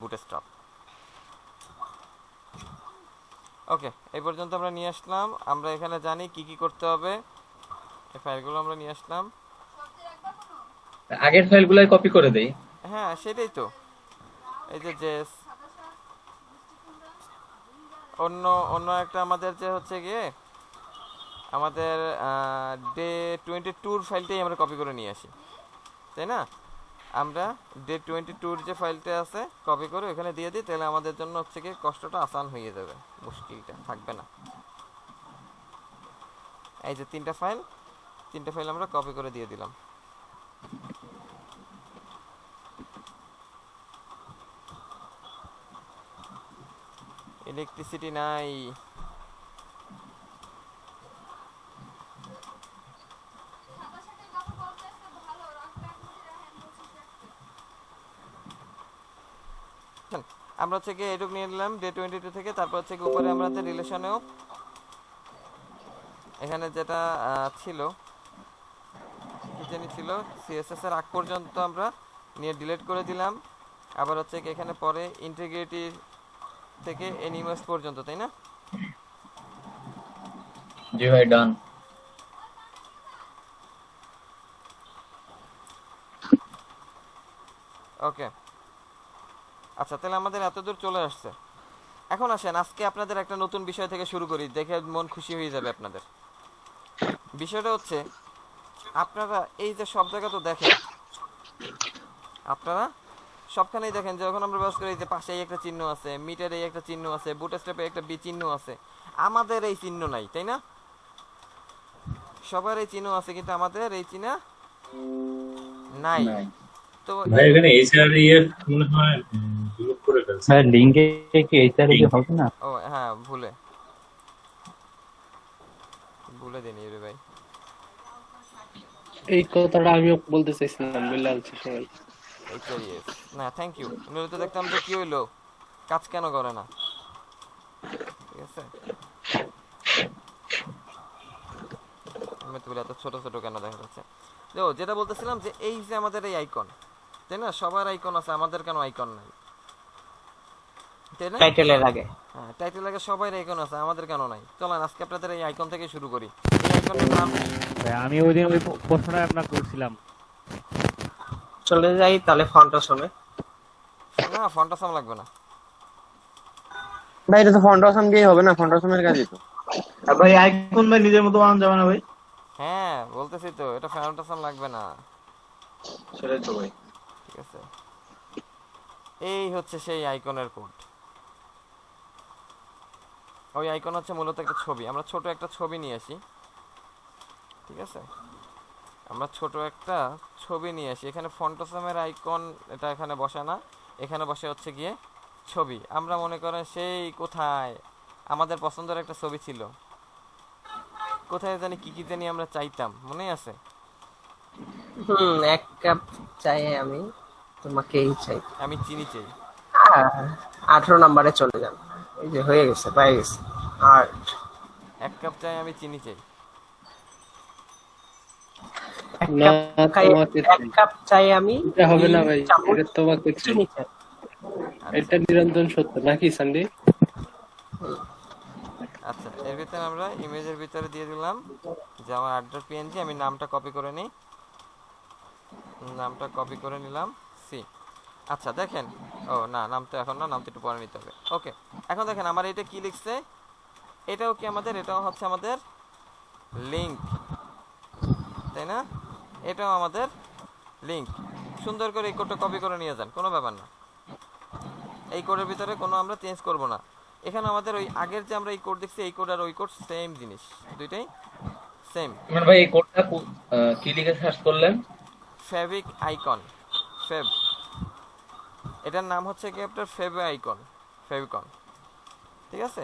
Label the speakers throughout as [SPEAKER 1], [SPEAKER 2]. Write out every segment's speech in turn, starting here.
[SPEAKER 1] Bootstrap. ওকে, এই পর্যন্ত আমরা নিয়ে আসলাম। আমরা এখানে জানি কি কি করতে হবে, এই ফাইলগুলো আমরা নিয়ে আসলাম।
[SPEAKER 2] আগের ফাইলগুলাই কপি করে দেই।
[SPEAKER 1] হ্যাঁ সেটাই তো, এই যে জেস অন্য অন্য একটা আমাদের যে হচ্ছে গিয়ে আমাদের ডে 22 ফাইলটাই আমরা কপি করে নিয়ে আসি, তাই না? আমরা ডে 22 যে ফাইলটা আছে কপি করে ওখানে দিয়ে দিই, তাহলে আমাদের জন্য হচ্ছে কি কষ্টটা আসান হয়ে যাবে, মুশকিলটা থাকবে না। এই যে তিনটা ফাইল আমরা কপি করে দিয়ে দিলাম। ইলেকট্রিসিটি নাই। আমরা হচ্ছে গিয়ে এটুক নিয়ে নিলাম ডে 22 থেকে। তারপর হচ্ছে গিয়ে উপরে আমরা রিলেশনেও এখানে যেটা ছিল কি জানি ছিল, সিএসএস এর আগ পর্যন্ত আমরা নিয়ে ডিলিট করে দিলাম। আবার হচ্ছে কি এখানে পরে ইন্টিগ্রিটি থেকে এনিমাস পর্যন্ত, তাই না?
[SPEAKER 2] জি ভাই, ডান।
[SPEAKER 1] ওকে, আচ্ছা তাহলে আমাদের এত দূর চলে আসছে। এখন আসেন আজকে আপনাদের একটা নতুন বিষয় থেকে শুরু করি, দেখে মন খুশি হয়ে যাবে আপনাদের। বিষয়টা হচ্ছে আপনারা এই যে সব জায়গা তো দেখেন, আপনারা সবখানেই দেখেন যে যখন আমরা ব্যবহার করি যে পাশে একটা চিহ্ন আছে, মিটারে একটা চিহ্ন আছে, বুটস্ট্র্যাপে একটা বি চিহ্ন আছে, আমাদের এই চিহ্ন নাই, তাই না? সবার এই চিহ্ন আছে কিন্তু আমাদের এই চিহ্ন নাই।
[SPEAKER 2] নাই
[SPEAKER 1] তো
[SPEAKER 3] ভাই,
[SPEAKER 1] এই
[SPEAKER 3] এখানে এইচআরইএফ মনে হয় ডিলিট করে ফেলছে।
[SPEAKER 4] ভাই লিংকে কি এইচআর
[SPEAKER 3] লিঙ্ক।
[SPEAKER 4] হবে না?
[SPEAKER 1] ও হ্যাঁ, ভুলে ভুলে দিনি রে ভাই।
[SPEAKER 5] এই কথাটা আমিও বলতে চাইছিলাম, বিল্লাল সবাই।
[SPEAKER 1] এইচআরইএস না, থ্যাংক ইউ। নইলে তো দেখতাম যে কি হইলো, কাজ কেন করে না। ঠিক আছে, আমি তো বলি এত ছোট ছোট কেন দেখা যাচ্ছে। যেটা বলতেছিলাম যে এই যে আমাদের এই আইকন, তাই না? সবার আইকন আছে, আমাদের কেন আইকন নাই, তাই না?
[SPEAKER 6] টাইটেলের আগে।
[SPEAKER 1] হ্যাঁ, টাইটেল লাগে সবাই আইকন আছে, আমাদের কেন নাই? চলেন আজকে আপনাদের এই আইকন থেকে শুরু করি। এই আইকনের নাম কি?
[SPEAKER 7] ভাই আমি ওই দিন ওই প্রশ্নটা আপনাকে করছিলাম।
[SPEAKER 6] চলে যাই তাহলে ফন্টাসমে।
[SPEAKER 1] না, ফন্টাসাম লাগবে না।
[SPEAKER 8] ভাই এটা তো ফন্টাসাম দিয়ে হবে না, ফন্টাসামের কাজই তো।
[SPEAKER 9] আর ভাই আইকন ভাই নিজের মতো বানানো যাবে না ভাই?
[SPEAKER 1] হ্যাঁ বলতেছি তো, এটা ফন্টাসাম লাগবে না।
[SPEAKER 9] সেটাই তো ভাই।
[SPEAKER 1] ঠিক আছে, এই হচ্ছে সেই আইকনের কোড। ওই আইকন হচ্ছে মূলত একটা ছবি। আমরা ছোট একটা ছবি নিয়ে আসি, ঠিক আছে? আমরা ছোট একটা ছবি নিয়ে আসি। এখানে ফন্টাসামের আইকন এটা এখানে বসে না, এখানে বসে হচ্ছে গিয়ে ছবি। আমরা মনে করেন সেই কোথায় আমাদের পছন্দের একটা ছবি ছিল, কোথায় জানি কি কি জানি আমরা চাইতাম, মনে আছে?
[SPEAKER 6] এক কাপ চাই আমি, তোমাকেই চাই।
[SPEAKER 1] আমি চিনি চাই।
[SPEAKER 6] 18 নম্বরে চলে যান। এই যে হয়ে গেছে, পাই গেছে। আর
[SPEAKER 1] এক কাপ চাই আমি চিনি চাই।
[SPEAKER 6] এক
[SPEAKER 5] না,
[SPEAKER 6] কাপ খাই,
[SPEAKER 5] তোমাকে
[SPEAKER 6] এক কাপ চাই আমি,
[SPEAKER 5] এটা হবে না
[SPEAKER 6] 2
[SPEAKER 5] ভাই,
[SPEAKER 6] চামচ
[SPEAKER 5] এটা তোমাকে চাই।
[SPEAKER 6] চিনি চাই।
[SPEAKER 5] এটা নিরন্তর সত্য নাকি সান্ডি?
[SPEAKER 1] আচ্ছা, এর ভিতরে আমরা ইমেজের ভিতরে দিয়ে দিলাম যে আমার আড্ডার আমি নামটা কপি করে নিই। নামটা কপি করে নিলাম, সি। আচ্ছা দেখেন, ও না, নাম তো এখন না, নাম তো একটু পরে নিতে হবে। ওকে, এখন দেখেন আমার এটা কি লিখছে, এটাও কি আমাদের, এটাও হচ্ছে আমাদের লিঙ্ক, তাই না? এটাও আমাদের লিঙ্ক। সুন্দর করে এই কোডটা কপি করে নিয়ে যান, কোনো ব্যাপার না। এই কোডের ভিতরে কোনো আমরা চেঞ্জ করব না। এখানে আমাদের ওই আগের যে আমরা এই কোড দেখছি, এই কোড আর ওই কোড সেম জিনিস, দুইটাই সেম।
[SPEAKER 2] ইমরান ভাই, এই কোডটা কি লিখে সার্চ করলেন?
[SPEAKER 1] ফেভিক আইকন, ফেব, এটার নাম হচ্ছে কি আপনার ফেব আইকন, ফেভিকন, ঠিক আছে?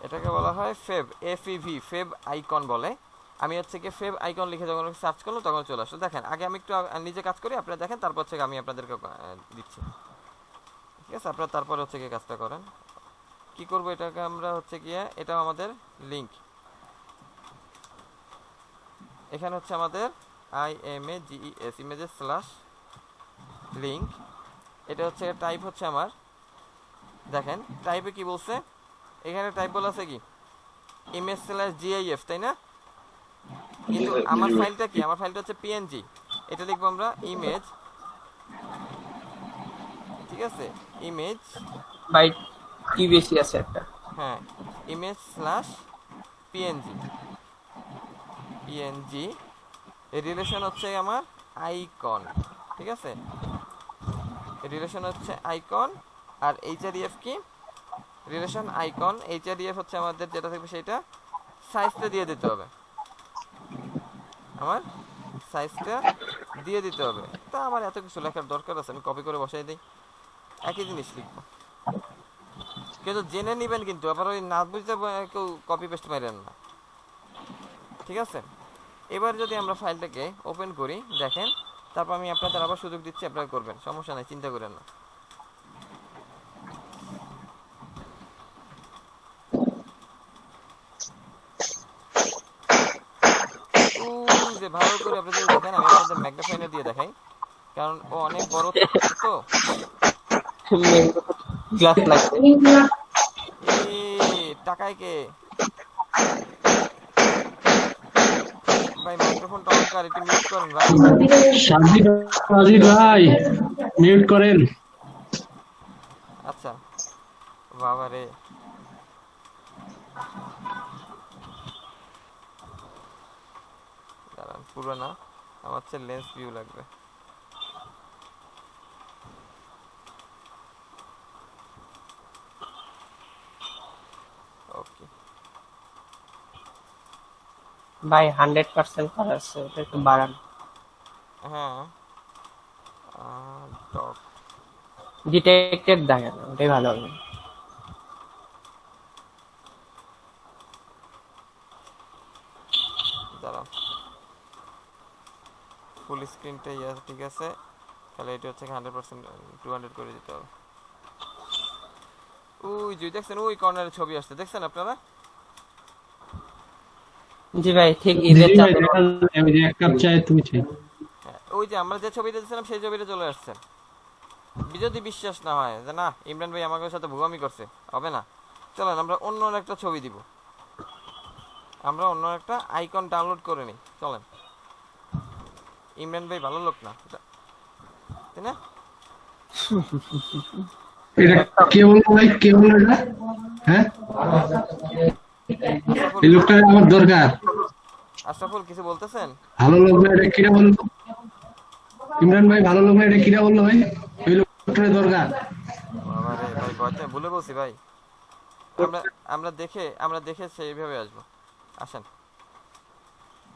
[SPEAKER 1] এটাকে বলা হয় ফেব, এফইভি, ফেব আইকন বলে। আমি হচ্ছে কি ফেব আইকন লিখে যখন সার্চ করলাম তখন চলে আসলো। দেখেন আগে আমি একটু নিজে কাজ করি, আপনারা দেখেন, তারপর হচ্ছে আমি আপনাদেরকে দিচ্ছি, ঠিক আছে? আপনারা তারপর হচ্ছে কি কাজটা করেন। কি করব, এটাকে আমরা হচ্ছে গিয়ে, এটা আমাদের লিঙ্ক। এখানে হচ্ছে আমাদের IMAGES, ইমেজেস স্ল্যাশ লিঙ্ক। এটা হচ্ছে টাইপ হচ্ছে আমার, দেখেন টাইপে কি বলছে, এখানে টাইপ বলা আছে কি image/gif, তাই না? কিন্তু আমার ফাইলটা কি, আমার ফাইলটা হচ্ছে পিএনজি, এটা লিখবো আমরা ইমেজ, ঠিক আছে, ইমেজ,
[SPEAKER 6] ভাই কি বেশি আছে একটা,
[SPEAKER 1] হ্যাঁ image/png, পিএনজি, এর রিলেশন হচ্ছে আমার আইকন, ঠিক আছে, রিলেশন হচ্ছে আইকন, আর এইচআরইএফ কি রিলেশন আইকন, এইচআরইএফ হচ্ছে আমাদের যেটা থাকবে সেটা সাইজটা দিয়ে দিতে হবে, আমার সাইজটা দিয়ে দিতে হবে। তা আমার এত কিছু লেখার দরকার আছে, আমি কপি করে বসাই দিই, একই জিনিস লিখবো, কিন্তু জেনে নিবেন, কিন্তু আবার ওই না বুঝতে কেউ কপি পেস্ট মারেন না, ঠিক আছে। এবার যদি আমরা ফাইলটাকে ওপেন করি, দেখেন, তারপর আমি আপনাদের আবার সুযোগ দিচ্ছি, আপনারা করবেন, সমস্যা নাই, চিন্তা করেন না। যে ভালো করে আপনি যদি দেখেন, আমি আপনাদের ম্যাগনিফায়ার দিয়ে দেখাই, কারণ ও অনেক বড় তো,
[SPEAKER 6] গ্লাস লাগবে।
[SPEAKER 1] টাকায় কে ভাই, মাইক্রোফোনটা অন কর, একটু মিউট করেন ভাই।
[SPEAKER 5] সাজিদ ভাই মিউট করেন।
[SPEAKER 1] আচ্ছা বাবা রে, দাঁড়ান, পুরো না, আমার হচ্ছে লেন্স ভিউ লাগবে। ওকে
[SPEAKER 6] ভাই 100% করা আছে, এটা একটু বাড়ান।
[SPEAKER 1] হ্যাঁ, ডট
[SPEAKER 6] ডিটেক্টেড দেখেন, ওটাই ভালো হবে।
[SPEAKER 1] দাঁড়াও, ফুল স্ক্রিনটাই আছে, ঠিক আছে, তাহলে এটা হচ্ছে 100% 200 করে দিতে হবে। ওই যে দেখছেন, ওই কর্নারে ছবি আসছে, দেখছেন আপনারা?
[SPEAKER 6] জি ভাই, ঠিক ঈদের চাঁদের
[SPEAKER 5] এক কাপ চায় তুমি চাই।
[SPEAKER 1] হ্যাঁ, ওই যে আমরা যে ছবিটা দিয়েছিলাম সেই ছবিটা চলে আসছে। যদি বিশ্বাস না হয় যে না ইমরান ভাই আমাদের সাথে ভুয়ামি করছে, হবে না, চলেন আমরা অন্য একটা ছবি দিব, আমরা অন্য একটা আইকন ডাউনলোড করে নিই, চলেন। ইমরান ভাই ভালো লোক না, তাই না?
[SPEAKER 5] এটা কে বললো ভাই, কে বললো এটা? হ্যাঁ, এই লোকটা আমার দরকার।
[SPEAKER 1] আশরাফুল কিছু বলতেছেন?
[SPEAKER 5] ভালো লোক না, এটা কিরা বললো? ইমরান ভাই ভালো লোক না, এটা কিরা বললো ভাই? এই লোকটার দরকার।
[SPEAKER 1] বাবা রে ভাই, বলতে ভুলে বলছি ভাই, আমরা দেখে সেইভাবে আসবো। আসেন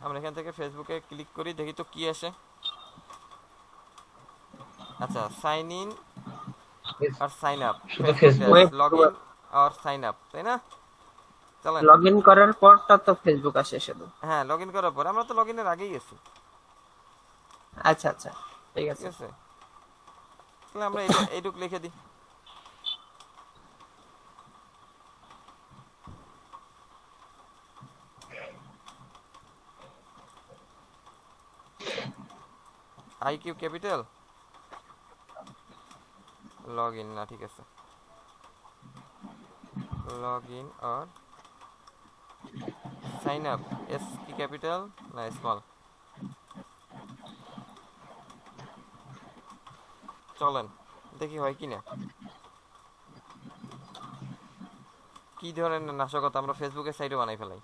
[SPEAKER 1] আমরা এখান থেকে ফেসবুকে ক্লিক করি, দেখি তো কি আসে। আচ্ছা, সাইন ইন আর সাইন আপ,
[SPEAKER 2] শুধু
[SPEAKER 1] ফেসবুক
[SPEAKER 2] Facebook।
[SPEAKER 1] লগ ইন আর সাইন আপ, তাই না? চলেন,
[SPEAKER 6] লগইন করার পরটা তো ফেসবুক আসে শুধু।
[SPEAKER 1] হ্যাঁ লগ ইন করার পর, আমরা তো লগ ইনের আগেই গেছি,
[SPEAKER 6] আচ্ছা আচ্ছা, ঠিক
[SPEAKER 1] ঠিক
[SPEAKER 6] আছে।
[SPEAKER 1] আছে, তাহলে আমরা এইটুক লিখে দিই। আইকিউ ক্যাপিটাল, লগ ইন না, ঠিক আছে, লগ ইন আর সাইন আপ, এস কি ক্যাপিটাল না স্মল। চলেন দেখি হয় কিনা, কি ধরনের নাশকতা আমরা ফেসবুকের সাইটে বানাই ফেলাই।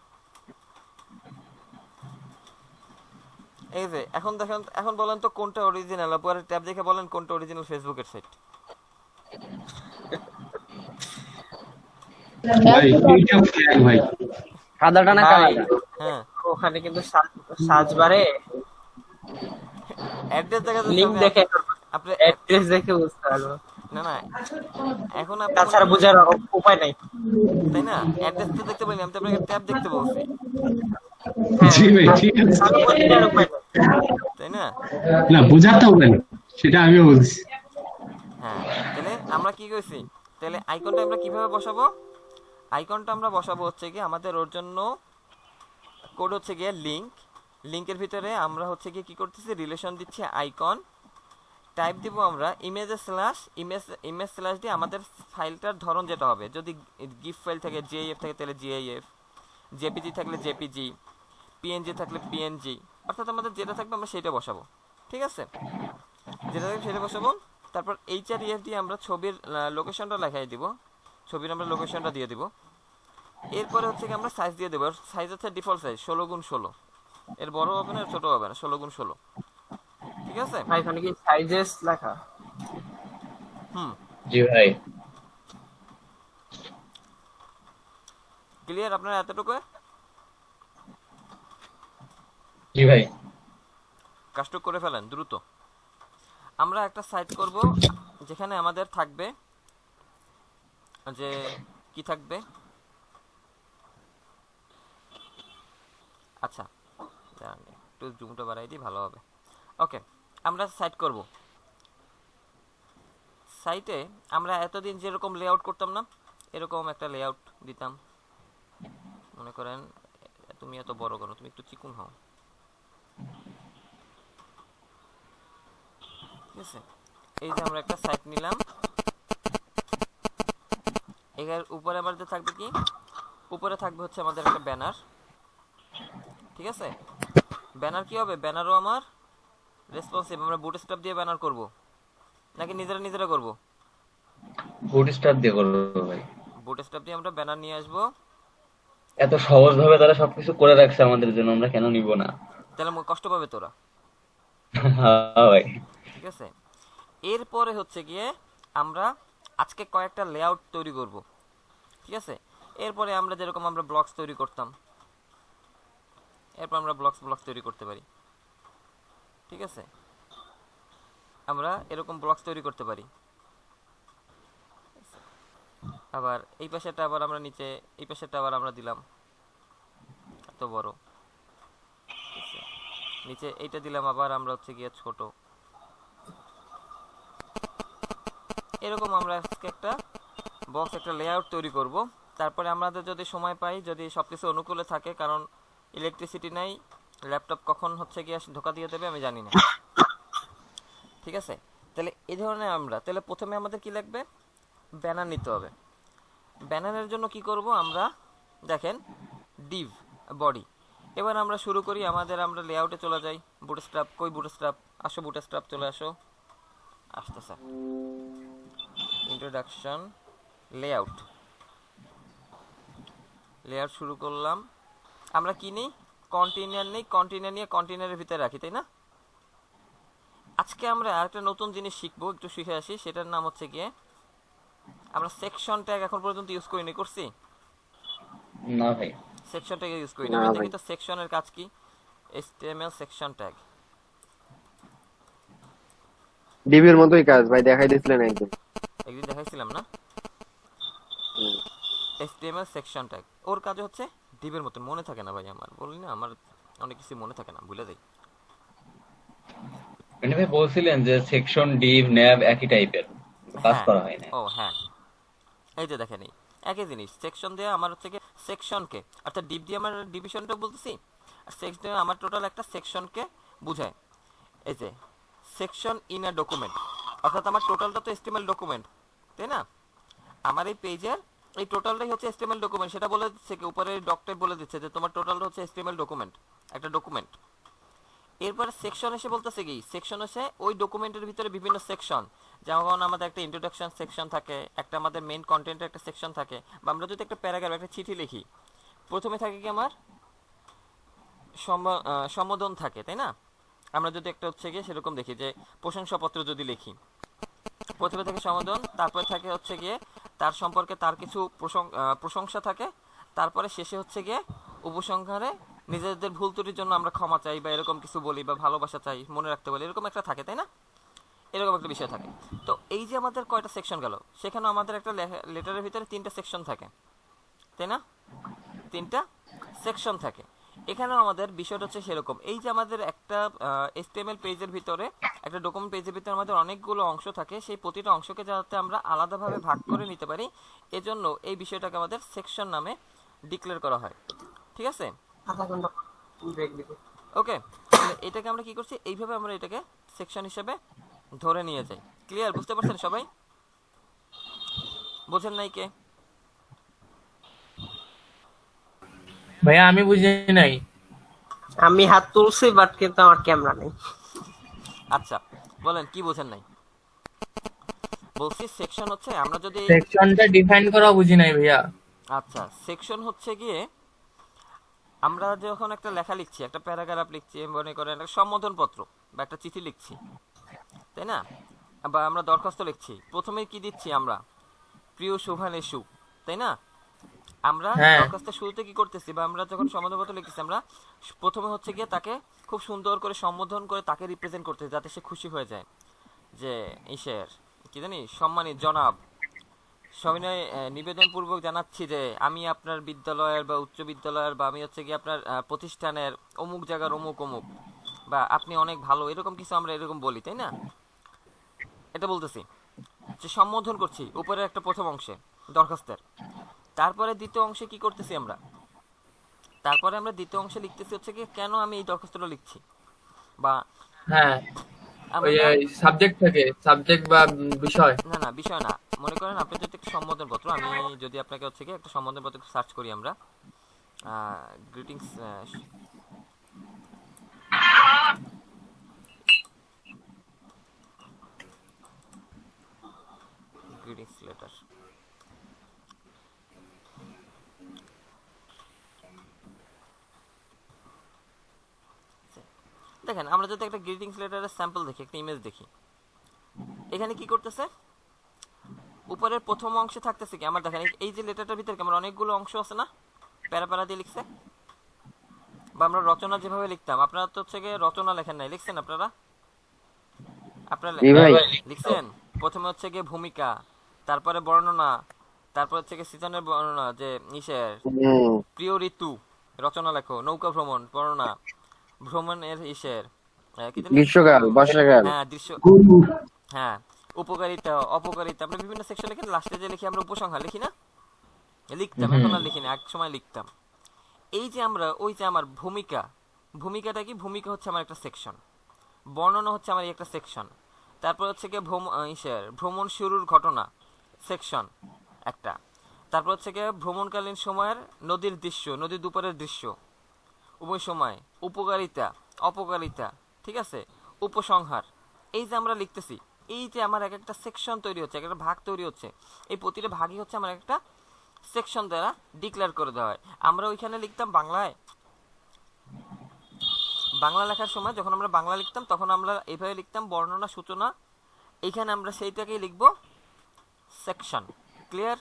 [SPEAKER 1] এই যে এখন দেখেন, এখন বলেন তো কোনটা অরিজিনাল, পরে ট্যাব দেখে বলেন কোনটা অরিজিনাল ফেসবুকের সাইট।
[SPEAKER 5] ভাই এইটা ফ্ল্যাগ ভাই।
[SPEAKER 8] কাদাটা না
[SPEAKER 6] ভাই,
[SPEAKER 8] কাদাটা।
[SPEAKER 1] হ্যাঁ,
[SPEAKER 6] ওখানে কিন্তু সার্চ বারে
[SPEAKER 1] অ্যাড্রেস দেখা
[SPEAKER 6] লিংক
[SPEAKER 1] যাচ্ছে,
[SPEAKER 6] দেখে,
[SPEAKER 1] আপনি
[SPEAKER 6] অ্যাড্রেস দেখে বুঝতে পারবো,
[SPEAKER 1] না না, এখন আপনি
[SPEAKER 6] তাছাড়া বোঝার উপায় নাই।
[SPEAKER 1] তাই না, অ্যাড্রেস তো দেখতে পাইনি, আমি তো আপনাকে ট্যাব দেখতে বলছি,
[SPEAKER 5] জি ভাই ঠিক আছে।
[SPEAKER 6] তাহলে বোঝার উপায় নাই।
[SPEAKER 1] তাই না?
[SPEAKER 5] না বোঝাতে হবে না, সেটা আমিও বলছি।
[SPEAKER 1] হ্যাঁ, তাহলে আমরা কি কইছি, তাহলে আইকনটা আমরা কিভাবে বসাবো? আইকনটা আমরা বসাবো হচ্ছে কি, আমাদের ওর জন্য কোড হচ্ছে গিয়ে লিংক, লিংকের ভিতরে আমরা হচ্ছে গিয়ে কি করতেছি, রিলেশন দিচ্ছি আইকন, টাইপ দিব আমরা ইমেজ স্ল্যাশ দিয়ে আমাদের ফাইলটার ধরন যেটা হবে, যদি গিফ ফাইল থাকে জিআইএফ থাকে তাহলে জিআইএফ, জেপিজি থাকলে জেপিজি, পিএনজি থাকলে পিএনজি, অর্থাৎ আমাদের যেটা থাকবে আমরা সেটা বসাবো। ঠিক আছে, যেটা থাকবে সেটা বসাবো। তারপর HREF দিয়ে আমরা ছবির লোকেশনটা লেখাই দিব, ছবির আমরা লোকেশনটা দিয়ে দিব। এরপরে হচ্ছে কি আমরা সাইজ দিয়ে দেবো, সাইজ হচ্ছে ডিফল্ট সাইজ 16x16, এর বড় হবে না ছোট হবে না, 16x16। ঠিক আছে
[SPEAKER 6] ভাই এখানে কি সাইজেস লেখা?
[SPEAKER 2] জি ভাই।
[SPEAKER 1] ক্লিয়ার আপনারা এতটুকু?
[SPEAKER 2] জি ভাই।
[SPEAKER 1] কাজটুক করে ফেলেন দ্রুত। আমরা একটা সাইট করব যেখানে আমাদের থাকবে যে কি থাকবে, আচ্ছা দাঁড়ান একটু জুমটা বাড়াই দিই ভালো হবে। ওকে, আমরা সাইট করব। সাইটে আমরা এতদিন যেরকম লেআউট করতাম না, এরকম একটা লেআউট দিতাম। মনে করেন তুমি এত বড় করো, তুমি একটু চিকুন হও। ঠিক আছে, এই যে আমরা একটা সাইট নিলাম, এর উপরে আমাদের থাকবে কি, উপরে থাকবে হচ্ছে আমাদের একটা ব্যানার। ঠিক আছে, ব্যানার কি হবে, ব্যানারও আমার রেসপন্সিভ। আমরা বুটস্ট্র্যাপ দিয়ে ব্যানার করব নাকি নিজেরা করব?
[SPEAKER 2] বুটস্ট্র্যাপ দিয়ে করবো ভাই।
[SPEAKER 1] বুটস্ট্র্যাপ দিয়ে আমরা ব্যানার নিয়ে আসবো।
[SPEAKER 2] এত সহজ ভাবে তারা সবকিছু করে রাখছে আমাদের জন্য, আমরা কেন নিব না?
[SPEAKER 1] তাহলে কষ্ট পাবে তোরা।
[SPEAKER 2] হ্যাঁ ভাই।
[SPEAKER 1] ঠিক আছে, এরপরে হচ্ছে গিয়ে আমরা আজকে কয়েকটা লেআউট তৈরি করব। ঠিক আছে, এরপরে আমরা যেরকম আমরা ব্লগস তৈরি করতাম, এরপর আমরা ব্লগস তৈরি করতে পারি। ঠিক আছে, আমরা এরকম ব্লগস তৈরি করতে পারি। আবার এই পাশেটা আবার আমরা নিচে, এই পাশেটা আবার আমরা দিলাম এত বড়, ঠিক আছে, নিচে এইটা দিলাম আবার আমরা হচ্ছে গিয়ে ছোট। এরকম আমরা আজকে একটা বক্স, একটা লেআউট তৈরি করব। তারপরে আমাদের যদি সময় পাই, যদি সবকিছু অনুকূলে থাকে, কারণ ইলেকট্রিসিটি নাই, ল্যাপটপ কখন হচ্ছে গিয়ে ধোকা দিয়ে দেবে আমি জানি না। ঠিক আছে, তাহলে এই ধরনের আমরা, তাহলে প্রথমে আমাদের কি লাগবে, ব্যানার নিতে হবে। ব্যানারের জন্য কি করব আমরা, দেখেন ডিভ বডি। এবার আমরা শুরু করি আমাদের, আমরা লেআউটে চলে যাই। বুটস্ট্র্যাপ কই, বুটস্ট্র্যাপ আসো, বুটস্ট্র্যাপ চলে আসো, আসতেছে ইন্ট্রোডাকশন লেআউট। লেআউট শুরু করলাম। আমরা কি নেই, কন্টেইনার নেই, কন্টেইনার নিয়ে কন্টেইনারের ভিতরে রাখি, তাই না? আজকে আমরা আরেকটা নতুন জিনিস শিখবো, একটু শিখে আসি। সেটার নাম হচ্ছে গিয়ে, আমরা সেকশন ট্যাগ এখন পর্যন্ত ইউজ করিনি, করছি
[SPEAKER 2] না ভাই,
[SPEAKER 1] সেকশন ট্যাগ ইউজ করি না। আমি দেখি তো সেকশনের কাজ কি, HTML সেকশন ট্যাগ।
[SPEAKER 8] ডিবির মতোই কাজ ভাই, দেখাই দিছিলেন একদিন।
[SPEAKER 1] একদিন দেখাইছিলাম না, HTML সেকশন ট্যাগ। ওর কাজ হচ্ছে ডিভের মতন, মনে থাকে না ভাই, আমার বলি না, আমার অনেক কিছু মনে থাকে না, ভুলে যাই।
[SPEAKER 2] মানে ভাই বলছিলেন যে সেকশন, ডিভ, ন্যাব একই টাইপের, কাজ করা হয় না।
[SPEAKER 1] ও হ্যাঁ, এই যে দেখেন, এই একই জিনিস। সেকশন দিয়ে আমার হচ্ছে কি সেকশনকে, অর্থাৎ ডিভ দিয়ে আমার ডিভিশনটা বলতেছি, আর সেকশন দিয়ে আমার টোটাল একটা সেকশনকে বোঝায়। এই যে সেকশন ইন আ ডকুমেন্ট, অর্থাৎ আমার টোটালটা তো HTML ডকুমেন্ট, তাই না? আমার এই পেজের এই টোটালটাই হচ্ছে HTML ডকুমেন্ট। সেটা বলে দিচ্ছে কি, উপরে ডকটাই বলে দিচ্ছে যে তোমার টোটালটা হচ্ছে HTML ডকুমেন্ট, একটা ডকুমেন্ট। এরপরে সেকশন এসে বলতেছে কি, সেকশন এসে ওই ডকুমেন্টের ভিতরে বিভিন্ন সেকশন, যেমন আমাদের একটা ইন্ট্রোডাকশন সেকশন থাকে, একটা আমাদের মেইন কন্টেন্টের একটা সেকশন থাকে, বা আমরা যদি একটা প্যারাগ্রাফ, একটা চিঠি লিখি, প্রথমে থাকে কি আমার সম্বোধন থাকে, তাই না? আমরা যদি একটা হচ্ছে গিয়ে সেরকম দেখি যে প্রশংসাপত্র যদি লিখি, প্রথমে থাকে সম্বোধন, তারপরে থাকে হচ্ছে গিয়ে তার সম্পর্কে তার কিছু প্রশংসা থাকে, তারপরে শেষে হচ্ছে গিয়ে উপসংহারে নিজেদের ভুল ত্রুটির জন্য আমরা ক্ষমা চাই, বা এরকম কিছু বলি, বা ভালোবাসা চাই, মনে রাখতে বলি, এরকম একটা থাকে, তাই না? এরকম একটা বিষয় থাকে। তো এই যে আমাদের কয়টা সেকশন গেল, সেখানে আমাদের একটা লেটারের ভিতরে 3টা সেকশন থাকে, তাই না? 3টা সেকশন থাকে। এখানেও আমাদের বিষয়টা হচ্ছে সেরকম। এই যে আমাদের একটা HTML পেজের ভিতরে, একটা ডকুমেন্ট পেজের ভিতরে আমাদের অনেকগুলো অংশ থাকে, সেই প্রতিটা অংশকে যাতে আমরা আলাদাভাবে ভাগ করে নিতে পারি, এজন্য এই বিষয়টাকে আমাদের সেকশন নামে ডিক্লেয়ার করা হয়। ঠিক আছে,
[SPEAKER 6] আধা ঘন্টা ব্রেক দিব।
[SPEAKER 1] ওকে, এটাকে আমরা কি করছি, এইভাবে আমরা এটাকে সেকশন হিসেবে ধরে নিয়ে যাই। ক্লিয়ার? বুঝতে পারছেন সবাই? বোঝেন নাই কে?
[SPEAKER 4] ভাইয়া আমি বুঝি নাই।
[SPEAKER 6] আমি হাত তুলছি বাট কিন্তু আমার ক্যামেরা নেই।
[SPEAKER 1] আচ্ছা বলেন কি বোঝেন নাই? বলছি সেকশন হচ্ছে আমরা যদি
[SPEAKER 4] সেকশনটা ডিফাইন করা বুঝি নাই ভাইয়া।
[SPEAKER 1] আচ্ছা সেকশন হচ্ছে গিয়ে আমরা যখন একটা লেখা লিখছি, একটা প্যারাগ্রাফ লিখছি, মনে করেন একটা সম্বোধন পত্র বা একটা চিঠি লিখছি, তাই না? বা আমরা দরখাস্ত লিখছি, প্রথমে কি দিচ্ছি আমরা? প্রিয় শোভানেশু, তাই না? আমরা
[SPEAKER 4] হ্যাঁ।
[SPEAKER 1] দরখাস্তের শুরুতে কি করতেছি বা আমরা যখন সম্বোধন পত্র লিখতেছি, আমরা প্রথমে হচ্ছে গিয়ে তাকে খুব সুন্দর করে সম্বোধন করে তাকে রিপ্রেজেন্ট করতেছি যাতে সে খুশি হয়ে যায় যে ইসের কি জানি সম্মানিত জনাব, সবিনয় নিবেদন পূর্বক জানাচ্ছি যে আমি আপনার বিদ্যালয়ের বা উচ্চ বিদ্যালয়ের বা আমি হচ্ছে কি আপনার প্রতিষ্ঠানের অমুক জায়গার অমুক অমুক, বা আপনি অনেক ভালো, এরকম কিছু আমরা এরকম বলি, তাই না? এটা বলতেছি যে সম্বোধন করছি উপরে একটা প্রথম অংশে দরখাস্তের। তারপরে দ্বিতীয় অংশে কি করতেছি আমরা? তারপরে আমরা দ্বিতীয় অংশে লিখতেছি হচ্ছে কি কেন আমি এই দরখাস্তটা লিখছি, বা
[SPEAKER 4] হ্যাঁ
[SPEAKER 1] আমরা
[SPEAKER 4] ওই সাবজেক্ট থাকে, সাবজেক্ট বা বিষয়।
[SPEAKER 1] না না বিষয় না, মনে করেন আপনি যদি একটা সম্বোধন পত্র, আমি যদি আপনাকে হচ্ছে কি একটা সম্বোধন পত্র সার্চ করি আমরা, গ্রিটিংস গ্রিটিংস লেটার, দেখেন আমরা যদি একটা গ্রিটিংস লেটারের স্যাম্পল দেখি, একটা ইমেজ দেখি, এখানে কি করতেছে? উপরের প্রথম অংশে থাকতেছে কি আমার, দেখেন এই যে লেটারটার ভিতরে আমার অনেকগুলো অংশ আছে না, প্যারা প্যারা দিয়ে লিখছে, বা আমরা রচনা যেভাবে লিখতাম, আপনারা তো হচ্ছে গিয়ে রচনা লেখেন নাই, লিখছেন আপনারা? আপনারা লিখছেন প্রথমে হচ্ছে গিয়ে ভূমিকা, তারপরে বর্ণনা, তারপর হচ্ছে গিয়ে সিজনের বর্ণনা, যে ইসের প্রিয় ঋতু রচনা লেখো, নৌকা ভ্রমণ বর্ণনা, ভ্রমণের ইসের
[SPEAKER 8] গ্রীষ্মকাল, বর্ষাকাল,
[SPEAKER 1] হ্যাঁ দৃশ্য, হ্যাঁ উপকারিতা অপকারিতা, আমরা বিভিন্ন সেকশন লিখে লাস্টে যে লিখি আমরা উপসংহার লিখি না, লিখতাম, এখন আর লিখি না, এক সময় লিখতাম। এই যে আমরা ওই যে আমার ভূমিকা, ভূমিকাটা কি? ভূমিকা হচ্ছে আমার একটা সেকশন, বর্ণনা হচ্ছে আমার একটা সেকশন, তারপর হচ্ছে গিয়ে ভ্রমণ শুরুর ঘটনা সেকশন একটা, তারপর হচ্ছে গিয়ে ভ্রমণকালীন সময়ের নদীর দৃশ্য, নদীর দুপারের দৃশ্য, উভয় সময়, উপকারিতা অপকারিতা, ঠিক আছে, উপসংহার। এই যে আমরা লিখতেছি, এই যে আমার এক একটা সেকশন তৈরি হচ্ছে, এক একটা ভাগ তৈরি হচ্ছে, এই প্রতিটা ভাগই হচ্ছে আমার একটা সেকশন দ্বারা ডিক্লেয়ার করে দেওয়া হয়। আমরা ওইখানে লিখতাম বাংলায়, বাংলা লেখার সময় যখন আমরা বাংলা লিখতাম তখন আমরা এইভাবে লিখতাম বর্ণনা সূচনা, এইখানে আমরা সেইটাকেই লিখব সেকশন। ক্লিয়ার?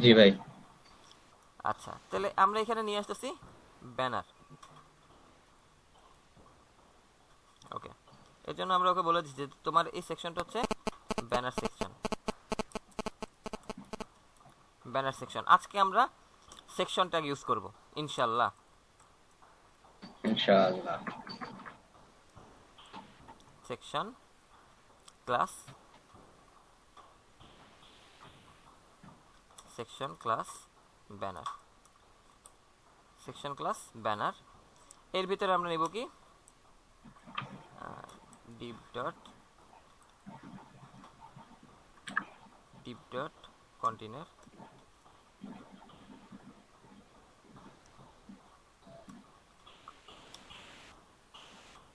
[SPEAKER 2] জি ভাই।
[SPEAKER 1] আচ্ছা তাহলে আমরা এখানে নিয়ে আসতেছি ব্যানার। ওকে, এর জন্য আমরা ওকে বলে দিচ্ছি যে তোমার এই সেকশনটা হচ্ছে ব্যানার সেকশন। ব্যানার সেকশন আজকে আমরা সেকশন ট্যাগ ইউজ করব ইনশাআল্লাহ।
[SPEAKER 2] ইনশাআল্লাহ।
[SPEAKER 1] Section class, section class banner, section class banner. এর ভিতরে আমরা নেব কি div dot container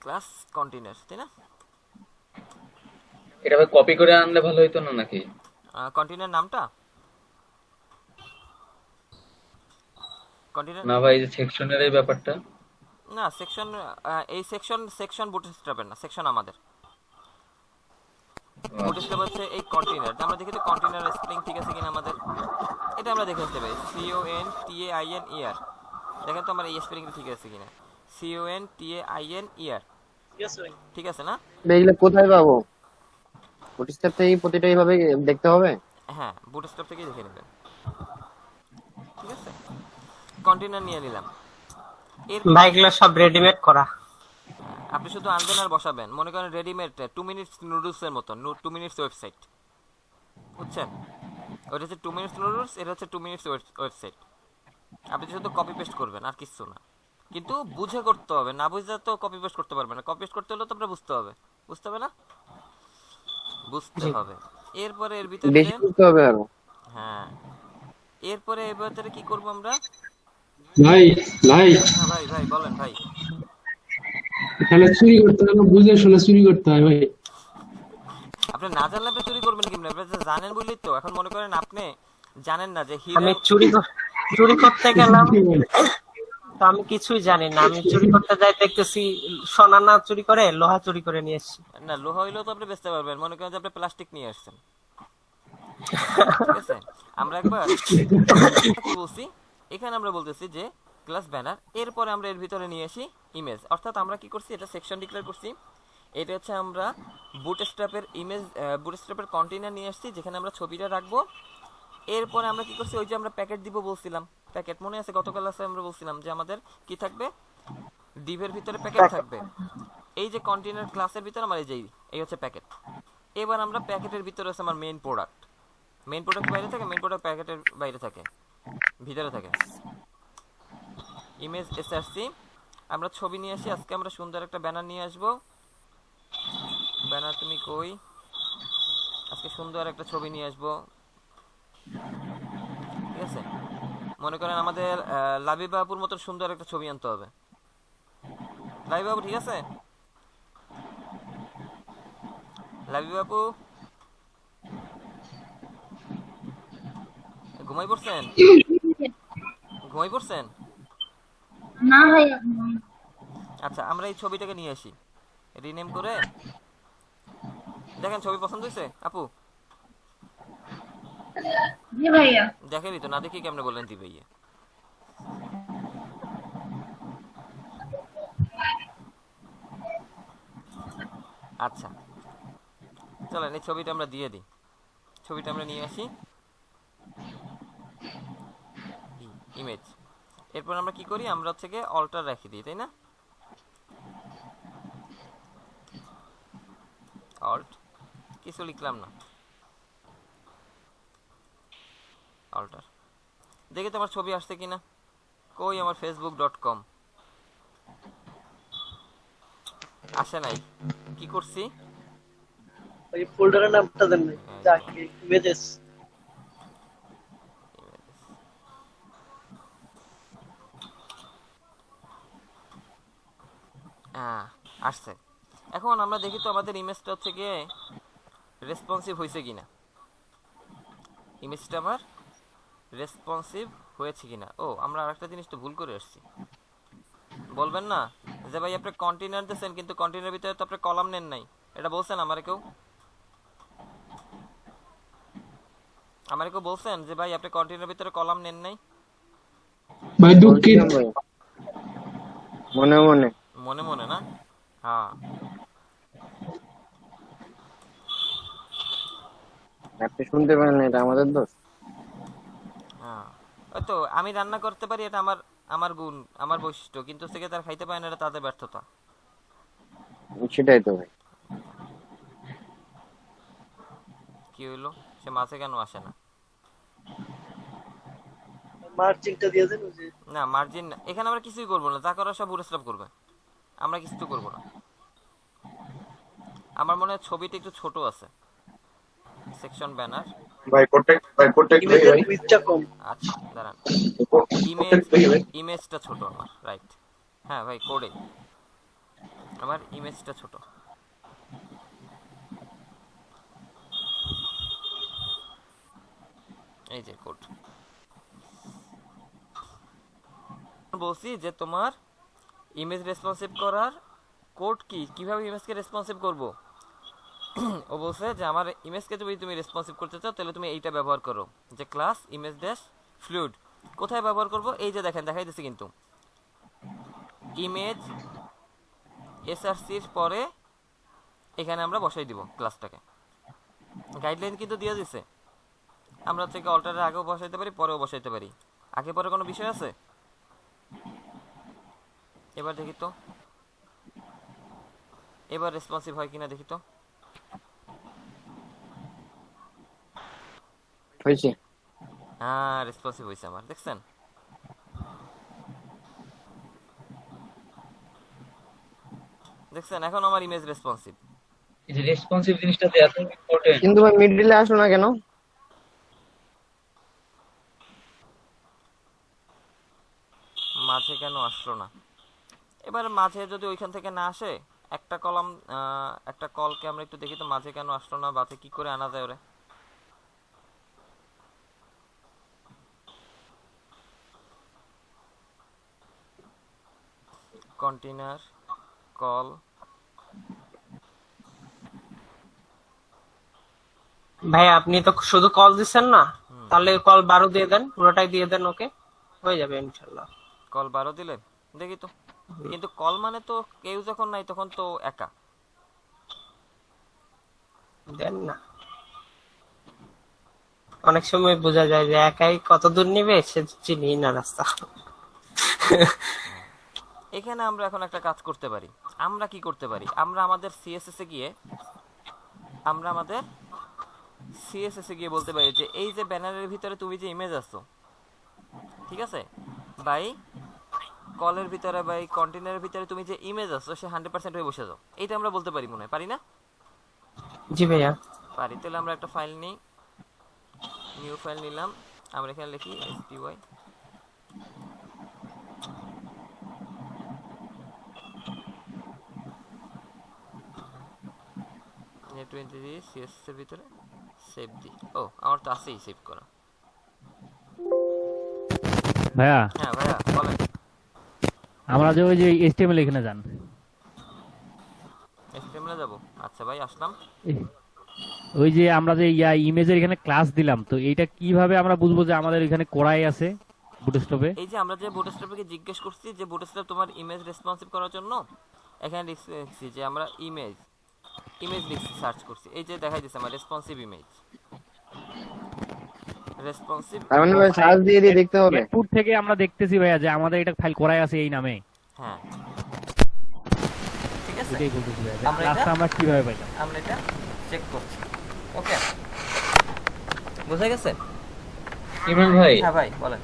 [SPEAKER 1] class container, তাই না?
[SPEAKER 2] এটা ভাই কপি করে আনলে ভালো হতো না নাকি?
[SPEAKER 1] কন্টেইনার নামটা কন্টেইনার
[SPEAKER 2] না ভাই, যে সেকশনের এই ব্যাপারটা
[SPEAKER 1] না, সেকশন এই সেকশন বুটস্ট্র্যাপের না, সেকশন আমাদের। বুটস্ট্র্যাপ হচ্ছে এই কন্টেইনার, আমরা দেখি তো কন্টেইনার স্পেলিং ঠিক আছে কিনা আমাদের, এটা আমরা দেখে আসতে পারি। CONTAINER, দেখেন তো আমার এই স্পেলিং ঠিক আছে কিনা, CONTAINER, ঠিক আছে না?
[SPEAKER 8] এগুলো কোথায় পাবো? বুটস্ট্র্যাপ থেকে প্রতিটা এইভাবে দেখতে হবে?
[SPEAKER 1] হ্যাঁ বুটস্ট্র্যাপ থেকেই দেখে নেবেন, ঠিক আছে? কন্টেইনার নিয়ে নিলাম, এর
[SPEAKER 6] ভাইগুলো সব রেডিমেড করা,
[SPEAKER 1] আপনি শুধু আনবেন আর বসাবেন। মনে করেন রেডিমেড 2 মিনিটস নুডলসের মতো, 2 মিনিটস ওয়েবসাইট, বুঝছেন? ওটা হচ্ছে 2 মিনিটস নুডলস, এটা হচ্ছে 2 মিনিটস ওয়েবসাইট। আপনি শুধু কপি পেস্ট করবেন আর কিছু না, কিন্তু বুঝে করতে হবে, না বুঝলে তো কপি পেস্ট করতে পারবেন না। কপি পেস্ট করতে হলে তো আপনার বুঝতে হবে। বুঝতে হবে না? বুঝতে
[SPEAKER 6] জি।
[SPEAKER 1] হবে। এরপরে এর ভিতরে
[SPEAKER 8] বেশি করতে হবে আরো।
[SPEAKER 1] হ্যাঁ, এরপরে এর ভিতরে কি করব আমরা?
[SPEAKER 5] ভাই ভাই
[SPEAKER 1] হ্যাঁ ভাই, ভাই বলেন ভাই।
[SPEAKER 5] এখানে চুরি করতে হবে, বুঝে শুনে চুরি করতে হয় ভাই।
[SPEAKER 1] আপনি না জানলে আপনি চুরি করবেন কেমনে? আপনি তো জানেন বলেই তো। এখন মনে করেন আপনি জানেন না যে
[SPEAKER 6] আমি
[SPEAKER 1] হিরে
[SPEAKER 6] চুরি করতে গেলাম, তো আমি কিছুই জানি না। আমি চুরি করতে যাই, দেখতেছি সোনা না চুরি করে লোহা চুরি করে নিয়ে এসেছি।
[SPEAKER 1] না, লোহা হইলেও তো আপনি বেচতে পারবেন। মনে করেন যে আপনি প্লাস্টিক নিয়ে আসছেন, ঠিক আছে? আমরা একবার কি বলছি, এখানে আমরা বলতেছি যে ক্লাস ব্যানার, এরপরে আমরা এর ভিতরে নিয়ে আসি ইমেজ। অর্থাৎ আমরা কি করছি, এটা সেকশন ডিক্লেয়ার করছি। এটা হচ্ছে আমরা বুটস্ট্র্যাপের ইমেজ, বুটস্ট্র্যাপের কন্টেইনার নিয়ে আসছি যেখানে আমরা ছবিটা রাখবো। এরপরে আমরা কি করছি, ওই যে আমরা প্যাকেট দিব বলছিলাম, প্যাকেট মনে আছে গত ক্লাসে আমরা বলছিলাম যে আমাদের কি থাকবে, ডিভের ভিতরে প্যাকেট থাকবে। এই যে কন্টেইনার ক্লাসের ভিতরে আমার এই হচ্ছে প্যাকেট। এবার আমরা প্যাকেটের ভিতরে আছে আমার মেইন প্রোডাক্ট। মেইন প্রোডাক্ট বাইরে থাকে, মেইন প্রোডাক্ট প্যাকেটের বাইরে থাকে, ভিতরে থাকে। ইমেজ এসআরসি, আমরা ছবি নিয়ে আসি। আজকে আমরা সুন্দর একটা ব্যানার নিয়ে আসবো। ব্যানার তুমি কই? আজকে সুন্দর একটা ছবি নিয়ে আসবো, ঠিক আছে? মনে করেন আমাদের লাবি বাবুর মতো সুন্দর একটা ছবি আনতে হবে। লাবি বাবু ঠিক আছে? লাবি বাবু ঘুমাই পড়ছেন? ঘুমাই পড়ছেন?
[SPEAKER 10] না ভাইয়া।
[SPEAKER 1] আচ্ছা, আমরা এই ছবিটাকে নিয়ে আসি, রিনেম করে। দেখেন ছবি পছন্দ হয়েছে আপু?
[SPEAKER 10] জি ভাইয়া।
[SPEAKER 1] দেখেনি তো, না দেখি কেমনে বললেন দিবে ইয়ে। আচ্ছা চলেন এই ছবিটা আমরা দিয়ে দিই। ছবিটা আমরা নিয়ে আসি, ইমেজ। এরপর আমরা কি করি, আমরা হচ্ছে গিয়ে অল্টার রেখে দিই, তাই না? অল্ট কিছু লিখলাম না, অল্টার। দেখি তো আমার ছবি আসছে কিনা। কই আমার facebook.com আসে নাই। কি করছি,
[SPEAKER 9] ওই ফোল্ডারের নামটা দেন নাই, যাকে ইমেজেস।
[SPEAKER 1] হ্যাঁ আসছে। এখন আমরা দেখি তো আমাদের ইমেজটা হচ্ছে গিয়ে রেসপন্সিভ হয়েছে কিনা। ইমেজটা আমার রেসপন্সিভ হয়েছে কিনা। ও, আমরা আরেকটা জিনিস তো ভুল করে আসছি। বলবেন না যে ভাই আপনি কন্টেইনার দিয়েছেন কিন্তু কন্টেইনার ভিতরে তো আপনি কলাম নেন নাই, এটা বলছেন আমারে কেউ? আমারে কেউ বলছেন যে ভাই আপনি কন্টেইনার ভিতরে কলাম নেন নাই?
[SPEAKER 5] ভাই দুঃখিত।
[SPEAKER 8] বলছিলাম ভাই, মনে মনে।
[SPEAKER 1] মনে মনে না? হ্যাঁ
[SPEAKER 8] আপনি শুনতে পারেন না, এটা আমাদের দোষ।
[SPEAKER 1] হ্যাঁ, ওই তো আমি রান্না করতে পারি, এটা আমার আমার গুণ, আমার বৈশিষ্ট্য, কিন্তু থেকে তার খাইতে পারে না, এটা তাদের ব্যর্থতা।
[SPEAKER 8] সেটাই তো ভাই।
[SPEAKER 1] কি হইলো, সে মাছে কেন আসে না?
[SPEAKER 9] মার্চিংটা দিয়ে দেন ওই যে।
[SPEAKER 1] না মার্জিন এখানে আমরা কিছুই করবো না, যা করার সব বুটস্ট্র্যাপ করবে, আমরা কিছু তো করবো না। আমার মনে হয় ছবিটা একটু ছোট আছে, সেকশন ব্যানার।
[SPEAKER 9] ভাই প্রোটেক্ট ইমেজের উইথটা কম।
[SPEAKER 1] আচ্ছা দাঁড়ান, ইমেজটা ছোট আমার, রাইট। হ্যাঁ ভাই, কোডে আমার ইমেজটা ছোট। এই যে কোড বলছি যে তোমার ইমেজ রেসপন্সিভ করার কোড কি, কিভাবে ইমেজকে রেসপন্সিভ করব। ও বলছে যে আমার ইমেজকে যদি তুমি রেসপন্সিভ করতে চাও তাহলে তুমি এইটা ব্যবহার করো, যে ক্লাস ইমেজ ড্যাশ ফ্লুইড। কোথায় ব্যবহার করব, এই যে দেখেন দেখাই দিচ্ছি কিন্তু, ইমেজ এসআরসির পরে এখানে আমরা বসাই দিব ক্লাসটাকে। গাইডলাইন কিন্তু দিয়ে দিছে, আমরা থেকে অল্টারের আগেও বসাইতে পারি, পরেও বসাইতে পারি। আগে পরে কোনো বিষয় আছে? এবার দেখি তো, এবার রেসপন্সিভ হয় কিনা দেখি তো।
[SPEAKER 8] হয়েছে।
[SPEAKER 1] হ্যাঁ রেসপন্সিভ হয়েছে আমার, দেখছেন? দেখছেন এখন আমার ইমেজ রেসপন্সিভ।
[SPEAKER 2] এই যে রেসপন্সিভ জিনিসটা যে এত ইম্পর্টেন্ট।
[SPEAKER 8] কিন্তু ভাই মিডলে আসলো না কেন?
[SPEAKER 1] মাঝে কেন আসলো না? এবার মাঝে যদি ওইখান থেকে না আসে, একটা কলাম একটা কলকে আমরা একটু দেখি তো মাঝে কেন আসলো না, মাঝে কি করে আনা যায় ওরে। কন্টেইনার কল,
[SPEAKER 6] ভাই আপনি তো শুধু কল দিচ্ছেন না, তাহলে কল 12 দিয়ে দেন, পুরোটাই দিয়ে দেন, ওকে হয়ে যাবে ইনশাল্লাহ।
[SPEAKER 1] কল 12 দিলেন দেখি তো। কিন্তু কল মানে তো কেউ যখন নাই তখন তো একা।
[SPEAKER 6] দেন না, অনেক সময় বোঝা যায় যে একাই কত দূর নিবে সে চিনি না রাস্তা।
[SPEAKER 1] এখানে আমরা এখন একটা কাজ করতে পারি। আমরা কি করতে পারি, আমরা আমাদের সিএসএস এ গিয়ে বলতে পারি যে এই যে ব্যানারের ভিতরে তুমি যে ইমেজ আসছো, ঠিক আছে ভাই, কলের ভিতরে বা এই কন্টেইনারের ভিতরে তুমি যে ইমেজ আসছো সে 100% হয়ে বসে যাও। এটা আমরা বলতে পারি মনে হয়, পারি না?
[SPEAKER 6] জি ভাইয়া
[SPEAKER 1] পারি। তাহলে আমরা একটা ফাইল নিই, নিউ ফাইল নিলাম, আমরা এখানে লিখি SPY Net23 CSS এর ভিতরে সেভ দি। ও আমার তো আছেই সেভ করা।
[SPEAKER 7] ভাইয়া
[SPEAKER 1] হ্যাঁ ভাইয়া বলেন।
[SPEAKER 7] আমরা যে ওই যে HTML এখানে যান,
[SPEAKER 1] HTML এ যাব। আচ্ছা ভাই আসলাম।
[SPEAKER 7] ওই যে আমরা যে ইমেজের এখানে ক্লাস দিলাম, তো এইটা কিভাবে আমরা বুঝবো যে আমাদের এখানে কোরাই আছে বুটস্ট্র্যাপে?
[SPEAKER 1] এই যে আমরা যে বুটস্ট্র্যাপকে জিজ্ঞেস করছি যে বুটস্ট্র্যাপ তোমার ইমেজ রেসপন্সিভ করার জন্য, এখানে লিখছি যে আমরা ইমেজ লিখছি, সার্চ করছি, এই যে দেখাই দিছে আমার রেসপন্সিভ ইমেজ, রেসপন্সিভ।
[SPEAKER 8] তার মানে ভাই সার্চ দিয়ে দিয়ে দেখতে হবে।
[SPEAKER 7] ইনপুট থেকে আমরা দেখতেছি ভাইয়া যে আমাদের এটা ফাইল কোরাই আছে এই নামে।
[SPEAKER 1] হ্যাঁ ঠিক আছে,
[SPEAKER 7] এটাই বলতেছি ভাইয়া,
[SPEAKER 1] আমরা
[SPEAKER 7] ক্লাসটা
[SPEAKER 1] এটা-
[SPEAKER 7] আমরা কিভাবে পাইলাম?
[SPEAKER 1] আমরা এটা চেক করছি। ওকে বুঝা গেছে?
[SPEAKER 2] ইমরান ভাই,
[SPEAKER 1] হ্যাঁ ভাই বলেন।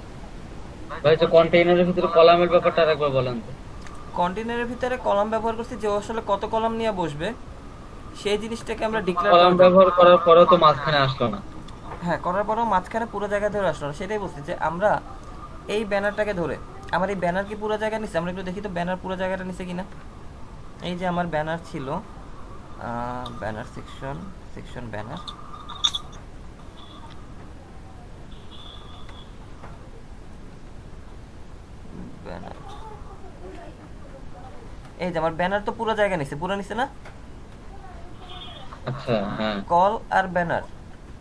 [SPEAKER 2] ভাই যে কন্টেইনারের ভিতরে কলামের ব্যাপারটা আরেকবার বলেন তো।
[SPEAKER 1] কন্টেইনারের ভিতরে কলাম ব্যবহার করছি, যে আসলে কত কলাম নিয়ে বসবে সেই জিনিসটাকে আমরা ডিক্লেয়ার
[SPEAKER 2] কলাম ব্যবহার করার পরেও তো মাঝখানে আসলো না।
[SPEAKER 1] হ্যাঁ করার পরেও মাঝখানে পুরো জায়গা ধরে আসলো না, সেটাই বলছি যে আমরা এই ব্যানারটাকে ধরে, আমার এই ব্যানার কি পুরো জায়গা নিচ্ছে, আমরা একটু দেখি তো ব্যানার পুরো জায়গাটা নিচ্ছে কিনা। এই যে আমার ব্যানার ছিল, ব্যানার সেকশন ব্যানার, ব্যানার, এই যে আমার ব্যানার তো পুরো জায়গা নিচ্ছে, পুরো নিচ্ছে না?
[SPEAKER 2] আচ্ছা হ্যাঁ,
[SPEAKER 1] কল আর ব্যানার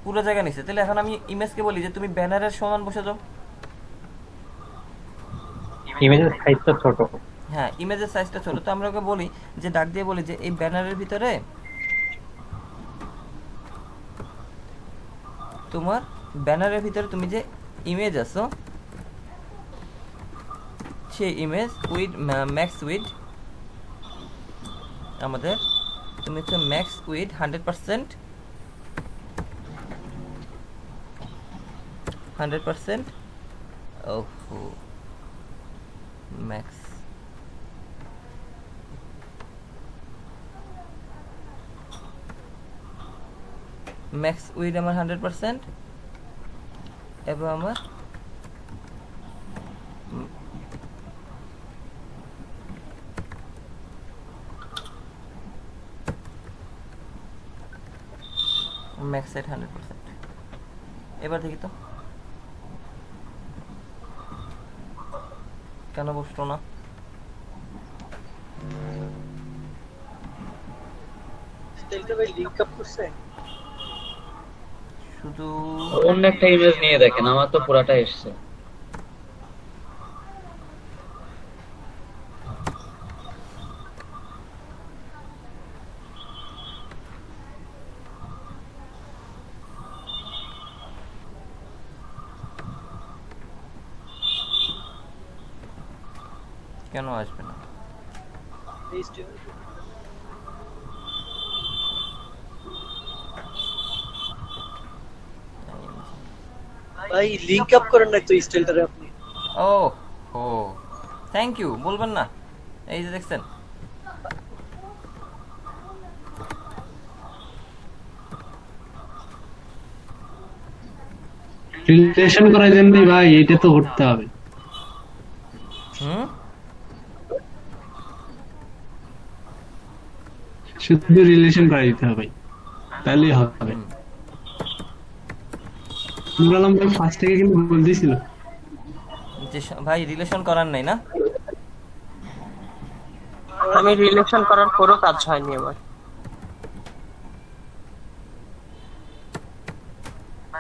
[SPEAKER 1] পুরো জায়গা নিচ্ছে। তাহলে এখন আমি ইমেজকে বলি যে তুমি ব্যানারের সমান বসে যাও।
[SPEAKER 7] ইমেজের সাইজটা ছোট।
[SPEAKER 1] হ্যাঁ ইমেজের সাইজটা ছোট, তো আমরা ওকে বলি যে ডাক দিয়ে বলি যে এই ব্যানারের ভিতরে তোমার ব্যানারের ভিতরে তুমি যে ইমেজ আছো সেই ইমেজ উইথ ম্যাক্স উইথ, আমাদের তুমি হচ্ছে ম্যাক্স উইথ 100%, 100%, ওহো ম্যাক্স উইথ আমার 100%, এবং আমার ম্যাক্স এট 100%। এবার দেখি তো কেন বসলো না।
[SPEAKER 9] স্টাইলটা ভাই লিংক আপ করছে।
[SPEAKER 1] শুধু
[SPEAKER 2] অন্য একটা ইমেজ নিয়ে দেখেন, আমার তো পুরাটা এসছে।
[SPEAKER 1] কেন আসবে না?
[SPEAKER 9] এই স্টাইল ভাই লিংক আপ করেন না তো স্টাইলটারে আপনি।
[SPEAKER 1] ও ও থ্যাংক ইউ, বলবেন না? এই যে দেখছেন
[SPEAKER 5] রিলেশন করাই দেন নি ভাই, এটা তো করতে হবে।
[SPEAKER 1] হুম
[SPEAKER 5] শুধু রিলেশন করাই দিতে হবে, তাহলেই হবে। নুর আলম ভাই ফার্স্ট থেকে কিন্তু বলতেছিল।
[SPEAKER 1] যে ভাই রিলেশন করার নাই না?
[SPEAKER 6] আমি রিলেশন করার পরও কাজ হয়নি আমার।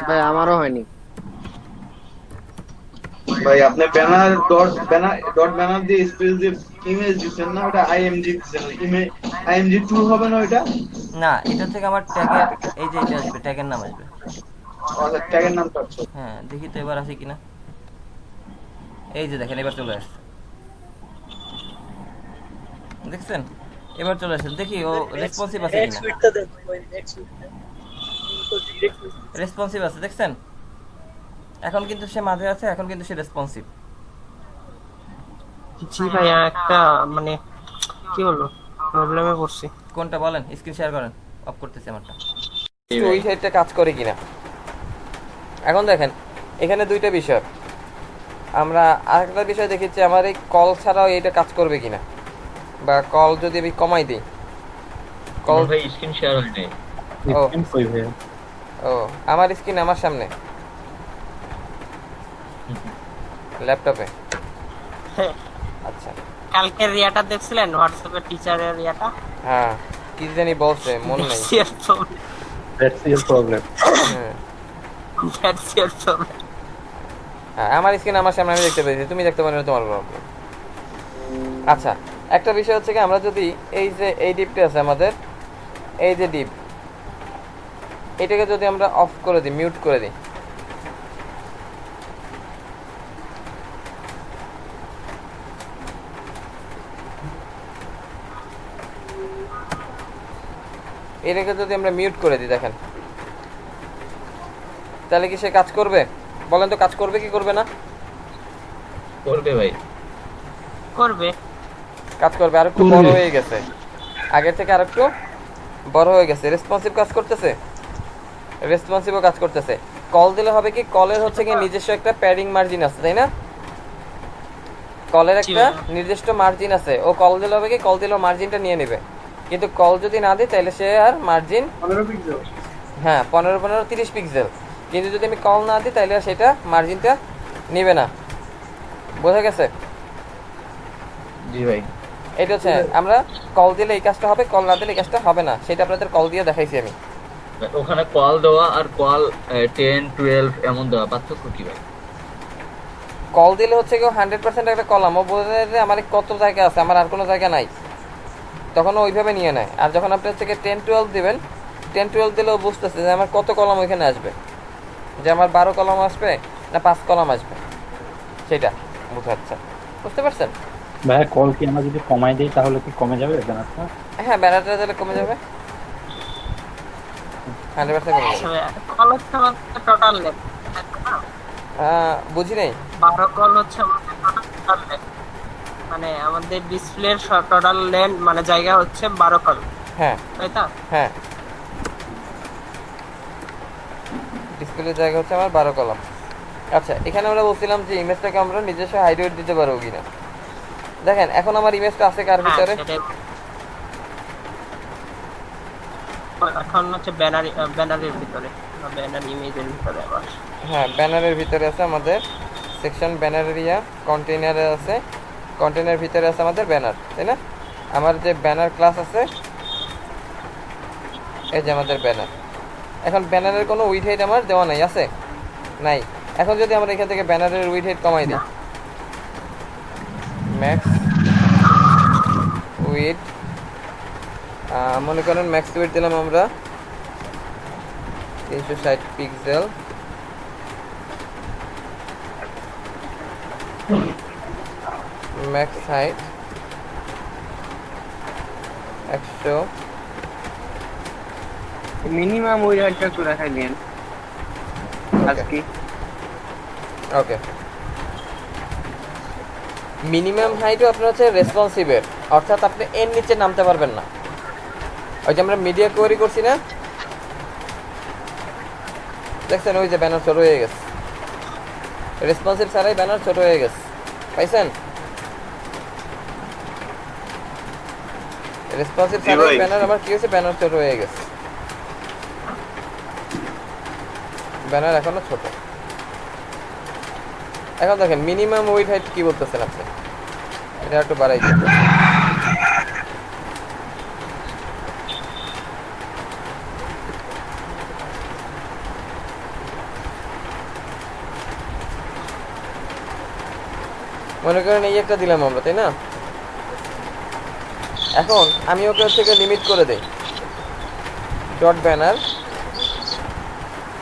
[SPEAKER 8] ভাই আমারও হয়নি।
[SPEAKER 11] ভাই আপনি ডট ব্যানার দিয়ে স্পেস দিয়ে ইমেজ দিচ্ছেন না, ওটা আইএমজি দিচ্ছেন, ইমেজ আইএমজি 2 হবে না ওটা?
[SPEAKER 1] না, এটা থেকে আমার ট্যাগের এই যে এটা আসবে, ট্যাগের নাম আসবে।
[SPEAKER 11] আচ্ছা, ট্যাগের নাম পাচ্ছ?
[SPEAKER 1] হ্যাঁ, দেখি তো এবার আসে কিনা। এই যে দেখেন এবার চলে আসছে, দেখছেন? এবার চলে আসছে, দেখি ও রেসপন্সিভ আছে
[SPEAKER 9] নেক্সট
[SPEAKER 1] কিনা।
[SPEAKER 9] উইকটা দেন ভাই, নেক্সট উইকটা তো ডিরেক্ট
[SPEAKER 1] রেসপন্সিভ আছে, দেখছেন? এখন কিন্তু সে মাঝে আছে, এখন কিন্তু সে রেসপন্সিভ।
[SPEAKER 6] জি ভাইয়া, একটা মানে কি বলবো, প্রবলেমে পড়ছি।
[SPEAKER 1] কোনটা বলেন, স্ক্রিন শেয়ার করেন, অফ করতেছি আমারটা। ওই সাইডটা কাজ করে কিনা। এখন দেখেন এখানে দুইটা বিষয়, আমরা আরেকটা বিষয় দেখেছি, আমার এই কল ছাড়াও এইটা কাজ করবে কিনা, বা কল যদি আমি কমাই দিই। কল
[SPEAKER 2] ভাই স্ক্রিন শেয়ার হয় নাই।
[SPEAKER 1] ও আমার স্ক্রিন আমার সামনে ল্যাপটপে। আচ্ছা,
[SPEAKER 6] কালকের রিয়াটা দেখছিলেন হোয়াটসঅ্যাপে, টিচারের রিয়াটা?
[SPEAKER 1] হ্যাঁ, কি জানি বলছে মনে নাই।
[SPEAKER 8] That's your problem.
[SPEAKER 1] হ্যাঁ,
[SPEAKER 6] That's your problem.
[SPEAKER 1] আমার স্ক্রিন আমার সামনে, আমি দেখতে পেয়েছি, তুমি দেখতে পারো না, তোমার প্রবলেম। আচ্ছা, একটা বিষয় হচ্ছে কি, আমরা যদি এই যে এই ডিপটা আছে আমাদের, এই যে ডিপ, এটাকে যদি আমরা অফ করে দিই, মিউট করে দিই, এটাকে যদি আমরা মিউট করে দিই, দেখেন তাহলে কি সে কাজ করবে? বলেন তো, কাজ করবে কি করবে না?
[SPEAKER 2] করবে ভাই,
[SPEAKER 6] করবে।
[SPEAKER 1] কাজ করবে, আর একটু বড় হয়ে গেছে, আগের থেকে আর একটু বড় হয়ে গেছে, রেসপন্সিভ কাজ করতেছে, রেসপন্সিভও কাজ করতেছে। কল দিলে হবে কি, কলের হচ্ছে কি নিজস্ব একটা প্যাডিং মার্জিন আছে, তাই না? কলের একটা নির্দিষ্ট মার্জিন আছে, ও কল দিলে হবে কি, কল দিলেও মার্জিনটা নিয়ে নেবে। কিন্তু কল যদি না দিই তাহলে সে আর মার্জিন
[SPEAKER 9] 15 পিক্সেল।
[SPEAKER 1] হ্যাঁ, 15 30 পিক্সেল। কিন্তু যদি আমি কল না দিই তাহলে সেটা মার্জিনটা নেবে না। বোঝা গেছে?
[SPEAKER 2] জি ভাই।
[SPEAKER 1] এটা হচ্ছে, আমরা কল দিলে এই কাজটা হবে, কল না দিলে এই কাজটা হবে না, সেটা আপনাদের কল দিয়ে দেখাইছি আমি।
[SPEAKER 2] ওখানে কল দেওয়া আর কল 10 12 এমন দেওয়া পার্থক্য কি ভাই?
[SPEAKER 1] কল দিলে হচ্ছে কেউ 100% একটা কলাম, ও বোঝা যায় যে আমার কত জায়গা আছে, আমার আর কোনো জায়গা নাই, তখন ওইভাবে নিয়ে নেয়। আর যখন আপনি হচ্ছে 10 12 দিবেন, 10 12 দিলেও বুঝতেছে যে আমার কত কলাম ওইখানে আসবে, যে আমার 12 কলাম আসবে না 5 কলাম আসবে, সেটা বোঝাচ্ছে। বুঝতে পারছেন?
[SPEAKER 7] ভাইয়া কল কি আমরা যদি কমাই দিই তাহলে কি কমে যাবে ব্যানারটা?
[SPEAKER 1] হ্যাঁ, ব্যানারটা তাহলে কমে যাবে, 100% কমে যাবে।
[SPEAKER 6] কল হচ্ছে আমাদের টোটাল লেন্থ,
[SPEAKER 1] বুঝি নাই।
[SPEAKER 6] 12 কল হচ্ছে আমাদের টোটাল লেন্থ, মানে আমাদের ডিসপ্লের টোটাল লেন্থ মানে জায়গা হচ্ছে 12 কল।
[SPEAKER 1] হ্যাঁ,
[SPEAKER 6] তাই তো?
[SPEAKER 1] হ্যাঁ, ডিসপ্লের জায়গা হচ্ছে আমার 12 কলাম। আচ্ছা, এখানে আমরা বলছিলাম যে ইমেজটাকে আমরা নিজস্ব হাইড ওয়েট দিতে পারবো কিনা। দেখেন এখন আমার ইমেজটা আছে কার ভিতরে?
[SPEAKER 6] এখন হচ্ছে ব্যানারের ভিতরে, ব্যানার ইমেজের ভিতরে আবার।
[SPEAKER 1] হ্যাঁ, ব্যানারের ভিতরে আছে আমাদের সেকশন, ব্যানার এরিয়া, কন্টেইনারে আছে, কন্টেইনার ভিতরে আছে আমাদের ব্যানার, তাই না? আমার যে ব্যানার ক্লাস আছে, এই যে আমাদের ব্যানার। এখন ব্যানারের কোনো উইড হাইট আমার দেওয়া নাই, আছে? নাই। এখন যদি আমরা এখান থেকে ব্যানারের উইড হাইট কমাই দিই, ম্যাক্স উইড, মনে করেন ম্যাক্স উইড দিলাম আমরা 360 পিক্সেল, ম্যাক্স হাইট 100,
[SPEAKER 8] মিনিমাম ওই হাইটটা একটু দেখাই দিন আজকে।
[SPEAKER 1] ওকে, মিনিমাম হাইটও আপনার হচ্ছে রেসপন্সিভের, অর্থাৎ আপনি এর নিচে নামতে পারবেন না। ওই যে আমরা মিডিয়া কোয়ারি করছি না, দেখছেন ওই যে ব্যানার শুরু হয়ে গেছে, রেসপন্সিভ ছাড়াই ব্যানার ছোট হয়ে গেছে, পাইছেন? রেসপন্সিভ ছাড়াই ব্যানার আমার কি হয়েছে, ব্যানার ছোট হয়ে গেছে, ব্যানার এখনো ছোট। এখন দেখেন মিনিমাম উইড হাইট কি বলতেছেন আপনি, এটা একটু বাড়াই দিন। মনে করেন এই একটা দিলাম আমরা, তাই না? এখন আমি ওকে হচ্ছে লিমিট করে দেই ডট ব্যানার,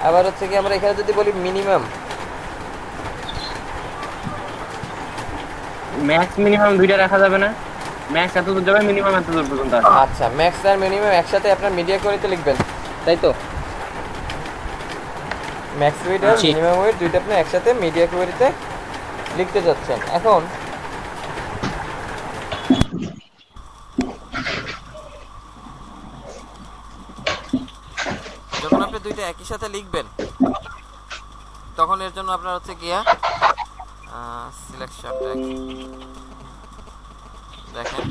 [SPEAKER 1] আবার হচ্ছে কি আমরা এখানে যদি বলি মিনিমাম,
[SPEAKER 8] ম্যাক্স মিনিমাম দুইটা রাখা যাবে না? ম্যাক্স এত দূর যাবে, মিনিমাম এত দূর পর্যন্ত আসবে।
[SPEAKER 1] আচ্ছা ম্যাক্স আর মিনিমাম একসাথে আপনার মিডিয়া কোয়েরিতে লিখবেন, তাই তো? ম্যাক্স উইড আর মিনিমাম উইড দুইটা আপনি একসাথে মিডিয়া কোয়েরিতে লিখতে যাচ্ছেন। এখন যখন আপনি দুইটা একই সাথে লিখবেন তখন এর জন্য আপনার হচ্ছে গিয়া সিলেকশনটা দেখেন,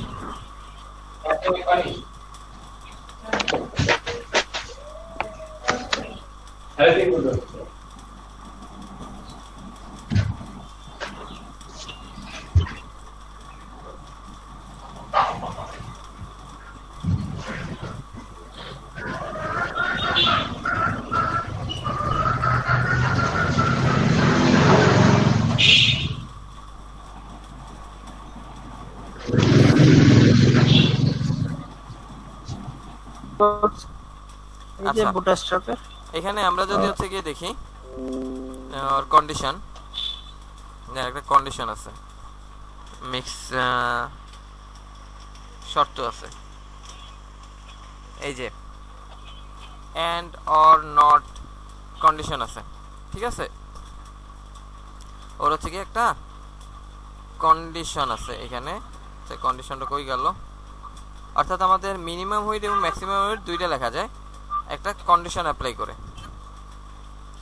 [SPEAKER 6] এই যে বুটস্ট্র্যাপের
[SPEAKER 1] এখানে আমরা যদি হচ্ছে গিয়ে দেখি আর কন্ডিশন, একটা কন্ডিশন আছে, মিক্স শর্ত আছে, এই যে এন্ড অর নট কন্ডিশন আছে, ঠিক আছে? ওর হচ্ছে কি একটা কন্ডিশন আছে এখানে, সেই কন্ডিশনটা কই গেল? অর্থাৎ আমাদের মিনিমাম উইড এবং ম্যাক্সিমাম উইড দুইটা লেখা যায় একটা কন্ডিশন অ্যাপ্লাই করে।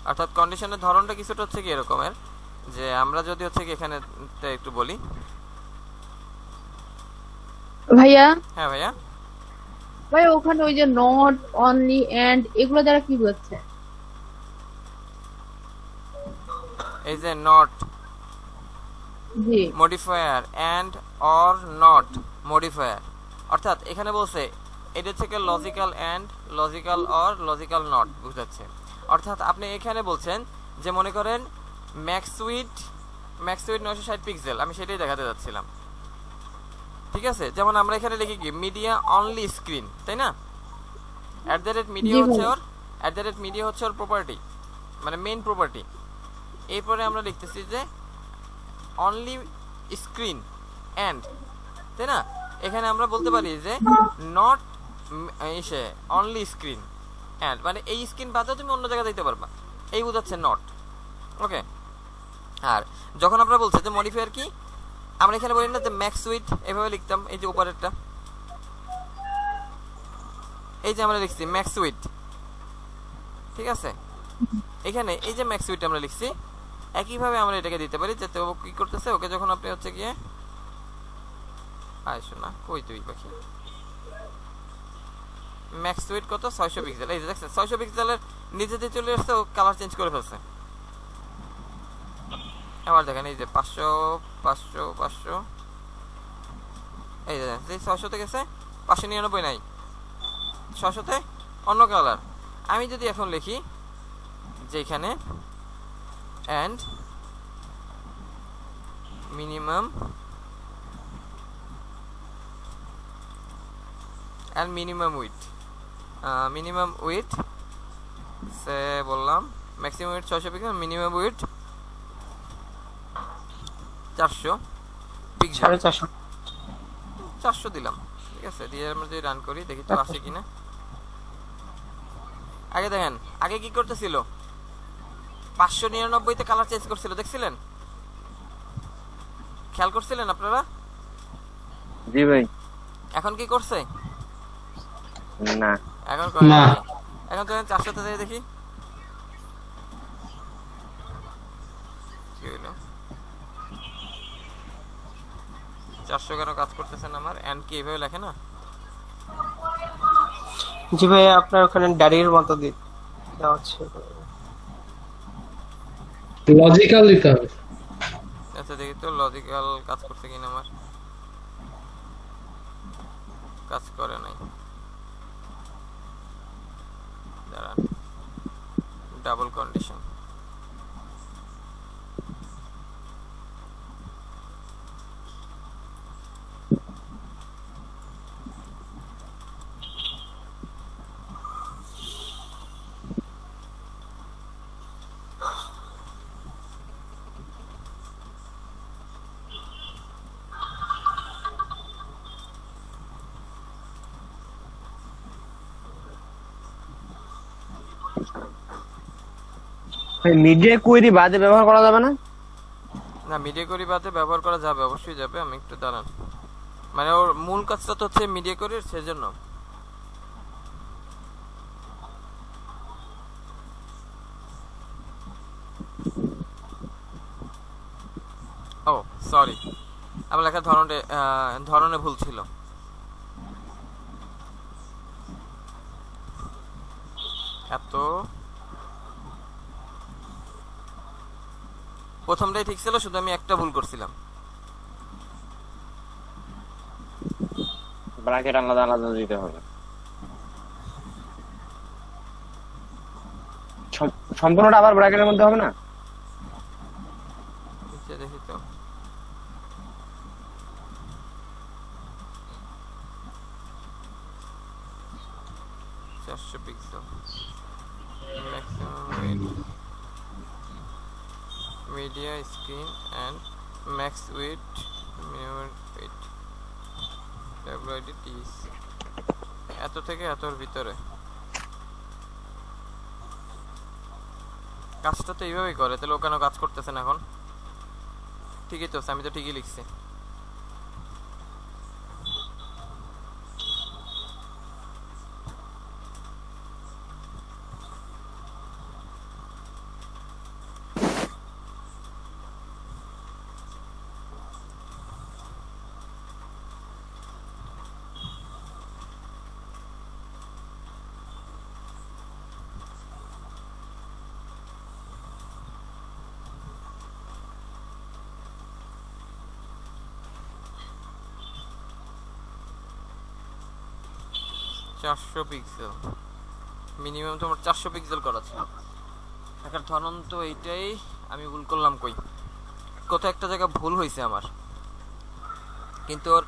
[SPEAKER 1] অর্থাৎ কন্ডিশনের ধরনটা কিছুটা হচ্ছে কি এরকমের, যে আমরা যদি হচ্ছে কি এখানে একটু বলি।
[SPEAKER 10] ভাইয়া,
[SPEAKER 1] হ্যাঁ ভাইয়া,
[SPEAKER 10] ভাই ওখানে ওই যে নট, অনলি, এন্ড এগুলো দ্বারা কি বোঝাচ্ছে?
[SPEAKER 1] এই যে not
[SPEAKER 10] G,
[SPEAKER 1] modifier, and or not modifier, অর্থাৎ এখানে বলছে এটা থেকে logical and, logical or, logical not বুঝাচ্ছে। অর্থাৎ আপনি এখানে বলছেন যে মনে করেন ম্যাক্স উইড 960 পিক্সেল, আমি সেটাই দেখাতে যাচ্ছিলাম, ঠিক আছে? যেমন আমরা এখানে লিখি কি মিডিয়া অনলি স্ক্রিন, তাই না? @মিডিয়া হচ্ছে ওর মিডিয়া হচ্ছে ওর প্রপার্টি, মানে মেইন প্রপার্টি। এরপরে আমরা লিখতেছি যে অনলি স্ক্রিন এন্ড, তাই না? এখানে আমরা বলতে পারি যে নট এসে অনলি স্ক্রিন এন্ড, মানে এই স্ক্রিন বাদেও তুমি অন্য জায়গায় দিতে পারবা, এই বোঝাচ্ছে নট। ওকে, আর যখন আমরা বলছি যে মডিফায়ার কি, আমরা এখানে বলি না যে ম্যাক্স উইড, এভাবে লিখতাম, এই যে উপরেরটা, এই যে আমরা লিখছি ম্যাক্স উইড, ঠিক আছে? এখানে এই যে ম্যাক্স উইড আমরা লিখছি, একইভাবে আমরা এটাকে দিতে পারি, যাতে ও কি করতেছে, ওকে যখন আপনি হচ্ছে গিয়ে আয় শোনা কই তুই পাখি, ম্যাক্স উইড কত 600 পিক্সেল, এই যে দেখছেন 600 পিক্সেলের নিচে দিয়ে চলে আসছে, ও কালার চেঞ্জ করে ফেলছে। আবার দেখেন এই যে 500 500 500, এই যে 600 তে গেছে, 599 নাই, 600 তে অন্য কালার। আমি যদি এখন লিখি যে এখানে and minimum and minimum width সে বললাম maximum width 600 pixel, minimum width 400 pixel, 400 দিলাম, ঠিক আছে? দিয়ে আমরা যদি রান করি দেখি তো আসে কিনা। আগে দেখেন আগে কি করতেছিল, 599 তে কালার চেঞ্জ করছিল, দেখছিলেন? খেয়াল করছিলেন আপনারা?
[SPEAKER 8] জি ভাই।
[SPEAKER 1] এখন কি করছে?
[SPEAKER 8] না,
[SPEAKER 1] এখন করে না, এখন তো 400 তে দেখি কি হইলো 400 কেন কাজ করতেছেন আমার এন্ড কি এইভাবে লেখে না
[SPEAKER 6] জি ভাই আপনার ওখানে ডায়েরির মতো দেওয়া আছে
[SPEAKER 5] লজিক্যাল দিতে হবে।
[SPEAKER 1] আচ্ছা দেখি তো লজিক্যাল কাজ করছে কিনা আমার কাজ করে নাই দাঁড়ান ডাবল কন্ডিশন
[SPEAKER 8] মিডিয়া কোয়েরি বাদে ব্যবহার করা যাবে না?
[SPEAKER 1] না মিডিয়া কোয়েরি বাদে ব্যবহার করা যাবে অবশ্যই যাবে আমি একটু দাঁড়ান মানে ওর মূল কাজটা তো হচ্ছে মিডিয়া কোয়েরির সেজন্য ও সরি আমার লেখার ধরনে ভুল ছিল এত প্রথমটাই ঠিক ছিল শুধু আমি একটা ভুল করছিলাম
[SPEAKER 8] ব্র্যাকেট আলাদা আলাদা দিতে হবে। সম্পূর্ণটা আবার ব্র্যাকেটের মধ্যে হবে না?
[SPEAKER 1] দেখি তো 400 pixel maximum width media screen and max width minimum width WIDTs এত থেকে এতর ভিতরে কাজটা তো এইভাবেই করে তাহলে ও কেন কাজ করতেছে না এখন ঠিকই তো আমি তো ঠিকই লিখছি চারশো পিক্সেল মিনিমাম তোমার 400 পিক্সেল করা ছিল এখন ধরন তো এইটাই আমি ভুল করলাম কই কোথাও একটা জায়গা ভুল হয়েছে আমার কিন্তু ওর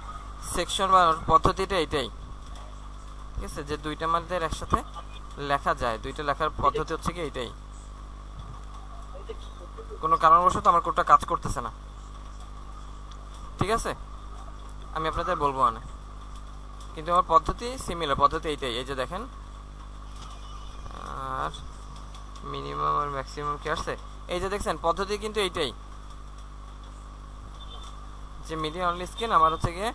[SPEAKER 1] সেকশন বা পদ্ধতিটা এটাই ঠিক আছে যে দুইটা মানের একসাথে লেখা যায় দুইটা লেখার পদ্ধতি হচ্ছে কি এটাই কোনো কারণবশত আমার কোডটা কাজ করতেছে না ঠিক আছে আমি আপনাদের বলবো না কিন্তু আমার পদ্ধতি সিমিলার পদ্ধতি এইটাই এই যে দেখেন আর মিনিমাম আর ম্যাক্সিমাম কি আসছে এই যে দেখছেন পদ্ধতি কিন্তু এইটাই যে মিডিয়া অনলি স্ক্রিন আমার হচ্ছে গিয়ে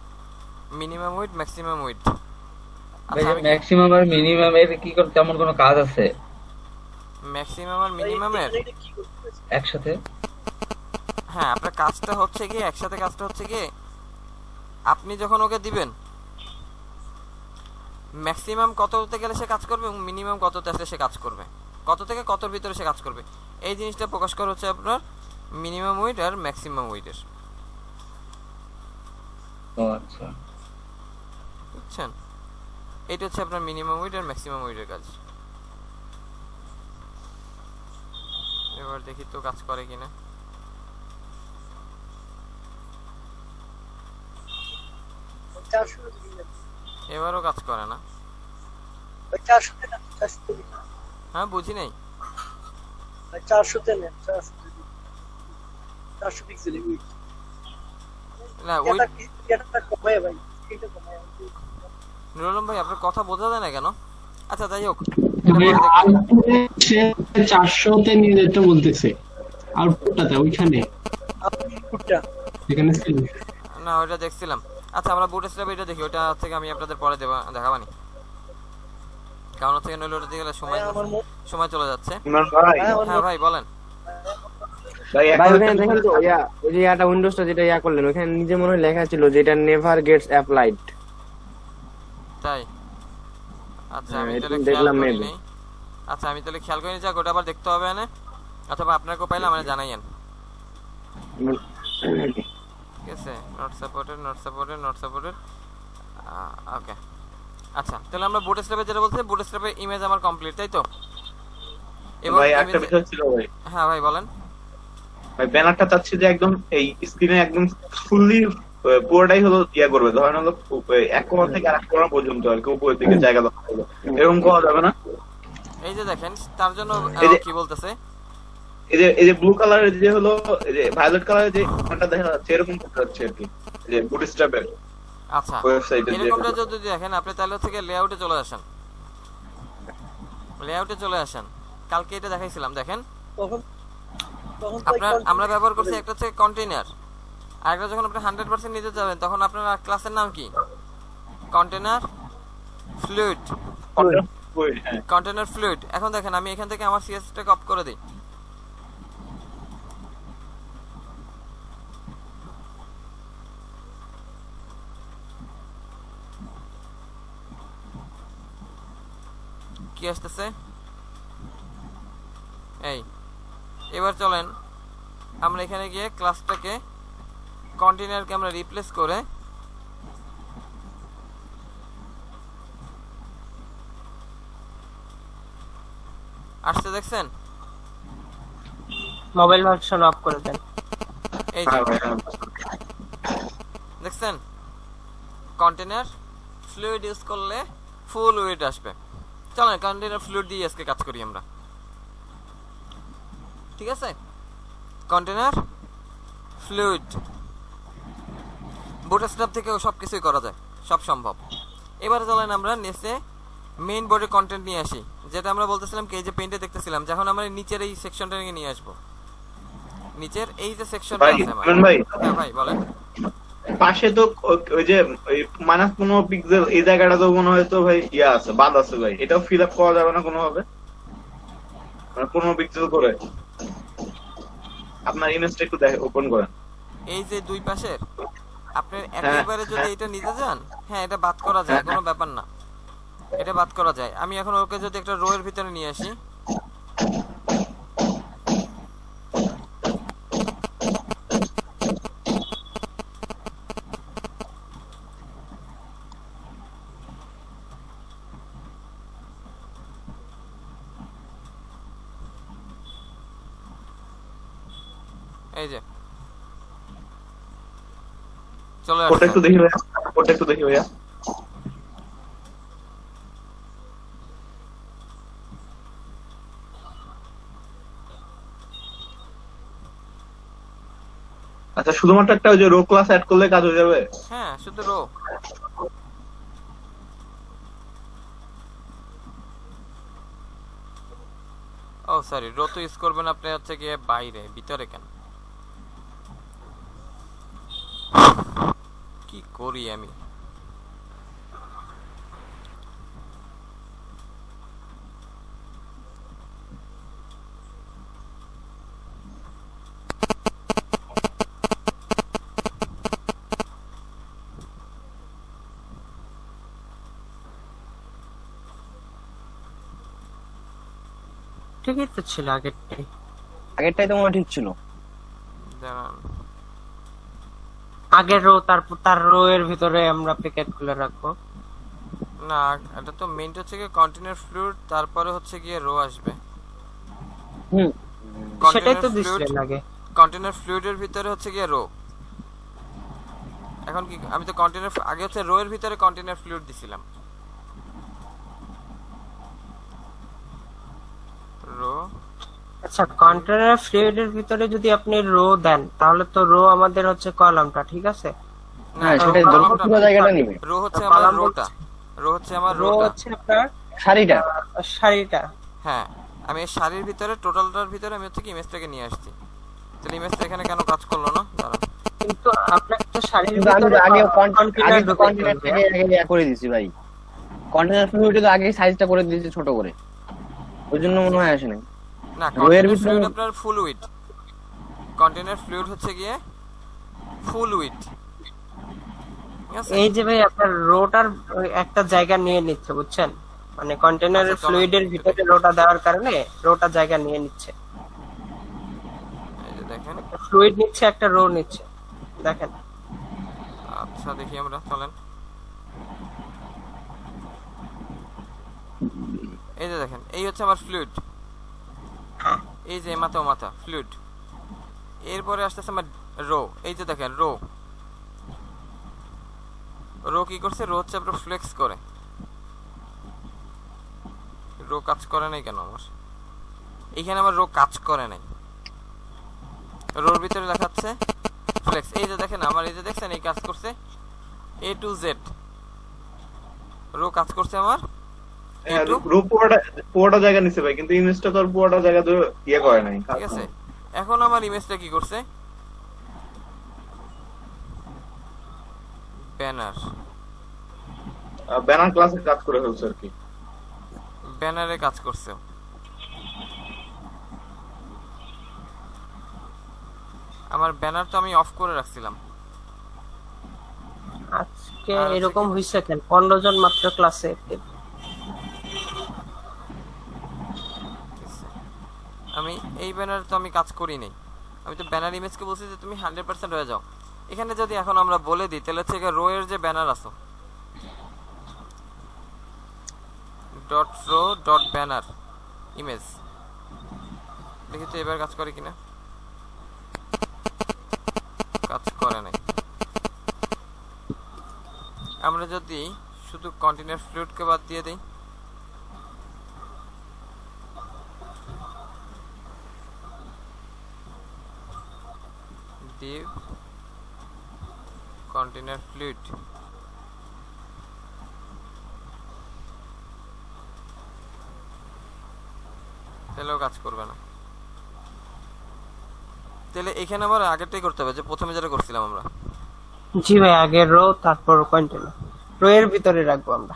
[SPEAKER 1] মিনিমাম উইডথ ম্যাক্সিমাম উইডথ
[SPEAKER 2] ভাই ম্যাক্সিমাম আর মিনিমাম এর কি করে তেমন কোনো কাজ আছে
[SPEAKER 1] ম্যাক্সিমাম আর মিনিমামের
[SPEAKER 2] একসাথে
[SPEAKER 1] হ্যাঁ আপনার কাজটা হচ্ছে কি একসাথে কাজটা হচ্ছে কি আপনি যখন ওকে দিবেন ম্যাক্সিমাম কততে গেলে সে কাজ করবে এবং মিনিমাম কততে আসলে সে কাজ করবে কত থেকে কতর ভিতরে সে কাজ করবে এই জিনিসটা প্রকাশ করা হচ্ছে আপনার মিনিমাম উইড আর ম্যাক্সিমাম উইডের
[SPEAKER 2] ও আচ্ছা
[SPEAKER 1] বুঝছেন এটা হচ্ছে আপনার মিনিমাম উইড আর ম্যাক্সিমাম উইডের কাজ এবার দেখি তো কাজ করে কিনা এবারও কাজ করে না হ্যাঁ বুঝি নাই
[SPEAKER 9] 400 তে নেন 400 পিক্সেল
[SPEAKER 1] না ওই
[SPEAKER 9] এটা কমায় ভাই এটা কমায়
[SPEAKER 1] নুরুল ভাই আপনার কথা বোঝা যায় না কেন আচ্ছা যাই হোক
[SPEAKER 5] সে 400 তে নিয়ে যেতে বলতেছে আউটপুটটাতে ওইখানে
[SPEAKER 9] আউটপুটটা
[SPEAKER 5] এখানে ছিল
[SPEAKER 1] না ওইটা দেখছিলাম আচ্ছা আমরা বুটস্ট্র্যাপ এটা দেখি ওটা থেকে আমি আপনাদের পরে দেখাবানি কারণ থেকে নইলে ওটা দিকে সময় চলে যাচ্ছে
[SPEAKER 11] ইমরান ভাই
[SPEAKER 1] হ্যাঁ ভাই বলেন
[SPEAKER 11] ভাই
[SPEAKER 8] ভাই
[SPEAKER 11] এখন
[SPEAKER 8] ওখানে দেখেন তো ওই যে ইয়াটা উইন্ডোজটা যেটা করলেন ওখানে নিজে মনে হয় লেখা ছিল যে এটা নেভার গেটস অ্যাপ্লাইড।
[SPEAKER 1] তাই আচ্ছা আমি
[SPEAKER 8] হ্যাঁ,
[SPEAKER 1] তাহলে
[SPEAKER 8] এটা
[SPEAKER 1] খেয়াল
[SPEAKER 8] দেখলাম
[SPEAKER 1] করি
[SPEAKER 8] maybe।
[SPEAKER 1] নাই। আচ্ছা আমি তাহলে খেয়াল করিনি, যাক ওটা আবার দেখতে হবে না, অথবা আপনাকে পাইলে আমার জানাইয়েন। ঠিক আছে, নট সাপোর্টেড ওকে। আচ্ছা তাহলে আমরা বুটস্ট্র্যাপে যেটা বলছি, বুটস্ট্র্যাপের ইমেজ আমার কমপ্লিট, তাই তো? এবং
[SPEAKER 11] ভাই একটা
[SPEAKER 1] image-
[SPEAKER 11] বিষয় ছিল ভাই,
[SPEAKER 1] হ্যাঁ ভাই বলেন।
[SPEAKER 11] ভাই ব্যানারটা চাচ্ছি যে একদম এই স্ক্রিনে একদম ফুললি পুরোটাই হলো করবে, ধরেন হলো এক কোণা থেকে আরেক কোণা পর্যন্ত আর কি উপরের দিকে জায়গা দেওয়া হবে, এরকম করা যাবে না?
[SPEAKER 1] এই যে দেখেন তার জন্য
[SPEAKER 11] এই যে-
[SPEAKER 1] কি বলতেছে,
[SPEAKER 11] এই যে ব্লু কালারের যে হলো এই যে ভায়োলেট কালারের যে কোণটা দেখা যাচ্ছে এরকম করতে যাচ্ছে আর কি, এই যে বুটস্ট্র্যাপের
[SPEAKER 1] আচ্ছা
[SPEAKER 11] ওয়েবসাইটে যে
[SPEAKER 1] এরকমটা যদি দেখেন আপনি তাহলে হচ্ছে লেআউটে চলে আসেন, লেআউটে চলে আসেন। কালকে এটা দেখাইছিলাম, দেখেন
[SPEAKER 9] তখন তখন তো
[SPEAKER 1] আপনার আমরা ব্যবহার করছি একটা হচ্ছে কন্টেইনার, আরেকটা যখন আপনি 100% নিতে যাবেন তখন আপনার ক্লাসের নাম কি? Container fluid.
[SPEAKER 11] হ্যাঁ
[SPEAKER 1] কন্টেইনার ফ্লুইড। এখন দেখেন আমি এখান থেকে আমার সিএসটাকে অফ করে দিই, কি আসতেছে? এই এবার চলেন আমরা এখানে গিয়ে ক্লাসটাকে কন্টেইনারকে আমরা রিপ্লেস করে আসতে দেখছেন?
[SPEAKER 6] মোবাইল ভার্সন অফ করে দেন।
[SPEAKER 1] এই যে দেখছেন কন্টেইনার ফ্লুইড ইউজ করলে ফুল ওয়েট আসবে। চলেন কন্টেইনার ফ্লুইড দিয়ে আজকে কাজ করি আমরা, ঠিক আছে? কন্টেইনার ফ্লুইড বুটস্ট্র্যাপ থেকেও সব কিছুই করা যায়, সব সম্ভব। এবারে চলেন আমরা নিচে মেইন বোর্ডের কন্টেন্ট নিয়ে আসি, যেটা আমরা বলতেছিলাম কি এই যে পেইন্টে দেখতেছিলাম, যখন আমরা নিচের এই সেকশনটা নিয়ে আসবো, নিচের এই যে সেকশনটা
[SPEAKER 11] ভাই
[SPEAKER 1] আছে আমার।
[SPEAKER 11] ভাই
[SPEAKER 1] হ্যাঁ ভাই বলেন।
[SPEAKER 11] পাশে তো ওই যে -15 পিক্সেল এই জায়গাটা তো মনে হয় তো ভাই আছে বাদ আছে ভাই, এটাও ফিল আপ করা যাবে না কোনোভাবে? মানে 15 পিক্সেল করে আপনার ইমেজটা একটু ওপেন করেন।
[SPEAKER 1] এই যে দুই পাশের আপনার একেবারে যদি এটা নিতে যান, হ্যাঁ এটা বাদ করা যায়, কোনো ব্যাপার না, এটা বাদ করা যায়। আমি এখন ওকে যদি একটা রো এর ভিতরে নিয়ে আসি, এই যে চলে
[SPEAKER 11] ওটা
[SPEAKER 1] আসছে।
[SPEAKER 11] একটু দেখি ভাইয়া, ওটা একটু দেখি ভাইয়া। আচ্ছা শুধুমাত্র একটা ওই যে রো ক্লাস অ্যাড করলে কাজ হয়ে যাবে?
[SPEAKER 1] হ্যাঁ শুধু রো। ও সরি, রো তো ইউজ করবেন আপনি হচ্ছে গিয়ে বাইরে, ভিতরে কেন? কি করি আমি?
[SPEAKER 6] ঠিকই তো ছিল আগেরটাই।
[SPEAKER 8] আগেরটাই তো মনে হয় ঠিক ছিল।
[SPEAKER 1] দাঁড়ান,
[SPEAKER 6] আগের রো তারপর তার রো এর ভিতরে আমরা প্যাকেট খুলে রাখবো।
[SPEAKER 1] না এটা তো মেইনটা হচ্ছে গিয়ে কন্টেইনার ফ্লুইড, তারপরে হচ্ছে গিয়ে রো আসবে।
[SPEAKER 8] হুম
[SPEAKER 6] সেটাই তো দিছিলেন আগে।
[SPEAKER 1] কন্টেইনার ফ্লুইডের ভিতরে হচ্ছে গিয়ে রো। এখন কি আমি তো কন্টেইনার আগে হচ্ছে রো এর ভিতরে কন্টেইনার ফ্লুইড দিছিলাম, রো।
[SPEAKER 6] আচ্ছা কন্টেইনার ফ্লুইড এর ভিতরে যদি আপনি রো দেন তাহলে তো রো আমাদের হচ্ছে কলামটা, ঠিক আছে?
[SPEAKER 8] হ্যাঁ সেটাই দরকার, পুরো জায়গাটা নিবে।
[SPEAKER 1] রো হচ্ছে আমার রোটা, রো হচ্ছে আমার
[SPEAKER 6] রো
[SPEAKER 1] রোটা।
[SPEAKER 6] হচ্ছে আপনার
[SPEAKER 8] সারিটা।
[SPEAKER 6] সারিটা।
[SPEAKER 1] হ্যাঁ আমি এই শাড়ির ভিতরে টোটালটার ভিতরে আমি হচ্ছে কি ইমেজটাকে নিয়ে আসছি। তাহলে ইমেজটা এখানে কেন কাজ করলো না? দাঁড়ান,
[SPEAKER 6] কিন্তু আপনাকে তো সারির
[SPEAKER 8] কিন্তু আমি
[SPEAKER 6] ভিতরে
[SPEAKER 8] তো আগে
[SPEAKER 6] কন্টেইনার ঢুকাইতে
[SPEAKER 8] কন্টেইনার
[SPEAKER 6] হবে।
[SPEAKER 8] থেকে আগে ইয়া করে দিছি ভাই। কন্টেইনার ফ্লুইডে তো আগে সাইজটা করে দিয়েছি ছোট করে, ওই জন্য মনে হয় আসে নাই।
[SPEAKER 1] না
[SPEAKER 8] রো এর
[SPEAKER 1] কন্টেইনার
[SPEAKER 8] ভিতরে
[SPEAKER 1] ফ্লুইড আপনার ফুল উইড, কন্টেনার ফ্লুইড হচ্ছে গিয়ে ফুল উইথ, ঠিক আছে?
[SPEAKER 6] এই যে ভাই আপনার রোটার একটা জায়গা নিয়ে নিচ্ছে, বুঝছেন? মানে কন্টেনারের
[SPEAKER 1] আচ্ছা, চলো।
[SPEAKER 6] ফ্লুইডের ভিতরে রোটা দেওয়ার কারণে রোটা জায়গা নিয়ে নিচ্ছে।
[SPEAKER 1] এই যে দেখেন।
[SPEAKER 6] ফ্লুইড নিচ্ছে, একটা রো নিচ্ছে, দেখেন।
[SPEAKER 1] আচ্ছা দেখি আমরা, চলেন। এই যে দেখেন, এই হচ্ছে আমার ফ্লুইড, এই যে মাথা ফ্লুইড। এরপরে আসতেছে আমার রো, এই যে দেখেন রো। রো কি করছে? রো হচ্ছে আপনার ফ্লেক্স করে। রো কাজ করে নাই কেন আমার? এইখানে আমার রো কাজ করে নাই, রোর ভিতরে দেখাচ্ছে ফ্লেক্স। এই যে দেখেন আমার, এই যে দেখছেন এই কাজ করছে A to Z, রো কাজ করছে আমার A to,
[SPEAKER 11] পুরোটা জায়গা নিছে ভাই, কিন্তু ইমেজটা তো আর পুরোটা জায়গা তো ইয়ে করে নাই।
[SPEAKER 1] ঠিক আছে? এখন আমার ইমেজটা কি করছে? ব্যানার,
[SPEAKER 11] ব্যানার ক্লাসে কাজ করে ফেলছে আর কি।
[SPEAKER 1] ব্যানারে কাজ করছে। আমার ব্যানার তো আমি অফ করে রাখছিলাম।
[SPEAKER 6] আজকে এরকম হইছে কেন? 15 জন মাত্র ক্লাসে অ্যাক্টিভ।
[SPEAKER 1] আমি এই ব্যানার তো আমি কাজ করি নাই, আমি তো ব্যানার ইমেজকে বলছি যে তুমি 100% হয়ে যাও। এখানে যদি এখন আমরা বলে দিই তাহলে হচ্ছে রো এর যে ব্যানার আছে dot rho dot banner image, দেখি তো এবার কাজ করে কিনা। কাজ করে নাই। আমরা যদি শুধু কন্টেনার ফ্লুইডকে বাদ দিয়ে দেই, div container fluid, তাহলেও কাজ করবে না। তাহলে এখানে আবার আগেরটাই করতে হবে, যে প্রথমে যেটা করছিলাম আমরা।
[SPEAKER 6] জি ভাই, আগে রো তারপর কন্টেনার। রো এর ভিতরে রাখবো আমরা।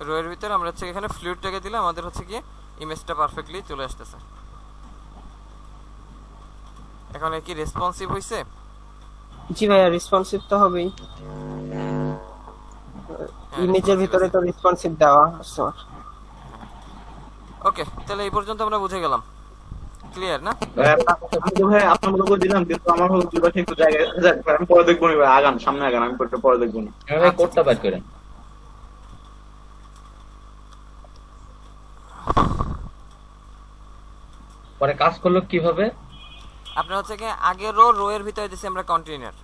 [SPEAKER 1] রো এর ভিতরে আমরা হচ্ছে এখানে ফ্লুইডটাকে দিলে আমাদের হচ্ছে কি ইমেজটা পারফেক্টলি চলে আসতেছে। এখন কি রেসপন্সিভ হইছে?
[SPEAKER 6] জি ভাই, রেসপন্সিভ তো হবেই। ইমেজের ভিতরে তো রেসপন্সিভ দেওয়া আছে।
[SPEAKER 1] ওকে, তাহলে এই পর্যন্ত আমরা বুঝে গেলাম। ক্লিয়ার না?
[SPEAKER 11] ভাই আপনার মতো করে দিলাম, কিন্তু আমার হলো দুই পাশে একটু জায়গা, আমি পরে দেখবো না, আগান সামনে আগান, আমি পরে দেখবো না।
[SPEAKER 2] ভাই কোডটা বের করেন। পরে কাজ করলো কিভাবে?
[SPEAKER 1] আপনার হচ্ছে কি আগে রো, রো এর ভিতরে দিছি আমরা কন্টেইনার।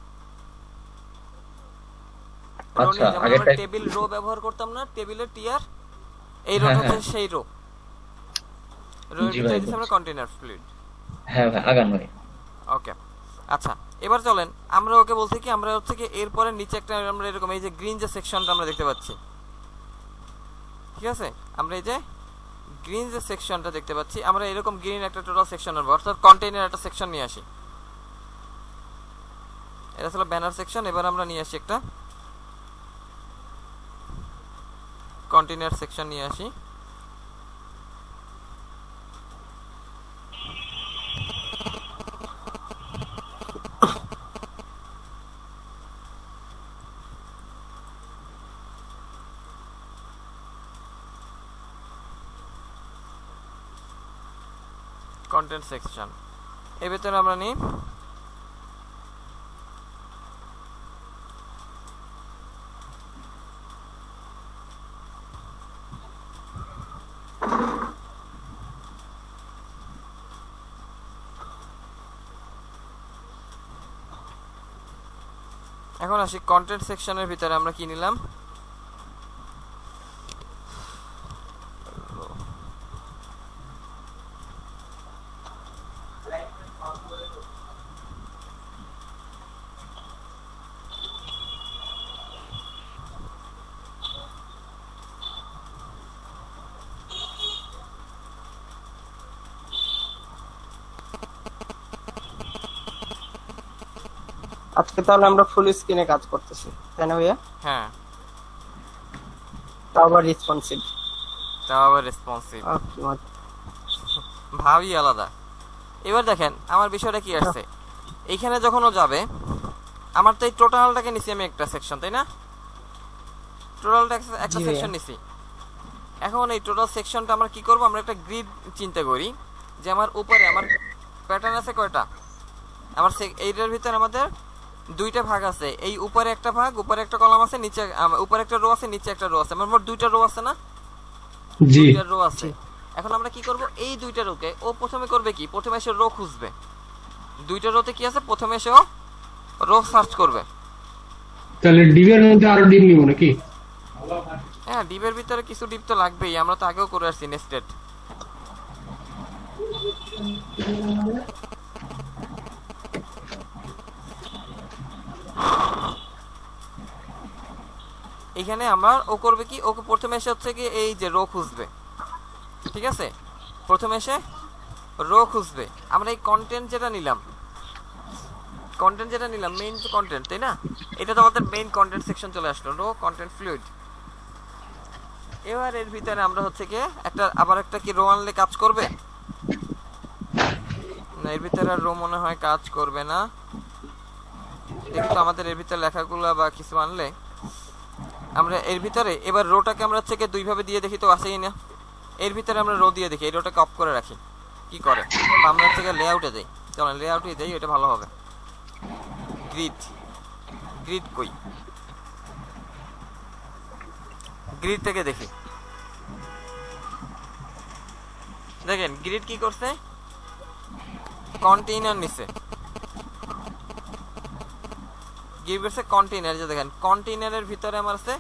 [SPEAKER 2] আচ্ছা,
[SPEAKER 1] আগে
[SPEAKER 2] আগেরটা
[SPEAKER 1] টেবিল রো ব্যবহার করতাম না, টেবিলের টিআর, এই রো হচ্ছে সেই রো। রো এর ভিতরে দিছি আমরা কন্টেইনার ফ্লুইড।
[SPEAKER 2] হ্যাঁ ভাই, আগান ভাই।
[SPEAKER 1] ওকে, আচ্ছা এবার চলেন আমরা ওকে বলছি কি আমরা হচ্ছে কি এরপরে নিচে একটা আমরা এরকম এই যে গ্রিন যে সেকশনটা আমরা দেখতে পাচ্ছি, ঠিক আছে? আমরা এই যে গ্রিন যে সেকশনটা দেখতে পাচ্ছি, আমরা এরকম গ্রিন একটা টোটাল সেকশন নেব, অর্থাৎ কন্টেইনার একটা সেকশন নিয়ে আসি। এটা ছিল ব্যানার সেকশন, এবার আমরা নিয়ে আসি একটা কন্টেইনার সেকশন নিয়ে আসি। কন্টেন্ট সেকশন এর ভিতরে আমরা নিই এখন আসি কন্টেন্ট সেকশনের ভিতরে আমরা কি নিলাম,
[SPEAKER 6] আজকে তাহলে আমরা ফুল স্ক্রিনে কাজ করতেছি, তাই না ভাইয়া?
[SPEAKER 1] হ্যাঁ,
[SPEAKER 6] তাও আবার রেসপন্সিভ।
[SPEAKER 1] ভাবই আলাদা। এবার দেখেন আমার বিষয়টা কি আসছে, এইখানে যখন ও যাবে, আমার তো এই টোটালটাকে নিছি আমি একটা সেকশন, তাই না? টোটালটা একটা সেকশন নিছি। এখন এই টোটাল সেকশনটা আমরা কি করব, আমরা একটা গ্রিড চিন্তা করি যে আমার উপরে আমার প্যাটার্ন আছে কয়টা, আমার এইটার ভিতরে আমাদের দুইটা ভাগ আছে, এই উপরে একটা ভাগ, উপরে একটা কলাম আছে, নিচে উপরে একটা রো আছে, নিচে একটা রো আছে, আমার মোট দুইটা রো আছে না?
[SPEAKER 5] জি
[SPEAKER 1] দুইটা রো আছে। এখন আমরা কি করব, এই দুইটা রোকে ও প্রথমে করবে কি, প্রথমে এসে রো খুঁজবে, দুইটা রোতে কি আছে, প্রথমে এসে ও রো সার্চ করবে।
[SPEAKER 5] তাহলে ডিবের মধ্যে আরো ডিপ নিব নাকি?
[SPEAKER 1] হ্যাঁ, ডিপের ভিতরে কিছু ডিপ তো লাগবেই, আমরা তো আগেও করে আসছি নেস্টেড। এখানে আমরা ও করবে কি, ওকে প্রথমে এসে হচ্ছে কি এই যে রো খুঁজবে, ঠিক আছে? প্রথমে এসে রো খুঁজবে। আমরা এই কন্টেন্ট যেটা নিলাম মেইন কন্টেন্ট, তাই না? এটা তো আমাদের মেইন কন্টেন্ট সেকশন চলে আসলো, রো কন্টেন্ট ফ্লুইড। এবার এর ভিতরে আমরা হচ্ছে কি আবার একটা কি রো আনলে কাজ করবে না? এর ভিতরে রো মনে হয় কাজ করবে না। দেখি তো আমাদের এর ভিতরে লেখাগুলো বা কিছু আনলে আমরা এর ভিতরে এবার রোটাকে আমরা হচ্ছে দুই ভাবে দিয়ে দেখি তো আসেই না। এর ভিতরে আমরা রো দিয়ে দেখি, এই রোটাকে অফ করে রাখি, কি করে? বা আমরা হচ্ছে লেআউটে যাই, চলেন লেআউটে যাই, এটা ভালো হবে। গ্রিড কই, গ্রিড থেকে দেখি। দেখেন গ্রিড কি করছে, কন্টেইনার নিছে, গ্রিড করছে কন্টেইনার। যে দেখেন কন্টেইনারের ভিতরে আমার আছে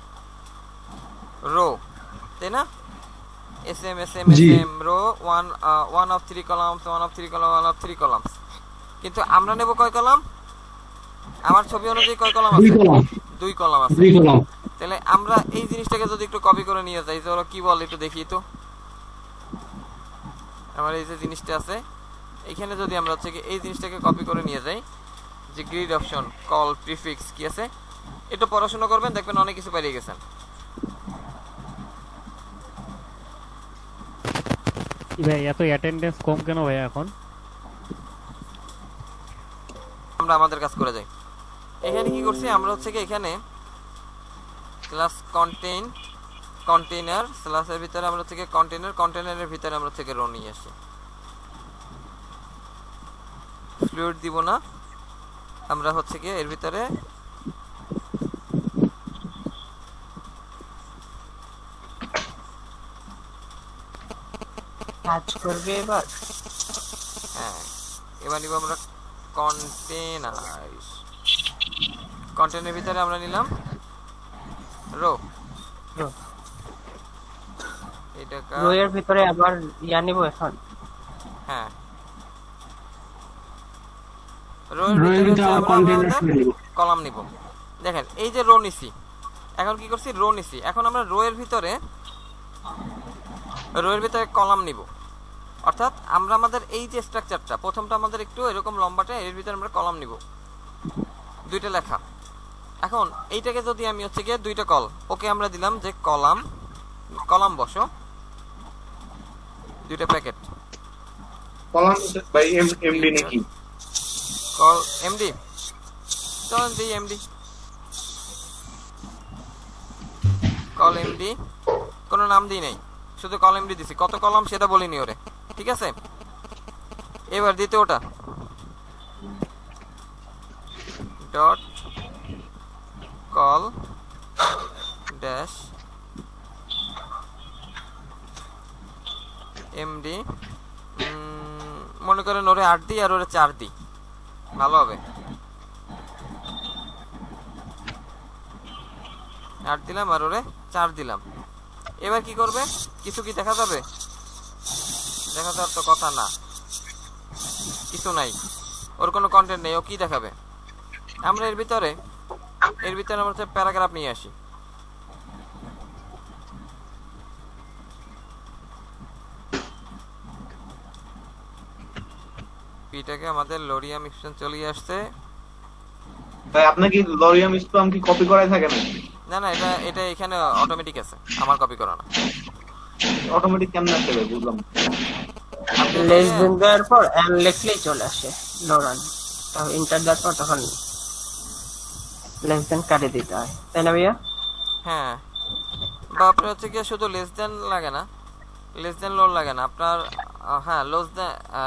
[SPEAKER 1] রো, তাই না? SM row 1 of 3 columns, 1 of 3 columns, 1 of 3 columns। কিন্তু আমরা নেব কয় কলাম? আমার ছবি অনুযায়ী কয় কলাম আছে? 2 কলাম আছে। তাহলে আমরা এই জিনিসটাকে যদি একটু কপি করে নিয়ে যাই, তো কি বল একটু দেখি তো। আমার এই যে জিনিসটা আছে এখানে, যদি আমরা হচ্ছে কি এই জিনিসটাকে কপি করে নিয়ে যাই, যে গ্রিড অপশন, কল, প্রিফিক্স কি আছে, একটু পড়াশোনা করবেন, দেখবেন অনেক কিছু পেরিয়ে গেছেন।
[SPEAKER 7] ভাই এত অ্যাটেন্ডেন্স কম কেন ভাই এখন?
[SPEAKER 1] আমরা আমাদের কাজ করে যাই। এখানে কি করছি আমরা হচ্ছে কি এখানে ক্লাস কন্টেইনার স্ল্যাশের ভিতরে আমরা হচ্ছে কি কন্টেইনারের ভিতরে আমরা হচ্ছে কি রো নিয়ে আসি। ফ্লুইড দিব না, আমরা হচ্ছে কি এর ভিতরে
[SPEAKER 6] কাজ করবে এবার।
[SPEAKER 1] হ্যাঁ, এবার নিব আমরা কন্টেইনারের ভিতরে আমরা নিলাম রো।
[SPEAKER 6] রো এর ভিতরে আবার ইয়া নিব এখন।
[SPEAKER 1] হ্যাঁ, রো এর ভিতরে আমরা কলাম নিব। দেখেন এই যে রো নিছি, এখন কি করছি, রো নিছি। এখন আমরা রো এর ভিতরে কলাম নিব। অর্থাৎ আমরা আমাদের এই যে স্ট্রাকচারটা, প্রথমটা আমাদের একটু এরকম লম্বাটা, এর ভিতরে আমরা কলাম নিব, দুইটা লেখা। এখন এইটাকে যদি আমি হচ্ছে গিয়ে দুইটা কল, ওকে আমরা দিলাম যে কলাম বসো, দুইটা প্যাকেট
[SPEAKER 11] কলাম বাই এমডি নাকি
[SPEAKER 1] কল এমডি, চলেন দিই এমডি, কল এমডি, কোনো নাম দিই নাই, শুধু কল এমডি দিছি। কত কলাম সেটা বলিনি ওরে, ঠিক আছে? এবার দিতে ওটা ডট কল ড্যাশ এমডি, মনে করেন ওরে 8 দিই আর ওরে 4 দিই, ভালো হবে। 8 দিলাম আর ওরে 4 দিলাম। এবার কি করবে, কিছু কি দেখা যাবে? দেখা যাওয়ার তো কথা না, কিছু নাই, ওর কোনো কন্টেন্ট নেই, ও কি দেখাবে? আমরা এর ভিতরে আমরা হচ্ছে প্যারাগ্রাফ নিয়ে আসি। পিটাকে আমাদের লোরিয়াম এক্সটেনশন চলে আসছে।
[SPEAKER 11] ভাই আপনার কি লরিয়াম স্প্যাম কি কপি করাই থাকে না?
[SPEAKER 1] না, এটা এখানে অটোমেটিক আছে, আমার কপি করা না।
[SPEAKER 11] অটোমেটিক কেমন আছে ভাই, বুঝলাম।
[SPEAKER 6] লেস দেন দেওয়ার পর এন্ড লিখলেই চলে আসে লোরান। তো ইন্টার দেওয়ার পর তখন লেস দেন কাটে দিতে হয়, তাই না ভাইয়া?
[SPEAKER 1] হ্যাঁ, বা আপনার হচ্ছে কি শুধু লেস দেন লাগে না, লেস দেন লোড লাগে না আপনার, হ্যাঁ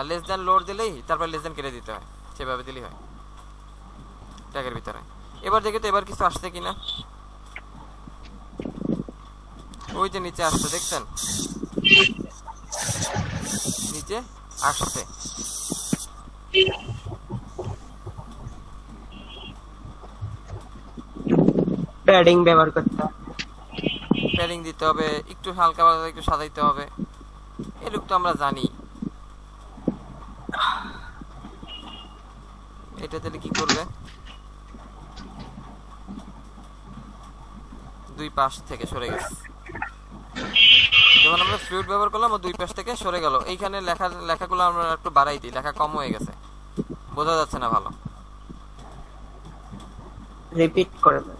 [SPEAKER 1] লেস দেন লোড দিলেই তারপর লেস দেন কেটে দিতে হয়, সেভাবে দিলেই হয় ট্যাগের ভিতরে। এবার দেখি তো এবার কিছু আসছে কিনা। ওই যে নিচে আসছে দেখছেন, নিচে আসছে।
[SPEAKER 6] প্যাডিং ব্যবহার করতে হয়,
[SPEAKER 1] প্যাডিং দিতে হবে, একটু হালকা পাতলা একটু সাজাইতে হবে, এটুক তো আমরা জানি। এটা তাহলে কি করবে, দুই পাশ থেকে সরে গেছে। যখন আমরা ফ্লুইড ব্যবহার করলাম ও দুই পাশ থেকে সরে গেল। এইখানে লেখাগুলো আমরা একটু বাড়াই দিই, লেখা কম হয়ে গেছে, বোঝা যাচ্ছে না ভালো।
[SPEAKER 6] রিপিট করে দেয়।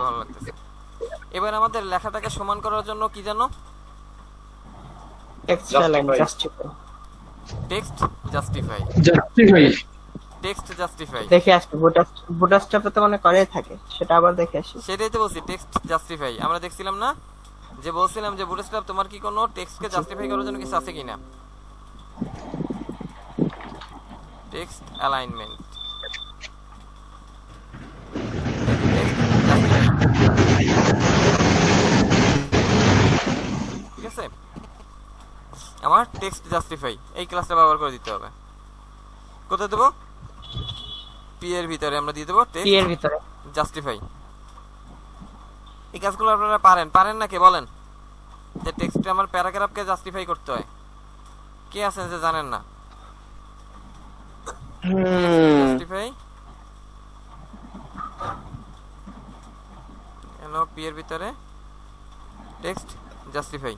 [SPEAKER 1] ভালো লাগতেছে। এবার আমাদের লেখাটাকে সমান করার জন্য কি জানো,
[SPEAKER 6] text justify,
[SPEAKER 1] text justify,
[SPEAKER 5] justify
[SPEAKER 1] text justify.
[SPEAKER 6] দেখে আসি বুটস্ট্র্যাপে তো মনে করে থাকে, সেটা আবার দেখে আসি।
[SPEAKER 1] সেটাই তো বলছি, টেক্সট জাস্টিফাই। আমরা দেখছিলাম না যে বলছিলাম যে বুটস্ট্র্যাপ তোমার কি কোনো টেক্সটকে জাস্টিফাই করার জন্য কিছু আছে কিনা, টেক্সট অ্যালাইনমেন্ট। ঠিক আছে, আমার টেক্সট জাস্টিফাই এই ক্লাসটা ব্যবহার করে দিতে হবে। কোথায় দেবো, পি এর ভিতরে আমরা দিয়ে দেবো
[SPEAKER 6] পি এর ভিতরে
[SPEAKER 1] জাস্টিফাই। এই কাজগুলো আপনারা পারেন না কে বলেন, যে টেক্সটে আমার প্যারাগ্রাফকে জাস্টিফাই করতে হয়, কে আছেন যে জানেন না? জাস্টিফাই এলো পি এর ভিতরে টেক্সট জাস্টিফাই।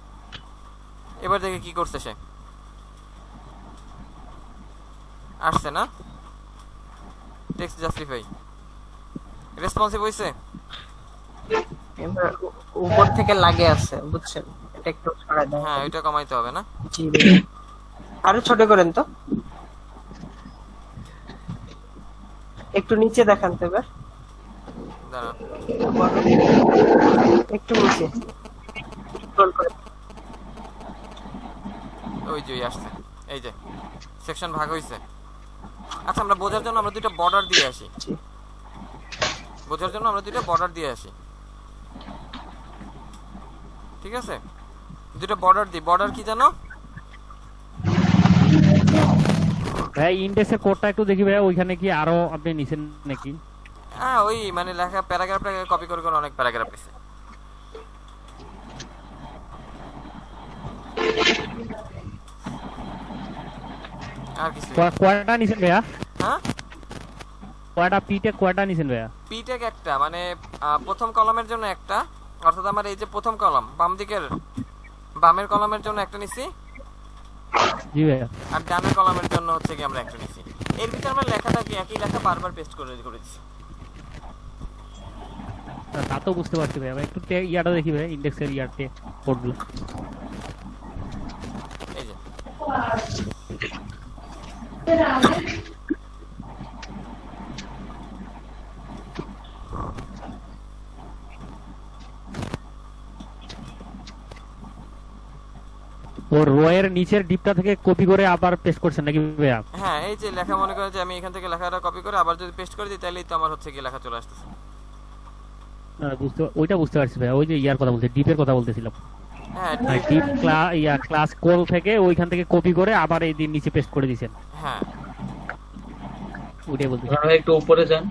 [SPEAKER 1] এবার দেখে কি করছে সে, আসছে না টেক্সট জাস্টিফাই, রেসপন্সিভ হইছে।
[SPEAKER 6] এবার উপর থেকে লাগে আছে, বুঝছেন? এটা একটু সরাই দাও।
[SPEAKER 1] হ্যাঁ, এটা কমাইতে হবে না?
[SPEAKER 6] জি, আরো ছোট করেন তো, একটু নিচে দেখান তো। এবার
[SPEAKER 1] দাঁড়ান,
[SPEAKER 6] একটু নিচে স্ক্রল করে।
[SPEAKER 1] ওই যে আসছে, এই যে সেকশন ভাগ হইছে। আচ্ছা, আমরা বোঝার জন্য আমরা দুটো বর্ডার দিয়ে আসি, বোঝার জন্য আমরা দুটো বর্ডার দিয়ে আসি। ঠিক আছে, দুটো বর্ডার দিই। বর্ডার কি জানো
[SPEAKER 7] ভাই? ইন্ডেক্সের কোডটা একটু দেখি ভাই, ওইখানে কি আরো আপনি নিছেন নাকি?
[SPEAKER 1] হ্যাঁ, ওই মানে লেখা প্যারাগ্রাফটাকে কপি করে করে অনেক প্যারাগ্রাফ আছে। আর কিছু
[SPEAKER 7] কয়টা নিছেন ভাইয়া?
[SPEAKER 1] হ্যাঁ,
[SPEAKER 7] কয়টা পিটে কয়টা নিছেন ভাইয়া?
[SPEAKER 1] পিটেক একটা, মানে প্রথম কলামের জন্য একটা, অর্থাৎ আমার এই যে প্রথম কলাম বাম দিকের বামের কলামের জন্য একটা নিছি,
[SPEAKER 7] জি ভাইয়া।
[SPEAKER 1] আর ডানের কলামের জন্য হচ্ছে কি আমরা একটা নিছি। এর ভিতরে আমরা লেখাটা কি একই লেখা বারবার পেস্ট করে দিছি।
[SPEAKER 7] তা তো বুঝতে পারছি ভাইয়া। একটু ইয়াটা দেখি ভাই, ইন্ডেক্সের ইয়ারতে কোডগুলো।
[SPEAKER 1] এই যে
[SPEAKER 7] ও রোয়ের নিচের ডিপটা থেকে কপি করে আবার পেস্ট করছেন নাকি ভাইয়া?
[SPEAKER 1] হ্যাঁ, এই যে লেখা, মনে করেন যে আমি এখান থেকে লেখাটা কপি করে আবার যদি পেস্ট করে দিই তাহলেই তো আমার হচ্ছে কি লেখা চলে আসতেছে।
[SPEAKER 7] ওইটা বুঝতে পারছি ভাইয়া, ওই যে ইয়ার কথা বলতে, ডিপের কথা বলতেছিলাম।
[SPEAKER 1] হ্যাঁ,
[SPEAKER 7] ডিপ ক্লাস কোল থেকে ওইখান থেকে কপি করে আবার এই দিন নিচে পেস্ট করে দিয়েছেন।
[SPEAKER 1] হ্যাঁ,
[SPEAKER 7] ওইটাই বলতে।
[SPEAKER 2] একটু উপরে যান।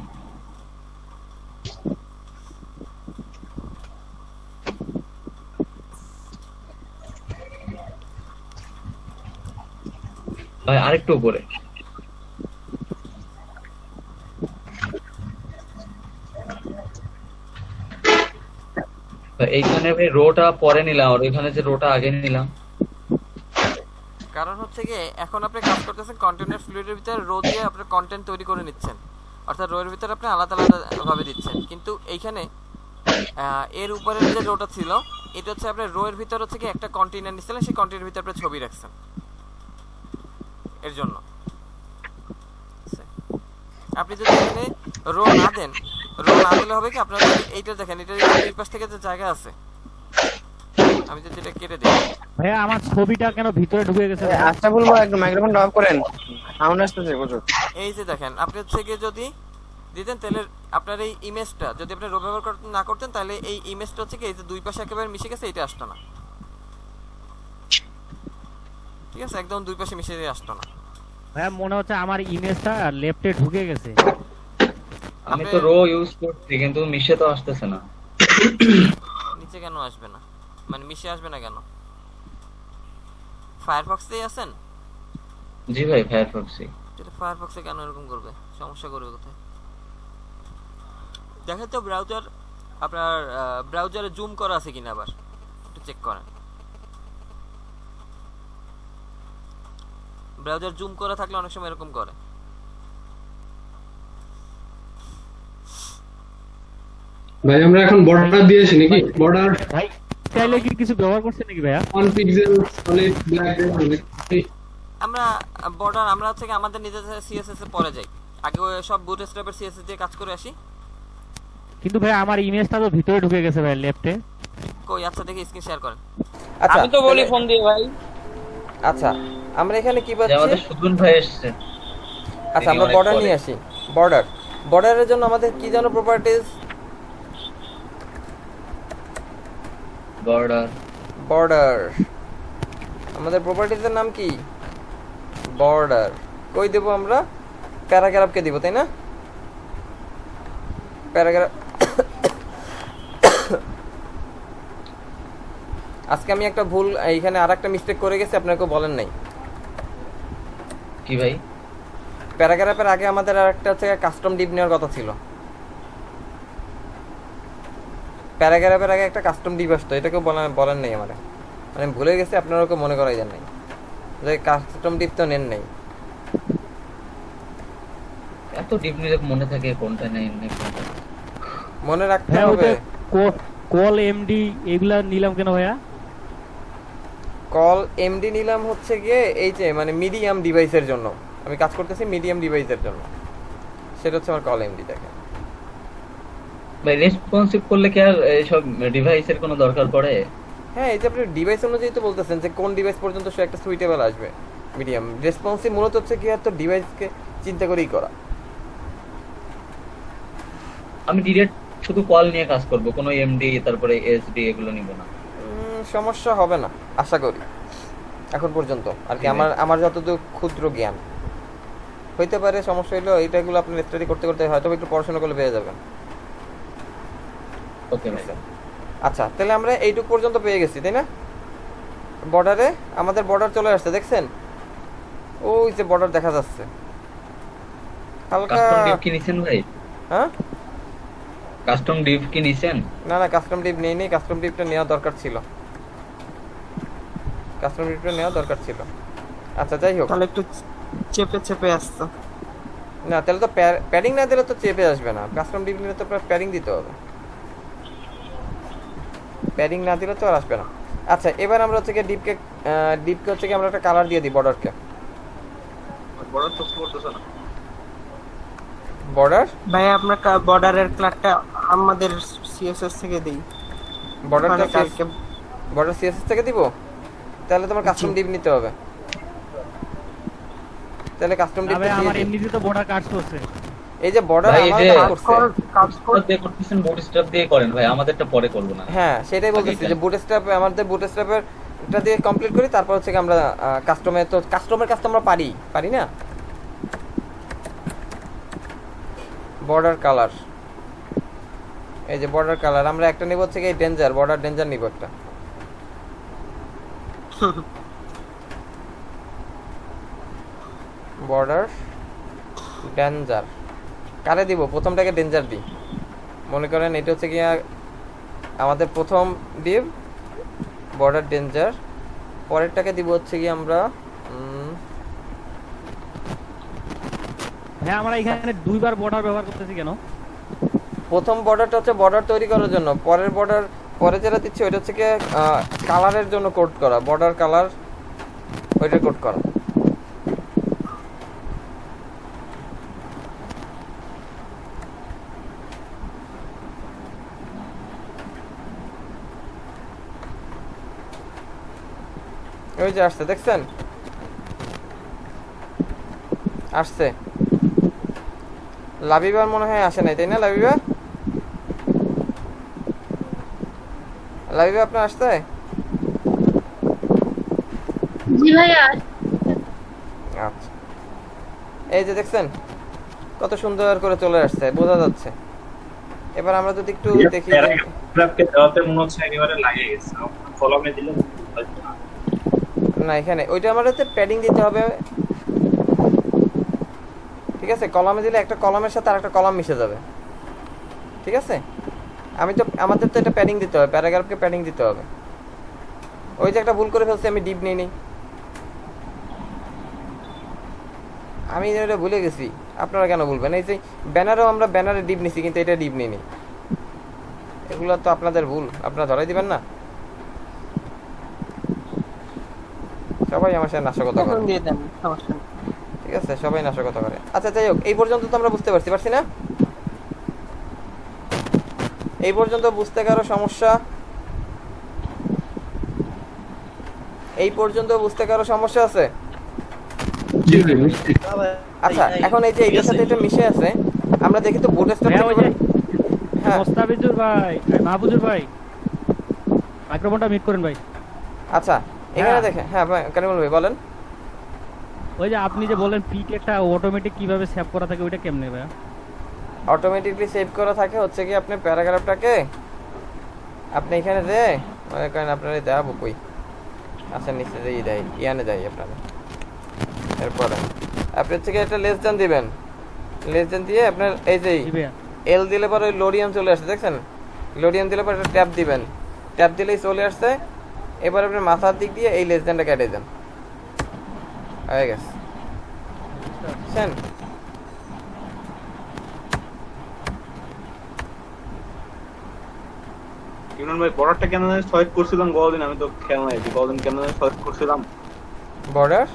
[SPEAKER 2] ভাই আরেকটু উপরে। ভাই এইখানে ভাই রোটা পরে নিলাম আর ওইখানে যে রোটা আগে নিলাম।
[SPEAKER 1] কারণ হচ্ছে গিয়ে এখন আপনি কাজ করতেছেন কন্টেনার ফ্লুইডের ভিতরে রো দিয়ে আপনার কন্টেন্ট তৈরি করে নিচ্ছেন, অর্থাৎ রো এর ভিতরে আপনি আলাদা আলাদা ভাবে দিচ্ছেন। কিন্তু এইখানে এর উপরে যে রোটা ছিল এটা হচ্ছে আপনার রো এর ভিতর হচ্ছে কি একটা কন্টেনার নিছিলেন, সেই কন্টেনারের ভিতরে আপনি ছবি রাখছেন এর জন্য। আপনি যদি এখানে রো না দেন, রো না দিলে হবে কি আপনার এইটা দেখেন, এটা এই পাশ থেকে যে জায়গা আছে, আমি যদি এটা কেটে দিই
[SPEAKER 7] ভাইয়া আমার ছবিটা কেন ভিতরে ঢুকে গেছে?
[SPEAKER 8] আচ্ছা বলবো একটু মাইক্রোফোনটা অফ করেন, সাউন্ড আসতেছে প্রচুর।
[SPEAKER 1] এই যে দেখেন আপনি হচ্ছে গিয়ে যদি দিতেন তাহলে আপনার এই ইমেজটা যদি আপনি রো ব্যবহার না করতেন তাহলে এই ইমেজটা হচ্ছে কি এই যে দুই পাশে একেবারে মিশে গেছে, এটা আসতো না। ঠিক আছে, একদম দুই পাশে মিশে আসতো না।
[SPEAKER 7] ভাইয়া মনে হচ্ছে আমার ইমেজটা লেফটে ঢুকে গেছে।
[SPEAKER 2] আমি তো রো ইউজ করছি কিন্তু মিশে তো আসতেছে না।
[SPEAKER 1] নিচে কেন আসবে না, মানে মিশে আসবে না কেন? ফায়ারফক্সেই আছেন?
[SPEAKER 2] জি ভাই ফায়ারফক্সে।
[SPEAKER 1] তাহলে ফায়ারফক্সে কেন এরকম করবে, সমস্যা করবে কোথায়? দেখেন তো ব্রাউজার, আপনার ব্রাউজারে জুম করা আছে কিনা আবার একটু চেক করেন। ব্রাউজার জুম করা থাকলে অনেক সময় এরকম করে।
[SPEAKER 5] ভাই আমরা এখন বর্ডার দিয়েছি নাকি? বর্ডার
[SPEAKER 7] ভাই চাইলে কি কিছু ব্যবহার করছেন নাকি ভাইয়া?
[SPEAKER 5] 1 পিক্সেল সলিড ব্ল্যাক
[SPEAKER 1] আমরা বর্ডার আমরা হচ্ছে আমাদের নিজেদের সিএসএস এ পরে যাই, আগে ওই সব বুটস্ট্র্যাপের সিএসএস দিয়ে কাজ করে আসি।
[SPEAKER 7] কিন্তু ভাই আমার ইমেজটা তো ভিতরে ঢুকে গেছে ভাই লেফটে।
[SPEAKER 1] কই আচ্ছা দেখি স্ক্রিন শেয়ার করেন।
[SPEAKER 4] আমি তো বলি ফোন দিয়ে ভাই।
[SPEAKER 1] আচ্ছা আমরা এখানে কি
[SPEAKER 2] যে
[SPEAKER 1] পাচ্ছি?
[SPEAKER 2] আমাদের সুদুন ভাই এসেছে।
[SPEAKER 1] আচ্ছা আমরা বর্ডার নিয়ে আসি। বর্ডার, বর্ডারের জন্য আমাদের কি জানো প্রপার্টিজ?
[SPEAKER 2] বর্ডার,
[SPEAKER 1] বর্ডার আমাদের প্রপার্টিজের নাম কি? বর্ডার। কই দেব আমরা? প্যারাগ্রাফকে দিব তাই না? প্যারাগ্রাফ আজকে আমি একটা ভুল এইখানে আরেকটা মিস্টেক করে গেছি, আপনাকে বলেন নাই।
[SPEAKER 2] কি ভাই?
[SPEAKER 1] প্যারাগ্রাফের আগে আমাদের আরেকটা হচ্ছে কাস্টম ডিপ নেওয়ার কথা ছিল। প্যারাগ্রাফের আগে একটা কাস্টম ডিপ আসতো, এটাকেও বলেন নাই আমার, মানে ভুলে গেছি, আপনারা ওকে মনে করাই যান নাই যে কাস্টম ডিপ তো নেন নাই।
[SPEAKER 2] এত ডিপ নিলে মনে থাকে কোনটা নেই
[SPEAKER 1] মনে রাখতে
[SPEAKER 7] হ্যাঁ
[SPEAKER 1] হবে।
[SPEAKER 7] কল এমডি এগুলা নিলাম কেন ভাইয়া?
[SPEAKER 1] কল এমডি নিলাম হচ্ছে গিয়ে এই যে মানে মিডিয়াম ডিভাইসের জন্য, আমি কাজ করতেছি মিডিয়াম ডিভাইসের জন্য, সেটা হচ্ছে আমার কল এমডি। দেখেন
[SPEAKER 2] ভাই রেসপন্সিভ করলে কি আর এইসব ডিভাইসের কোনো দরকার পড়ে?
[SPEAKER 1] হ্যাঁ এই যে আপনি ডিভাইস অনুযায়ী তো বলতেছেন যে কোন ডিভাইস পর্যন্ত সে একটা সুইটেবল আসবে। মিডিয়াম রেসপন্সিভ মূলত হচ্ছে কি আর তো ডিভাইসকে চিন্তা করেই করা।
[SPEAKER 2] আমি ডিরেক্ট শুধু কল নিয়ে কাজ করব, কোনো এমডি তারপরে এসডি এগুলো নিব না।
[SPEAKER 1] সমস্যা হবে না আশা করি এখন পর্যন্ত আর কি, আমার যতদূর ক্ষুদ্র জ্ঞান। হইতে পারে সমস্যা হইলো এইটাগুলো আপনি স্টাডি করতে করতে হয়তো একটু পড়াশোনা করলে পেয়ে যাবেন।
[SPEAKER 2] ওকে ভাই।
[SPEAKER 1] আচ্ছা তাহলে আমরা এইটুক পর্যন্ত পেয়ে গেছি তাই না? বর্ডারে আমাদের বর্ডার চলে আসছে, দেখছেন ওই যে বর্ডার দেখা যাচ্ছে হালকা।
[SPEAKER 2] কাস্টম ডিপ কি নিছেন ভাই?
[SPEAKER 1] হ্যাঁ
[SPEAKER 2] কাস্টম ডিপ কি নিছেন?
[SPEAKER 1] না না কাস্টম ডিপ নেই নেই, কাস্টম ডিপটা নেওয়া দরকার ছিল, কাস্টম ডিপটা নেওয়া দরকার ছিল। আচ্ছা যাই হোক,
[SPEAKER 6] তাহলে একটু চেপে চেপে আসতো
[SPEAKER 1] না তাহলে তো প্যাডিং না দিলে তো চেপে আসবে না, কাস্টম ডিপ নিলে তো প্যাডিং দিতে হবে, প্যাডিং না দিলে তো আর আসবে না। আচ্ছা এবার আমরা হচ্ছে গিয়ে ডিপকে হচ্ছে গিয়ে আমরা একটা কালার দিয়ে দিই বর্ডারকে।
[SPEAKER 11] বর্ডার তো করতেছ না
[SPEAKER 1] বর্ডার
[SPEAKER 6] ভাই আপনার বর্ডারের ক্লাসটা আমাদের সিএসএস থেকে দেই।
[SPEAKER 1] বর্ডারটা
[SPEAKER 6] কালকে
[SPEAKER 1] বর্ডার সিএসএস থেকে দিব, তাহলে তোমার কাস্টম ডিপ নিতে হবে। তাহলে কাস্টম ডিপ
[SPEAKER 7] আমার এমনিতে তো বর্ডার কাজ করছে।
[SPEAKER 1] এই যে বর্ডার
[SPEAKER 2] কাজ করতেছেন বুটস্ট্র্যাপ দিয়ে করেন ভাই, আমাদেরটা পরে করব না।
[SPEAKER 1] হ্যাঁ সেটাই বলতেছি যে বুটস্ট্র্যাপ আমাদের বুটস্ট্র্যাপের এটা দিয়ে কমপ্লিট করি, তারপর হচ্ছে কি আমরা কাস্টমে তো কাস্টমের কাজ তো আমরা পারি না। বর্ডার কালার, এই যে বর্ডার কালার আমরা একটা নিব হচ্ছে কি ডেঞ্জার, বর্ডার ডেঞ্জার নিব একটা। বর্ডার ডেঞ্জার কারে দিব? প্রথমটাকে ডেঞ্জার দিই, মনে করেন এটা হচ্ছে কি আমাদের প্রথম ডিভ বর্ডার ডেঞ্জার, পরেরটাকে দিব হচ্ছে কি আমরা
[SPEAKER 7] হ্যাঁ আমরা এখানে দুইবার বর্ডার ব্যবহার করতেছি কেন?
[SPEAKER 1] প্রথম বর্ডারটা হচ্ছে বর্ডার তৈরি করার জন্য, পরের বর্ডার পরে যেটা দিচ্ছি ওইটা হচ্ছে কি কালারের জন্য কোড করা, বর্ডার কালার ওইটা কোড করা। ওই যে আসছে, দেখছেন আসছে। লাবিবার মনে হয় আসে নাই, তাই না লাবিবা? লাবিবা আপনার আসছে?
[SPEAKER 10] জি ভাইয়া।
[SPEAKER 1] আচ্ছা, এই যে দেখছেন কত সুন্দর করে চলে আসছে, বোঝা যাচ্ছে। এবার আমরা যদি একটু দেখি,
[SPEAKER 3] প্যারাগ্রাফকে দেওয়াতে মনে হচ্ছে একেবারে লাগিয়ে গেছে, কলমে দিলে
[SPEAKER 1] না এখানে ওইটা আমাদের প্যাডিং দিতে হবে, ঠিক আছে? কলামে দিলে একটা কলামের সাথে আরেকটা কলাম মিশে যাবে, ঠিক আছে? আমাদের তো এটা প্যাডিং দিতে হবে, প্যারাগ্রাফকে প্যাডিং দিতে হবে। ওই যে একটা ভুল করে ফেলছি, আমি ডিপ নিই নি, আমি এটা ভুলে গেছি, আপনারা কেন বলবেন? এই যে ব্যানারও আমরা ব্যানারে ডিপ নিছি, কিন্তু এটা ডিপ নিই নি। এগুলো তো আপনাদের ভুল, আপনারা ধরাই দিবেন না। সবাই আমার সাথে নাশকতা করে,
[SPEAKER 6] দিয়ে দেন, সমস্যা নেই।
[SPEAKER 1] ঠিক আছে? সবাই নাশকতা করে। আচ্ছা যাই হোক, এই পর্যন্ত তো আমরা বুঝতে পারছি না? এই পর্যন্ত বুঝতে কারো সমস্যা? এই পর্যন্ত বুঝতে কারো সমস্যা আছে?
[SPEAKER 5] জি ভাই বুঝছি।
[SPEAKER 1] আচ্ছা, এখন এই যে এইটার সাথে এটা মিশে আছে, আমরা দেখি তো বুটস্ট্র্যাপ
[SPEAKER 7] হ্যাঁ, ওই যে
[SPEAKER 1] হ্যাঁ
[SPEAKER 7] মোস্তাফিজুর ভাই, মাহফুজুর ভাই, মাইক্রোফোনটা মিউট করেন ভাই।
[SPEAKER 1] আচ্ছা এখানে দেখেন, হ্যাঁ ভাই কারিমুল ভাই বলেন।
[SPEAKER 7] ওই যে আপনি যে বলেন পিক একটা অটোমেটিক কিভাবে সেভ করা থাকে, ওইটা কেমনে ভাই?
[SPEAKER 1] অটোমেটিকলি সেভ করা থাকে হচ্ছে কি আপনি প্যারাগ্রাফটাকে আপনি এখানে যে মনে করেন আপনারা দেখাবো কই, আচ্ছা নিচে যেই দেয় ইয়ানে দেয় আপনারা। এরপরে আপনি হচ্ছে কি একটা লেস দেন দিবেন, লেস দেন দিয়ে আপনার এই যে এল দিলে পরে লোডিয়াম চলে আসছে, দেখছেন? লোডিয়াম দিলে পরে একটা ট্যাপ দিবেন, ট্যাপ দিলেই চলে আসছে। এবার আপনি মাথার দিক দিয়ে এই লেস দেনটা কেটে দেন, হয়ে গেছে। বুঝছেন?
[SPEAKER 11] ইমরান ভাই বর্ডারটা কেন সিলেক্ট করছিলাম গতদিন, আমি তো খেয়াল নাই গতদিন কেন সিলেক্ট করছিলাম।
[SPEAKER 1] বর্ডার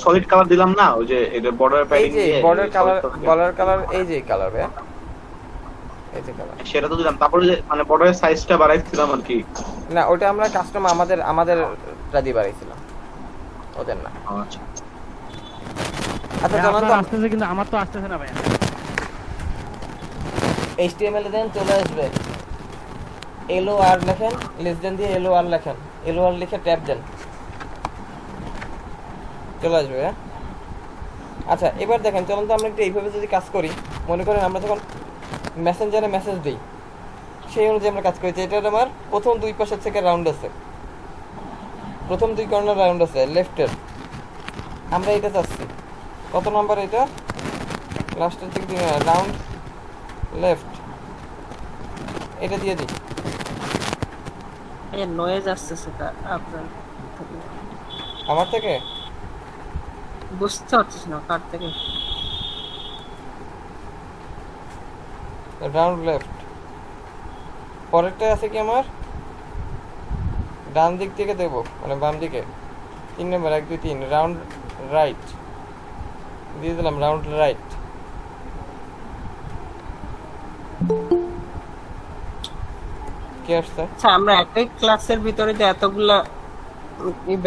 [SPEAKER 11] সলিড কালার দিলাম না, ওই যে এটা বর্ডার
[SPEAKER 1] এই
[SPEAKER 11] প্যাডিং
[SPEAKER 1] যে
[SPEAKER 11] দিয়ে
[SPEAKER 1] বর্ডার কালার এই যে কালার ভাই, এই যে কালার
[SPEAKER 11] সেটা তো দিলাম। তারপরে যে মানে বর্ডারের সাইজটা বাড়াইছিলাম আর কি।
[SPEAKER 1] না ওটা আমরা কাস্টমার আমাদেরটা দিয়ে বাড়াইছিলাম, ওদের না।
[SPEAKER 11] আচ্ছা
[SPEAKER 1] আচ্ছা চলুন তো
[SPEAKER 7] আসতেছে, কিন্তু আমার তো আসতেছে না ভাই।
[SPEAKER 1] HTML এ দেন, চলে আসবে LOR লেখেন, লেস দেন দিয়ে LOR লেখেন, LOR লিখে ট্যাব দেন, চলে আসবে। হ্যাঁ আচ্ছা এবার দেখেন, চলুন তো আমরা একটু এইভাবে যদি কাজ করি, মনে করেন আমরা যখন মেসেঞ্জারে মেসেজ দিই সেই অনুযায়ী আমরা কাজ করি। এটা আমার প্রথম দুই পাশের থেকে রাউন্ড আছে, প্রথম দুই কর্নার রাউন্ড আছে লেফটের, আমরা এটা চাচ্ছি কত নাম্বার, এটা লাস্টের থেকে রাউন্ড লেফট, এটা দিয়ে দিই।
[SPEAKER 6] এই নয়েজ আসতেছে আপনার থেকে,
[SPEAKER 1] আমার থেকে
[SPEAKER 6] বুঝতে পারছিস না কার থেকে।
[SPEAKER 1] রাউন্ড লেফট, পরেরটা আছে কি আমার ডান দিক থেকে দেব, মানে বাম দিকে 3 নম্বর 1 2 3 রাউন্ড রাইট দিয়ে দিলাম, রাউন্ড রাইট। কি আসছে?
[SPEAKER 6] আচ্ছা আমরা একই ক্লাসের ভিতরে যে এতগুলা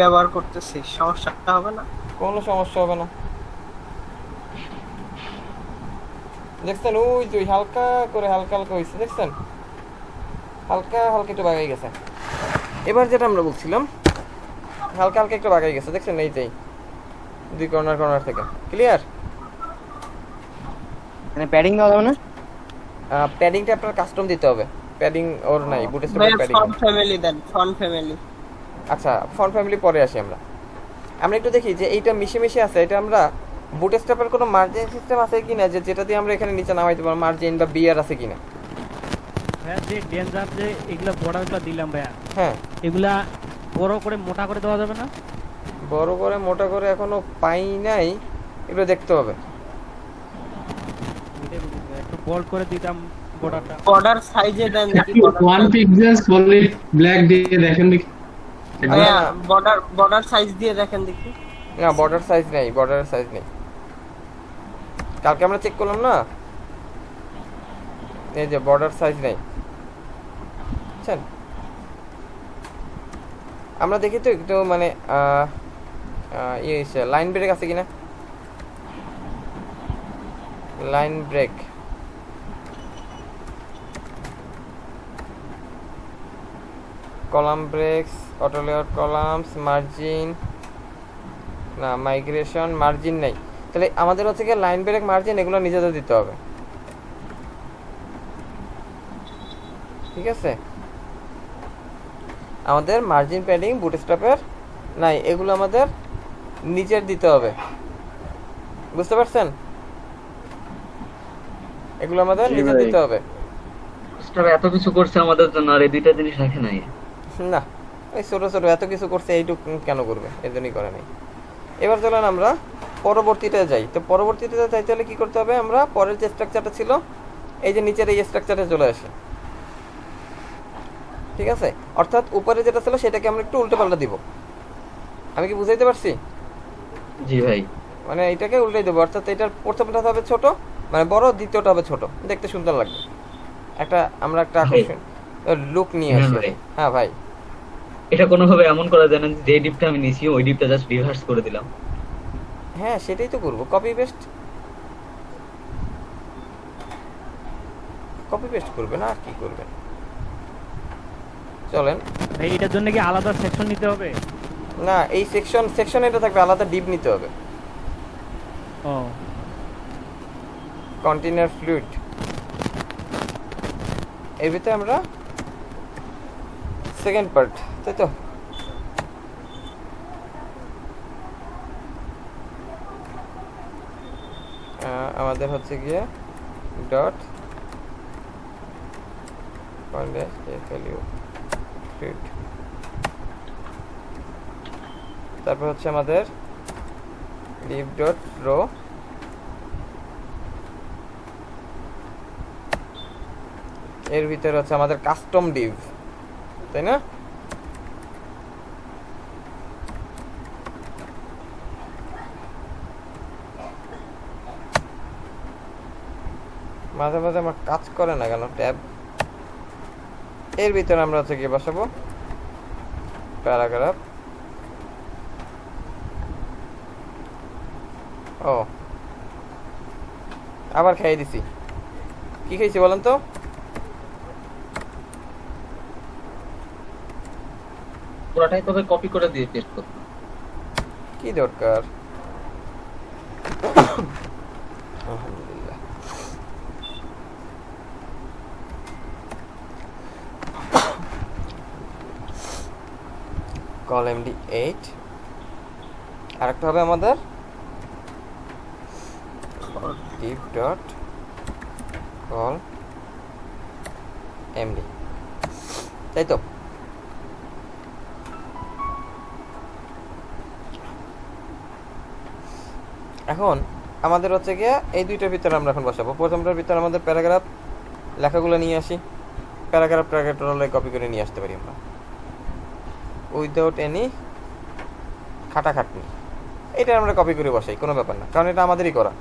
[SPEAKER 6] ব্যবহার করতেছি, সমস্যাটা হবে না?
[SPEAKER 1] কোনো সমস্যা হবে না। দেখছেন ওই যে হালকা করে হালকা হয়েছে, দেখছেন হালকা একটু বাগাই গেছে। এবার যেটা আমরা বলছিলাম হালকা একটু বাগাই গেছে, দেখছেন এই যে দুই কর্নার থেকে ক্লিয়ার।
[SPEAKER 8] মানে প্যাডিং দেওয়া যাবে না?
[SPEAKER 1] প্যাডিংটা আপনার কাস্টম দিতে হবে, প্যাডিং ওর নাই বুটস্ট্র্যাপের প্যাডিং।
[SPEAKER 6] ফন্ট ফ্যামিলি দেন, ফন্ট ফ্যামিলি।
[SPEAKER 1] আচ্ছা ফন্ট ফ্যামিলি পরে আসি আমরা একটু দেখি যে এইটা মিশে আছে, এটা আমরা বুটস্ট্র্যাপের কোনো মার্জিন সিস্টেম আছে কিনা, যেটা দিয়ে আমরা এখানে নিচে নামাইতে পারবো, মার্জিন বা বিয়ার আছে কিনা।
[SPEAKER 7] ভাইয়া যে ডেঞ্জার যে এগুলা বর্ডারগুলো দিলাম ভাইয়া,
[SPEAKER 1] হ্যাঁ
[SPEAKER 7] এগুলা বড় করে মোটা করে দেওয়া যাবে না?
[SPEAKER 1] বড় করে মোটা করে এখনো পাই নাই, এগুলো দেখতে হবে।
[SPEAKER 7] একটু বড় করে দিতাম বর্ডারটা।
[SPEAKER 6] বর্ডার সাইজে দেন দেখি।
[SPEAKER 5] ওয়ান পিক্সেল সলিড ব্ল্যাক দিয়ে দেখেন দেখি।
[SPEAKER 6] ভাইয়া বর্ডার সাইজ দিয়ে দেখেন দেখি।
[SPEAKER 1] না বর্ডার সাইজ নেই, বর্ডারের সাইজ নেই। কালকে আমরা চেক করলাম না, এই যে বর্ডার সাইজ নেই, বুঝছেন? আমরা দেখি তো একটু মানে লাইন ব্রেক আছে কিনা, line break column breaks, auto layer columns, margin না, মাইগ্রেশন মার্জিন নেই। তাহলে আমাদের হচ্ছে কি লাইন ব্রেক মার্জিন এগুলো নিজেদের দিতে হবে, ঠিক আছে? আমাদের মার্জিন প্যাডিং বুটস্ট্র্যাপের নাই, এগুলো আমাদের নিচের দিতে হবে, বুঝতে পারছেন? এগুলো আমাদের নিচে দিতে হবে।
[SPEAKER 2] এত কিছু করছে আমাদের জন্য, আর এই দুইটা জিনিস রাখে নাই।
[SPEAKER 1] না এই ছোট ছোট এত কিছু করছে, এইটুকু কেন করবে, এই জন্যই করে নাই। এবার চলেন আমরা পরবর্তীতে যাই। তো পরবর্তীতে যাইতে হলে কি করতে হবে, আমরা পরের যে স্ট্রাকচারটা ছিল এই যে নিচের এই স্ট্রাকচারে চলে আসি, ঠিক আছে? অর্থাৎ উপরে যেটা ছিল সেটাকে আমরা একটু উল্টো পাল্টা দিব। আমি কি বুঝাইতে পারছি?
[SPEAKER 2] জি ভাই।
[SPEAKER 1] মানে এটাকে উল্টাই দেবো, অর্থাৎ এটার প্রথমটা হবে ছোট মানে বড়, দ্বিতীয়টা হবে ছোট, দেখতে সুন্দর লাগবে। আমরা একটা আকর্ষণ লুক নিয়ে আসি। হ্যাঁ ভাই,
[SPEAKER 2] এটা কোনোভাবে এমন করা যায় না যে ডিপটা আমি নিছি ওই ডিপটা জাস্ট রিভার্স করে দিলাম?
[SPEAKER 1] হ্যাঁ সেটাই তো করবো, কপি পেস্ট করবে না, আর কি করবেন? চলেন
[SPEAKER 7] ভাই এটার জন্য কি আলাদা সেকশন নিতে হবে?
[SPEAKER 1] না, এই সেকশন এটা থাকবে, আলাদা ডিপ নিতে হবে।
[SPEAKER 7] ও
[SPEAKER 1] কন্টেইনার ফ্লুইড, এর ভিতরে আমরা সেকেন্ড পার্ট, তাই তো? আমাদের হচ্ছে গিয়ে ডট ফ্লুইড, তারপর হচ্ছে আমাদের div ডট রো, এর ভিতরে হচ্ছে আমাদের কাস্টম ডিভ, তাই না? মাঝে মাঝে আমার কাজ করে না কেন ট্যাব। এর ভিতরে আমরা হচ্ছে গিয়ে বসাবো প্যারাগ্রাফ। ও আবার খাইয়ে দিছি, কি খাইছি বলেন তো?
[SPEAKER 2] পুরোটাই তবে কপি করে দিয়ে পেস্ট করতে
[SPEAKER 1] কি দরকার? আলহামদুলিল্লাহ। কল md8, আরেকটা হবে আমাদের div ডট কল md, তাই তো? এখন আমাদের হচ্ছে গিয়ে এই দুইটার ভিতরে আমরা এখন বসাবো। প্রথমটার ভিতরে আমাদের প্যারাগ্রাফ লেখাগুলো নিয়ে আসি, প্যারাগ্রাফ কপি করে নিয়ে আসতে পারি আমরা উইদাউট এনি খাটাখাটনি। এটা আমরা কপি করে বসাই, কোনো ব্যাপার না, কারণ এটা আমাদেরই করা।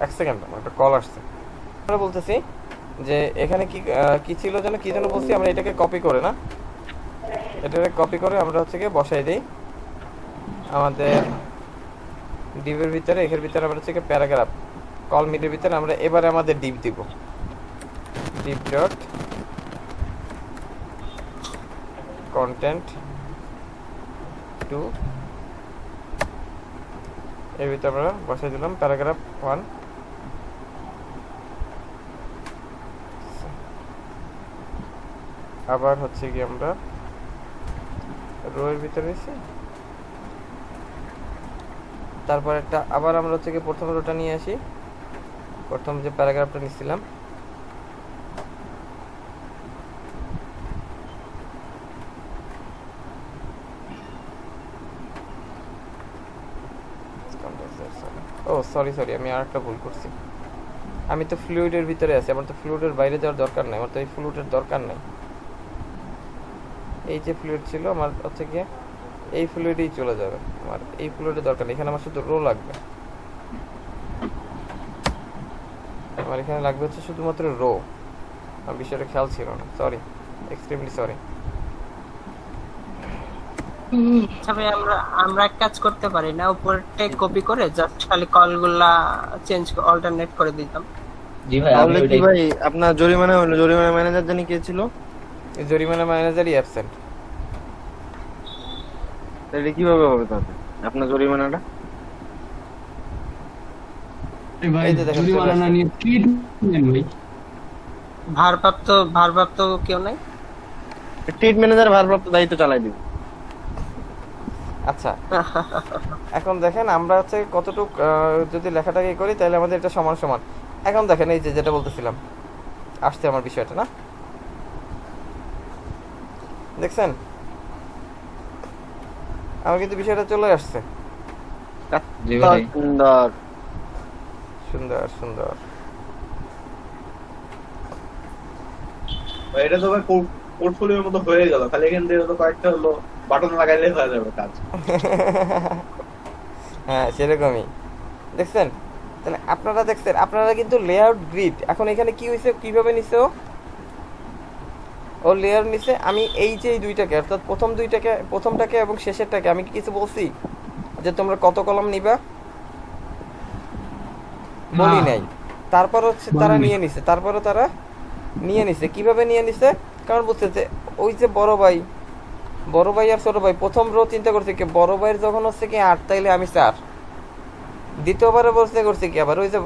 [SPEAKER 1] এক সেকেন্ড, আমার একটা কল আসছে। আমরা বলতেছি যে এখানে কি ছিল যেন, কি যেন বলছি, আমরা এটাকে কপি করে না, এটাকে কপি করে আমরা হচ্ছে গিয়ে বসাই দিই আমাদের ডিভের ভিতরে। এর ভিতরে আমরা হচ্ছে প্যারাগ্রাফ কল মিডের ভিতরে আমরা এবারে আমাদের ডিভ দিব, ডিভ ডট কন্টেন্ট টু, এর ভিতরে আমরা বসাই দিলাম প্যারাগ্রাফ 1। আবার হচ্ছে কি আমরা রো এর ভিতরে এসে তারপর একটা আবার আমরা হচ্ছে কি প্রথম রোটা নিয়ে আসি, প্রথম যে প্যারাগ্রাফটা নিছিলাম ও সরি আমি আরেকটা ভুল করছি। আমি তো ফ্লুইডের ভিতরে আছি, আমার তো ফ্লুইডের বাইরে যাওয়ার দরকার নাই, আমার তো এই ফ্লুইডের দরকার নাই। এই যে ফ্লুইড ছিল আমার হচ্ছে গিয়ে এই ফ্লুইডেই চলে যাবে, আমার এই ফ্লুইডের দরকার নেই। এখানে আমার শুধু রো লাগবে, আমার এখানে লাগবে হচ্ছে শুধুমাত্র রো। আমার বিষয়টা খেয়াল ছিল না, সরি, এক্সট্রিমলি সরি।
[SPEAKER 6] আচ্ছা ভাই, আমরা এক কাজ করতে পারি না, উপরটা কপি করে জাস্ট খালি কলগুলা চেঞ্জ অল্টারনেট করে দিতাম।
[SPEAKER 2] জি ভাই,
[SPEAKER 8] তাহলে কি ভাই আপনার জরিমানা হলো? জরিমানা ম্যানেজার জানি কে ছিল?
[SPEAKER 1] এই জরিমানা ম্যানেজারই অ্যাবসেন্ট।
[SPEAKER 8] তাহলে কিভাবে হবে তাহলে আপনার জরিমানাটা?
[SPEAKER 5] ভাই
[SPEAKER 1] এই যে দেখেন,
[SPEAKER 5] জরিমানা না নিয়ে ট্রিটমেন্ট ভাই।
[SPEAKER 6] ভারপ্রাপ্ত কেউ নাই?
[SPEAKER 8] ট্রিট ম্যানেজার ভারপ্রাপ্ত দায়িত্ব চালাই দিবে।
[SPEAKER 1] আচ্ছা এখন দেখেন আমরা হচ্ছে কতটুক যদি লেখাটাকে করি তাহলে আমাদের এটা সমান সমান। এখন দেখেন এই যে যেটা বলতেছিলাম, আসছে আমার বিষয়টা না, দেখছেন আমার কিন্তু বিষয়টা চলে আসছে।
[SPEAKER 2] জি ভাই,
[SPEAKER 8] সুন্দর।
[SPEAKER 1] সুন্দর সুন্দর।
[SPEAKER 11] এটা তো ভাই পোর্টফোলিওর মতো হয়ে গেল, খালি এখান থেকে তো কয়েকটা হলো বাটন লাগাইলে হয়ে যাবে কাজ।
[SPEAKER 1] হ্যাঁ সেরকমই, দেখছেন? তাহলে আপনারা দেখছেন, আপনারা কিন্তু লেআউট গ্রিড এখন এখানে কি হয়েছে, কিভাবে নিছে ও লেয়ার নিছে। আমি এই যে এই দুইটাকে অর্থাৎ প্রথমটাকে এবং শেষেরটাকে আমি কি কিছু বলছি যে তোমরা কত কলাম নিবা? বলি নাই। তারপর হচ্ছে তারা নিয়ে নিছে, কিভাবে নিয়ে নিছে? কারণ বুঝছে যে ওই যে বড় ভাই আর ছোট ভাই প্রথম রো চিন্তা করছে কি, বড় ভাইয়ের যখন হচ্ছে কি 8 তাইলে আমি 4, দ্বিতীয়বারে বলতে করছে কি আবার ওই যে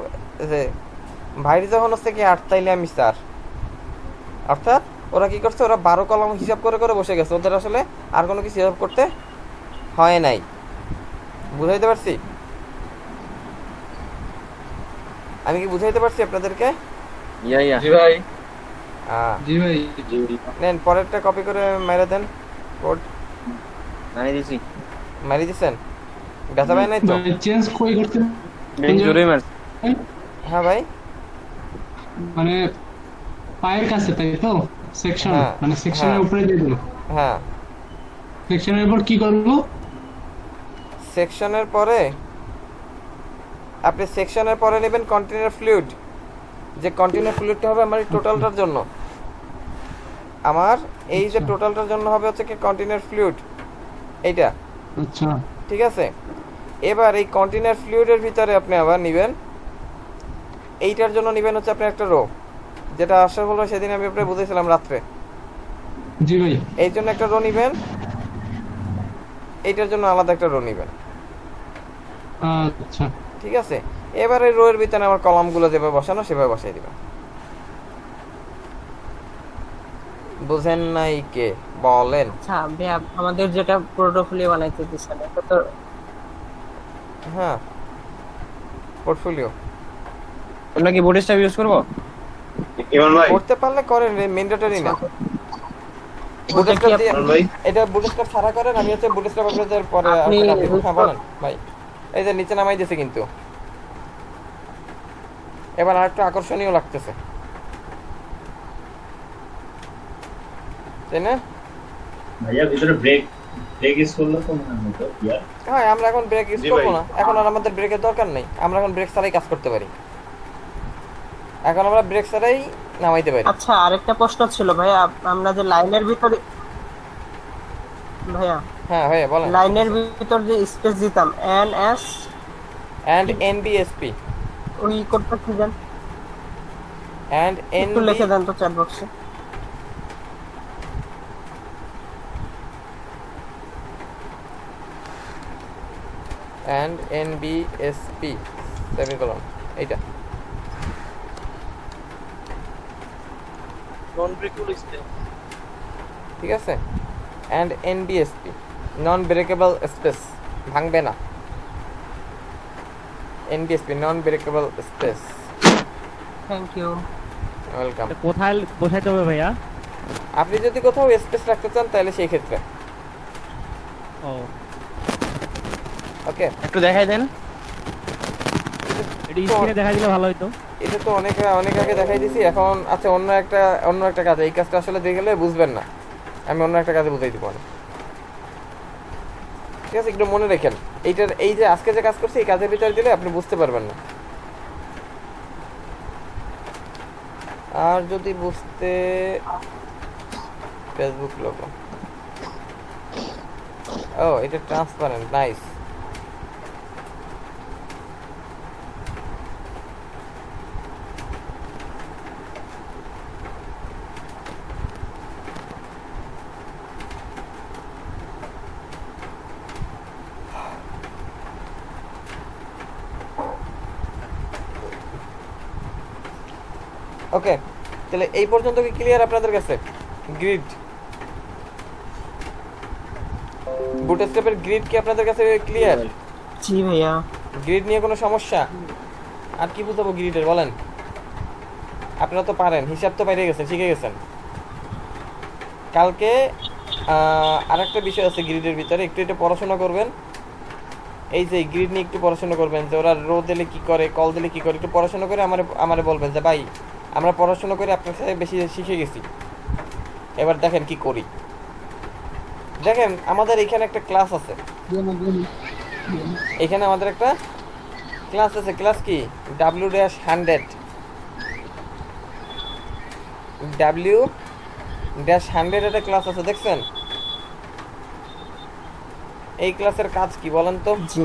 [SPEAKER 1] ভাইয়ের যখন হচ্ছে কি 8 তাইলে আমি 4, অর্থাৎ ওরা কি করছে, ওরা 12 কলাম হিসাব করে করে বসে গেছে, ওদের আসলে আর কোনো কিছু হিসাব করতে হয় নাই। বুঝাইতে পারছি? আমি কি বুঝাইতে পারছি আপনাদেরকে?
[SPEAKER 2] জি ভাই,
[SPEAKER 5] জি ভাই,
[SPEAKER 1] নেন পরেরটা কপি করে মেরে দেন, কোড মারি দিছেন, ব্যথা পায় নাই তো?
[SPEAKER 5] চেঞ্জ কই করতে?
[SPEAKER 1] হ্যাঁ ভাই,
[SPEAKER 5] মানে পায়ের কাছে, তাই তো? সেকশন,
[SPEAKER 1] হ্যাঁ,
[SPEAKER 5] মানে সেকশনের উপরে দিয়ে দিল।
[SPEAKER 1] হ্যাঁ
[SPEAKER 5] সেকশনের উপর কি করব?
[SPEAKER 1] সেকশনের পরে আপনি সেকশনের পরে নেবেন কন্টেইনার ফ্লুইড। যে কন্টেইনার ফ্লুইডটা হবে আমার এই টোটালটার জন্য, আমার এই যে টোটালটার জন্য হবে হচ্ছে কি কন্টেইনার ফ্লুইড এইটা।
[SPEAKER 5] আচ্ছা,
[SPEAKER 1] ঠিক আছে, এবার এই কন্টেইনার ফ্লুইডের ভিতরে আপনি আবার নেবেন, এইটার জন্য নেবেন হচ্ছে আপনি একটা রো, যেটা আসলে হলো সেদিন আমি আপনাকে বুঝেছিলাম রাত্রে।
[SPEAKER 5] জি ভাই,
[SPEAKER 1] এই জন্য একটা রো নেবেন, এইটার জন্য আলাদা একটা রো নেবেন।
[SPEAKER 5] আচ্ছা,
[SPEAKER 1] ঠিক আছে, এবার এই রো এর ভিতরে আমার কলামগুলো যেভাবে বসানো সেভাবে বসাই দিবেন। বুঝেন নাই কে বলেন?
[SPEAKER 6] আচ্ছা ভাই, আমাদের যেটা পোর্টফোলিও বানাইতে দিছেন এটা তো,
[SPEAKER 1] হ্যাঁ পোর্টফোলিও
[SPEAKER 8] আমরা কি বুটস্ট্র্যাপ ইউজ করব?
[SPEAKER 11] ইমন ভাই,
[SPEAKER 1] করতে পারলে করেন, ম্যান্ডেটরি না। বুটস্ট্র্যাপ দিয়ে এটা বুটস্ট্র্যাপ ছাড়া করেন, আমি হচ্ছে বুটস্ট্র্যাপ আপনাদের পরে হ্যাঁ বলেন ভাই। এই যে নিচে নামাই দিয়েছে কিন্তু এবার আরেকটু আকর্ষণীয় লাগতেছে, তাই না
[SPEAKER 3] ভাইয়া? ভিতরে ব্রেক ইউজ করলে তো মনে হতো ইয়ার।
[SPEAKER 1] হ্যাঁ, আমরা এখন ব্রেক ইউজ করবো না, এখন আর আমাদের ব্রেকের দরকার নেই, আমরা এখন ব্রেক ছাড়াই কাজ করতে পারি, এখন আমরা ব্রেক ছাড়াই নামাইতে পারি।
[SPEAKER 6] আচ্ছা আরেকটা প্রশ্ন ছিল ভাই, আমরা যে লাইনের ভিতরে ভাইয়া,
[SPEAKER 1] হ্যাঁ ভাইয়া বলেন।
[SPEAKER 6] লাইনের ভিতর যে স্পেস দিতাম এনএস
[SPEAKER 1] এন্ড এনবিএসপি,
[SPEAKER 6] ওই কোডটা কি জান?
[SPEAKER 1] এন্ড
[SPEAKER 6] একটু লিখে দেন তো চ্যাট বক্সে।
[SPEAKER 1] and NBSP সেমিকোলন, এইটা
[SPEAKER 9] নন ব্রেকেবল স্পেস,
[SPEAKER 1] ঠিক আছে। and NBSP non breakable space, ভাঙবে না, NBSP non breakable space.
[SPEAKER 6] Thank you.
[SPEAKER 1] Welcome.
[SPEAKER 7] কোথায় বসাইতে হবে ভাইয়া?
[SPEAKER 1] আপনি যদি কোথাও স্পেস রাখতে চান তাহলে সেই ক্ষেত্রে।
[SPEAKER 7] ও
[SPEAKER 1] ওকে,
[SPEAKER 8] একটু দেখাই দেন।
[SPEAKER 7] এটা স্ক্রিনে দেখা দিলে ভালো হতো।
[SPEAKER 1] এটা তো অনেক আগে দেখাই দিছি। এখন আচ্ছা, অন্য একটা কাজ, এই কাজটা আসলে দেখে গেলে বুঝবেন না, আমি অন্য একটা কাজে বুঝাই দিব না। ঠিক আছে, একটু মনে রাখেন এইটার, এই যে আজকে যে কাজ করছি এই কাজের ভিতরে দিলে আপনি বুঝতে পারবেন না। আর যদি বুঝতে, ফেসবুক লোগো, ও এটা ট্রান্সপারেন্ট, নাইস। ওকে, তাহলে এই পর্যন্ত কি ক্লিয়ার আপনাদের কাছে? গ্রিড, বুটস্ট্র্যাপের গ্রিড কি আপনাদের কাছে ক্লিয়ার?
[SPEAKER 6] জি ভাইয়া।
[SPEAKER 1] গ্রিড নিয়ে কোনো সমস্যা? আর কি বুঝাবো গ্রিডের বলেন? আপনারা তো পারেন, হিসাব তো বাইরে গেছেন, শিখে গেছেন। কালকে আরেকটা বিষয় আছে গ্রিডের ভিতরে, একটু এটা পড়াশোনা করবেন। এই যে গ্রিড নিয়ে একটু পড়াশোনা করবেন, যে ওরা রো দিলে কি করে, কল দিলে কি করে, একটু পড়াশোনা করে আমারে বলবেন যে ভাই আমরা পড়াশোনা করে আপনার সাথে বেশি শিখে গেছি, এবার দেখেন কি করি। দেখেন আমাদের এখানে একটা ক্লাস আছে, এখানে আমাদের একটা ক্লাস আছে। ক্লাস কি? W-100 W-100 একটা ক্লাস আছে, দেখছেন? এই ক্লাসের কাজ কি বলেন তো?
[SPEAKER 6] জি।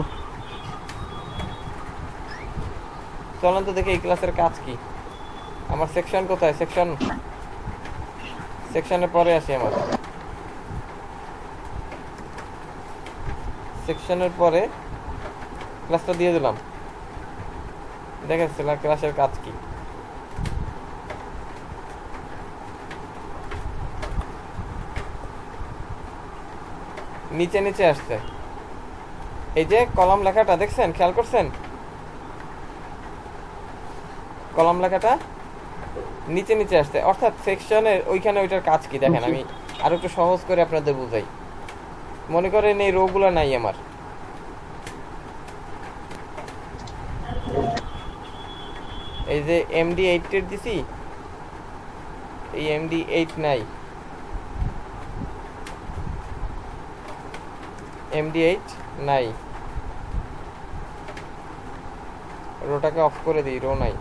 [SPEAKER 1] চলেন তো দেখি এই ক্লাসের কাজ কি। আমার সেকশন কোথায়? সেকশনের পরে আসি। আমার সেকশনের পরে ক্লাসটা দিয়ে দিলাম। দেখেন ক্লাসের কাজ কি। নিচে নিচে আসছে, এই যে কলাম লেখাটা দেখছেন, খেয়াল করছেন? কলাম লেখাটা নিচে নিচে আসছে, অর্থাৎ সেকশনের ওইখানে ওইটার কাজ কি দেখেন। আমি আরো একটু সহজ করে আপনাদের বুঝাই। মনে করেন এই রো গুলো নাই আমার, এই যে MD8 এর দিছি, এই MD8 নাই, MD8 নাই, রোটাকে অফ করে দিই, রো নাই।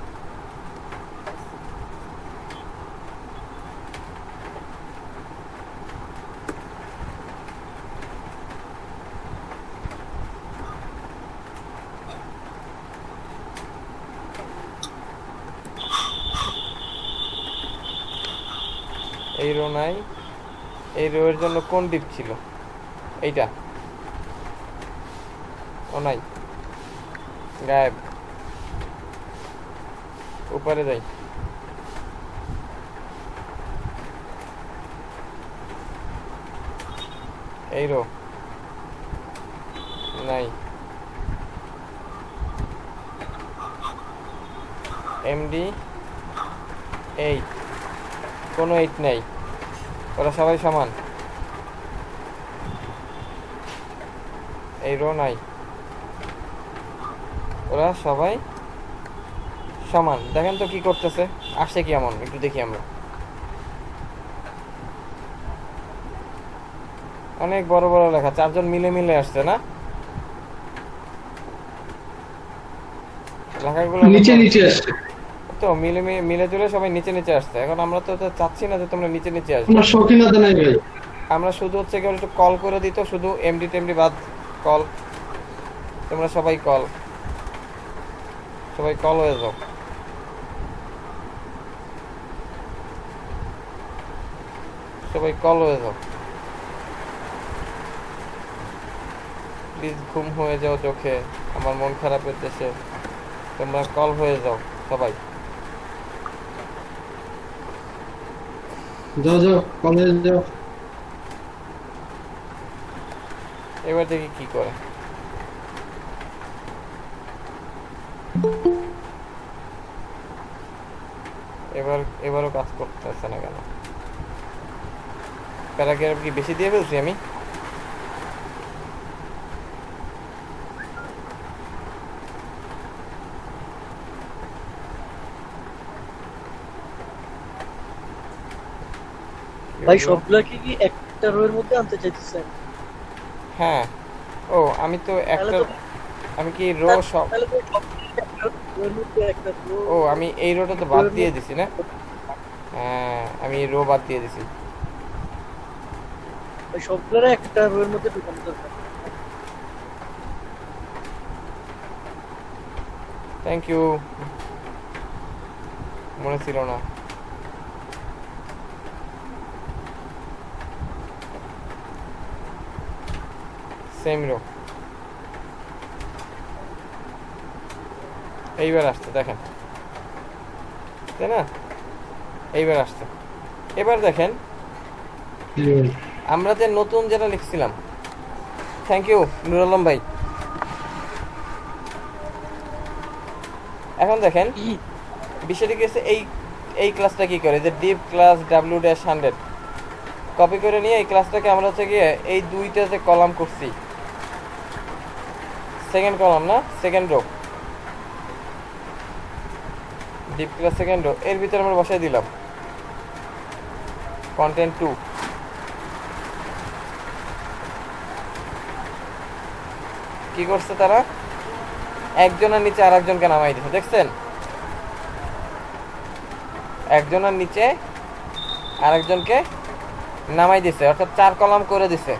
[SPEAKER 1] এই রো নাই, এই রো এর জন্য কোন ডিপ ছিল? এইটা ও নাই, গায়েব। উপরে যাই, এই রো নাই, MD8 কোনো 8 নাই, ওরা সবাই সমান। এই রো নাই, ওরা সবাই সমান। দেখেন তো কি করতেছে, আসছে কি এমন, একটু দেখি আমরা। অনেক বড় বড় লেখা, চারজন মিলে মিলে আসছে না লেখাগুলো?
[SPEAKER 5] নিচে নিচে আসছে,
[SPEAKER 1] তো মিলে চলে সবাই নিচে নিচে আসছে। এখন আমরা তো চাচ্ছি না যে তোমরা নিচে নিচে আসবে,
[SPEAKER 5] আমার শৌখিনতা নাই ভাই।
[SPEAKER 1] আমরা শুধু হচ্ছে কেবল একটু কল করে দিত, শুধু MD টেমডি বাদ কল। তোমরা সবাই কল হয়ে যাও। সবাই কল হয়ে যাও প্লিজ। ঘুম হয়ে যাও চোখে, আমার মন খারাপের দেশে। তোমরা কল হয়ে যাও সবাই।
[SPEAKER 5] যাও যাও, কলেজ যাও।
[SPEAKER 1] এবার দেখি কি করে। এবারও কাজ করতেছে না কেন? প্যারাগ্রাফ কি বেশি দিয়ে ফেলছি আমি?
[SPEAKER 9] ভাই সবগুলোকে কি একটা রোয়ের মধ্যে আনতে চাইতেছেন?
[SPEAKER 1] হ্যাঁ। ও আমি তো একটা, আমি কি রো সব,
[SPEAKER 9] তাহলে তো একটা রোয়ের মধ্যে একটা রো।
[SPEAKER 1] ও আমি এই রোটা তো বাদ দিয়ে দিছি না? হ্যাঁ আমি রো বাদ দিয়ে দিছি।
[SPEAKER 9] ভাই সবগুলো একটা রোয়ের মধ্যে ঢুকানো দরকার।
[SPEAKER 1] থ্যাংক ইউ, মনে ছিল না। Same row. এইবার আসছে দেখেন, তাই না? এইবার আসছে। এবার দেখেন আমরা যে নতুন যেটা লিখছিলাম, থ্যাংক ইউ নুর আলম ভাই। এখন দেখেন বিষয়টি কি হচ্ছে, এই ক্লাসটা কি করে, যে ডিপ ক্লাস w-100 কপি করে নিয়ে এই ক্লাসটাকে আমরা হচ্ছে গিয়ে এই দুইটা যে কলাম করছি, সেকেন্ড কলাম না, second rho, deep class second rho, এর ভিতরে আমরা বসাই দিলাম কন্টেন্ট 2। কি করছে তারা? একজনের নিচে আর একজনকে নামাই দিচ্ছে, দেখছেন? একজনের নিচে আর একজনকে নামাই দিছে, অর্থাৎ 4 কলাম করে দিছে,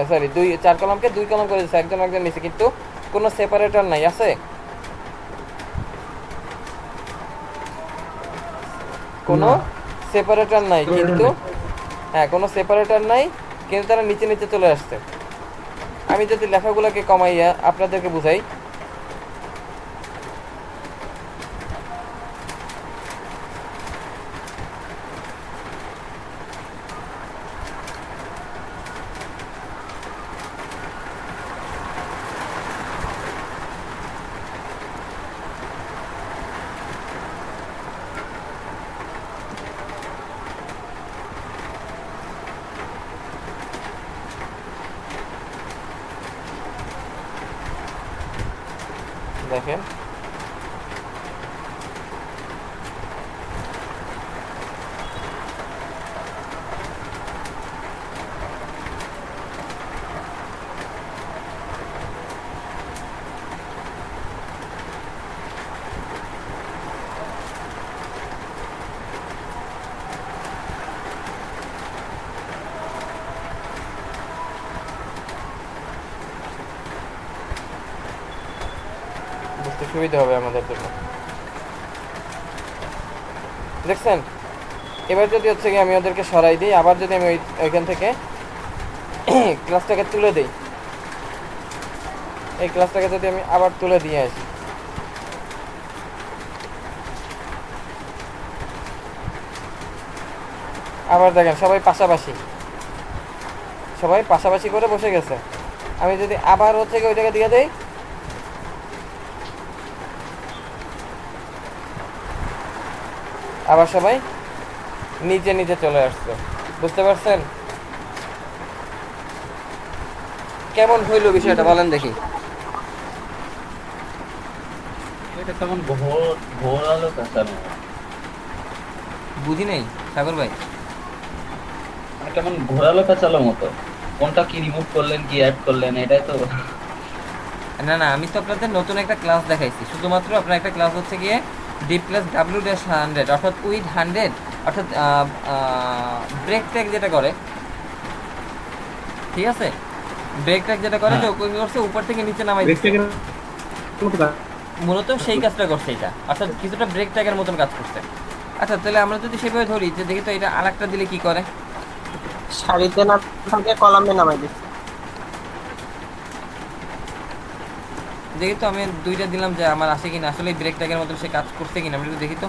[SPEAKER 1] সরি 4 কলামকে 2 কলাম করে দিছে, একজন একজন নিচে, কিন্তু কোনো সেপারেটর নাই। আছে কোনো সেপারেটর নাই, কিন্তু হ্যাঁ কোনো সেপারেটর নাই, কিন্তু তারা নিচে নিচে চলে আসছে। আমি যদি লেখাগুলোকে কমাইয়া আপনাদেরকে বুঝাই, দেখেন বুঝতে সুবিধা হবে আমাদের জন্য। দেখছেন? এবার যদি হচ্ছে কি আমি ওদেরকে সরাই দিই, আবার যদি আমি ওইখান থেকে ক্লাসটাকে তুলে দিই, এই ক্লাসটাকে যদি আমি আবার তুলে দিয়ে আসি, আবার দেখেন সবাই পাশাপাশি করে বসে গেছে। আমি যদি আবার হচ্ছে কি ওইটাকে দিয়ে দেই, আবার সবাই নিচে নিচে চলে আসছে। বুঝতে পারছেন কেমন হইলো বিষয়টা? বলেন দেখি।
[SPEAKER 2] এটা কেমন ঘোরালো পেঁচানো,
[SPEAKER 1] বুঝি নাই সাগর ভাই।
[SPEAKER 2] মানে কেমন ঘোরালো পেঁচালো মতো। কোনটা কি রিমুভ করলেন, কি অ্যাড করলেন, এটাই তো।
[SPEAKER 1] না না, আমি তো আপনাদের নতুন একটা ক্লাস দেখাইছি, শুধুমাত্র আপনার একটা ক্লাস হচ্ছে গিয়ে ডিপ ক্লাস w-100, অর্থাৎ উইথ 100, অর্থাৎ ব্রেক ট্যাগ যেটা করে, ঠিক আছে? ব্রেক ট্যাগ যেটা করে, যে করছে উপর থেকে নিচে নামাই দিচ্ছে, মূলত সেই কাজটা করছে এটা, অর্থাৎ কিছুটা ব্রেক ট্যাগের মতন কাজ করছে। আচ্ছা তাহলে আমরা যদি সেভাবে ধরি, যে দেখি তো এটা আরেকটা দিলে কি করে।
[SPEAKER 6] সারিতে না থাকে কলামে নামাই দিচ্ছে।
[SPEAKER 1] যেহেতু আমি দুইটা দিলাম, যে আমার আসে কিনা, আসলে ব্রেক ট্যাগের মতন সে কাজ করছে কিনা, আমরা একটু দেখি তো।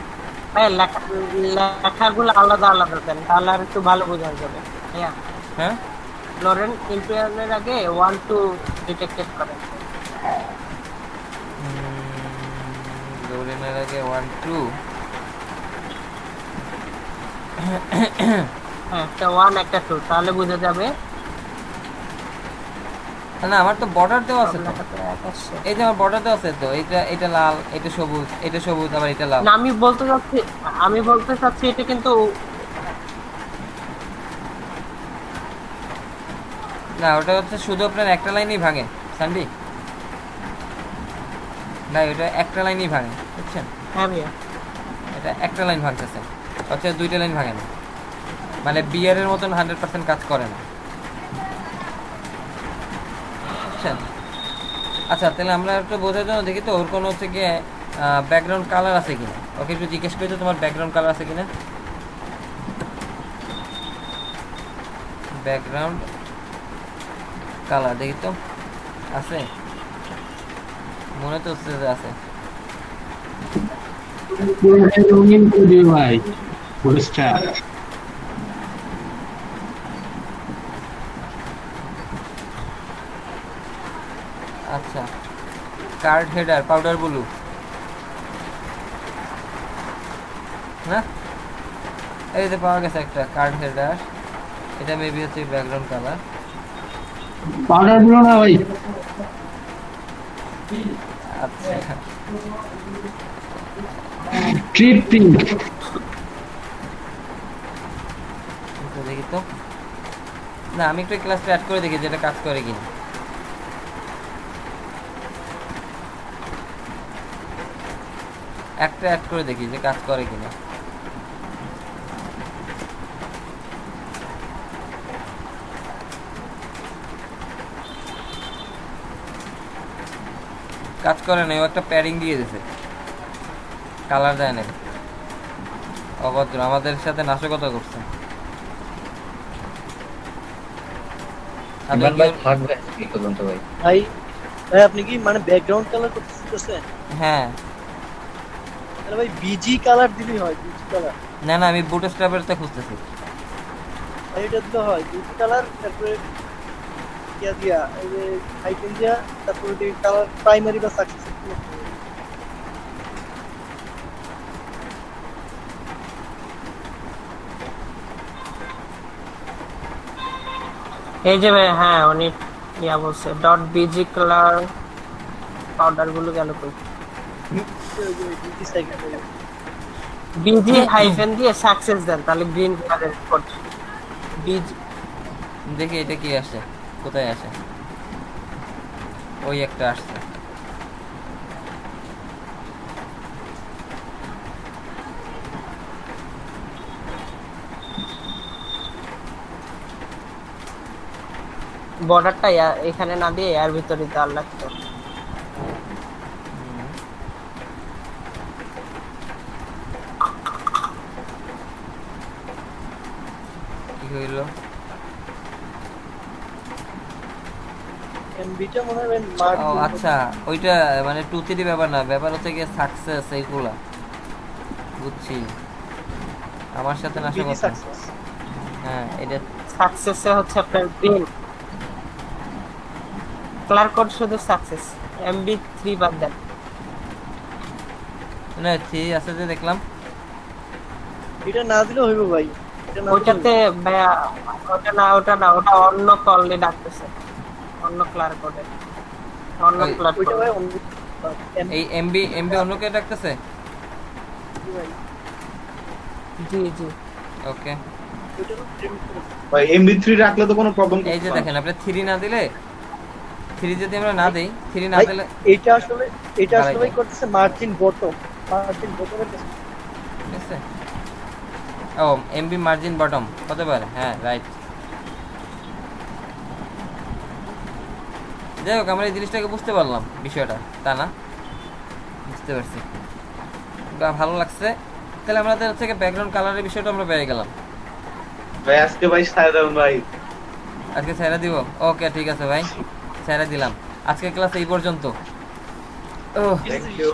[SPEAKER 6] হ্যাঁ লেখাগুলো আলাদা আলাদা দেন, তাহলে আর একটু ভালো বোঝা যাবে। হ্যাঁ
[SPEAKER 1] হ্যাঁ,
[SPEAKER 6] ফ্লোরেন্ট ইম্পেয়ারের আগে 1 2 ডিটেক্টেড করেন।
[SPEAKER 1] লোরেনের আগে 1 2,
[SPEAKER 6] হ্যাঁ, একটা 1 একটা 2 তাহলে বোঝা যাবে।
[SPEAKER 1] না আমার তো বর্ডার দেওয়া আছে তো,
[SPEAKER 6] লেখাটা এক আসছে।
[SPEAKER 1] এই যে আমার বর্ডার দেওয়া আছে তো, এটা লাল, এটা সবুজ, এটা সবুজ, আবার এটা লাল।
[SPEAKER 6] না, আমি বলতে চাচ্ছি এটা কিন্তু
[SPEAKER 1] না ওটা হচ্ছে শুধু আপনার একটা লাইনই ভাঙে সান্ডি, না ওটা একটা লাইনই ভাঙে, বুঝছেন?
[SPEAKER 6] হ্যাঁ ভাইয়া,
[SPEAKER 1] এটা একটা লাইন ভাঙতেছে, হচ্ছে দুইটা লাইন ভাঙে না, মানে বিয়ারের মতন 100% কাজ করে না, বুঝছেন? আচ্ছা তাহলে আমরা একটু বোঝার জন্য দেখি তো ওর কোনো হচ্ছে গিয়ে ব্যাকগ্রাউন্ড কালার আছে কিনা, ওকে একটু জিজ্ঞেস করি তো তোমার ব্যাকগ্রাউন্ড কালার আছে কিনা। ব্যাকগ্রাউন্ড কালার দেখি তো আছে, মনে তো হচ্ছে যে আছে।
[SPEAKER 5] পুরোটাই রঙিন করে দিও ভাই পুরোটা।
[SPEAKER 1] আচ্ছা কার্ড হেডার পাউডার ব্লু না, এই যে পাওয়া গেছে একটা কার্ড হেডার, এটা মেবি হচ্ছে ব্যাকগ্রাউন্ড কালার।
[SPEAKER 5] পাউডার গুলো না ভাই,
[SPEAKER 1] আচ্ছা
[SPEAKER 5] ট্রিপ পিঙ্ক।
[SPEAKER 1] তো দেখি তো, না আমি একটু ক্লাসটা অ্যাড করে দেখি যেটা কাজ করে কিনা। একটা অ্যাড করে দেখি যে কাজ করে কিনা। কাজ করে না, ও একটা প্যাডিং দিয়ে দিয়েছে, কালার দেয় না, অভদ্র, আমাদের সাথে নাশকতা করছে।
[SPEAKER 2] ইমরান ভাই থাকবে কি পর্যন্ত ভাই?
[SPEAKER 9] ভাই আপনি কি মানে ব্যাকগ্রাউন্ড কালার করতেছেন?
[SPEAKER 1] হ্যাঁ
[SPEAKER 9] তাহলে ভাই বিজি কালার দিলেই হয়, বিজি কালার।
[SPEAKER 1] না না আমি বুট স্ট্র্যাপেরটা খুঁজতেছি।
[SPEAKER 9] ভাই এটা দিলে হয় বিজি কালার, তারপরে ইয়া দিয়া এই যে হাইটেন দিয়া, তারপরে এই কালার প্রাইমারি বা সাকসেস।
[SPEAKER 6] এই যে ভাই, হ্যাঁ উনি ইয়া বলছে ডট বিজি কালার পাউডার গুলো গেল কই?
[SPEAKER 9] বিজি সেকেন্ড
[SPEAKER 6] বিজি হাইফেন দিয়ে সাকসেস দেন তাহলে গ্রিন কালারের করছে। বিজি
[SPEAKER 1] দেখি এটা কি আসে, কোথায় আসে, ওই একটা আসছে।
[SPEAKER 6] বর্ডারটা এখানে না দিয়ে এর ভিতরে দেওয়ার লাগতো।
[SPEAKER 1] কি হইলো?
[SPEAKER 9] এমবিটা মনে হয়
[SPEAKER 1] ও আচ্ছা ওইটা মানে 2-3 ব্যাপার না, ব্যাপার হচ্ছে গিয়ে সাকসেস, এইগুলা বুঝছি, আমার সাথে না
[SPEAKER 9] বিজি
[SPEAKER 1] কথা।
[SPEAKER 9] সাকসেস।
[SPEAKER 1] হ্যাঁ এটা
[SPEAKER 6] সাকসেসে হচ্ছে আপনার গ্রিন কালার কোড, শুধু সাকসেস MB3 বাদ দেন।
[SPEAKER 1] না ঠিক আছে যে দেখলাম,
[SPEAKER 9] এটা না দিলে হইব ভাই, এটা না
[SPEAKER 6] ওইটাতে ভাইয়া ওটা না ওটা অন্য কললে ডাকতেছে, অন্য কালার কোডে, অন্য কালার
[SPEAKER 9] ওইটা
[SPEAKER 6] কোড।
[SPEAKER 9] ভাই
[SPEAKER 1] এই এমবি অন্য কে ডাকতেছে।
[SPEAKER 6] জি জি
[SPEAKER 1] ওকে
[SPEAKER 11] ভাই MB3 রাখলে তো কোনো প্রবলেম।
[SPEAKER 1] এই যে দেখেন আপনি 3 না দিলে, 3 যদি আমরা না দেই, 3 না দিলে
[SPEAKER 9] এটা আসলে ভাই করতেছে মার্জিন বটম, মার্জিন বটমের কাছে।
[SPEAKER 1] ঠিক আছে। ও এমবি মার্জিন বটম হতে পারে, হ্যাঁ রাইট। যাই হোক আমরা এই জিনিসটাকে বুঝতে পারলাম, বিষয়টা তা না, বুঝতে পারছি, ভালো লাগছে। তাহলে আমাদের হচ্ছে ব্যাকগ্রাউন্ড কালারের বিষয়টা আমরা পেয়ে গেলাম।
[SPEAKER 11] ভাই আজকে ভাই ছায়া দাও ভাই,
[SPEAKER 1] আজকে ছাইরা দিব। ওকে ঠিক আছে ভাই, ছাইরা দিলাম। আজকে ক্লাস এই পর্যন্ত। ও
[SPEAKER 11] থ্যাংক ইউ।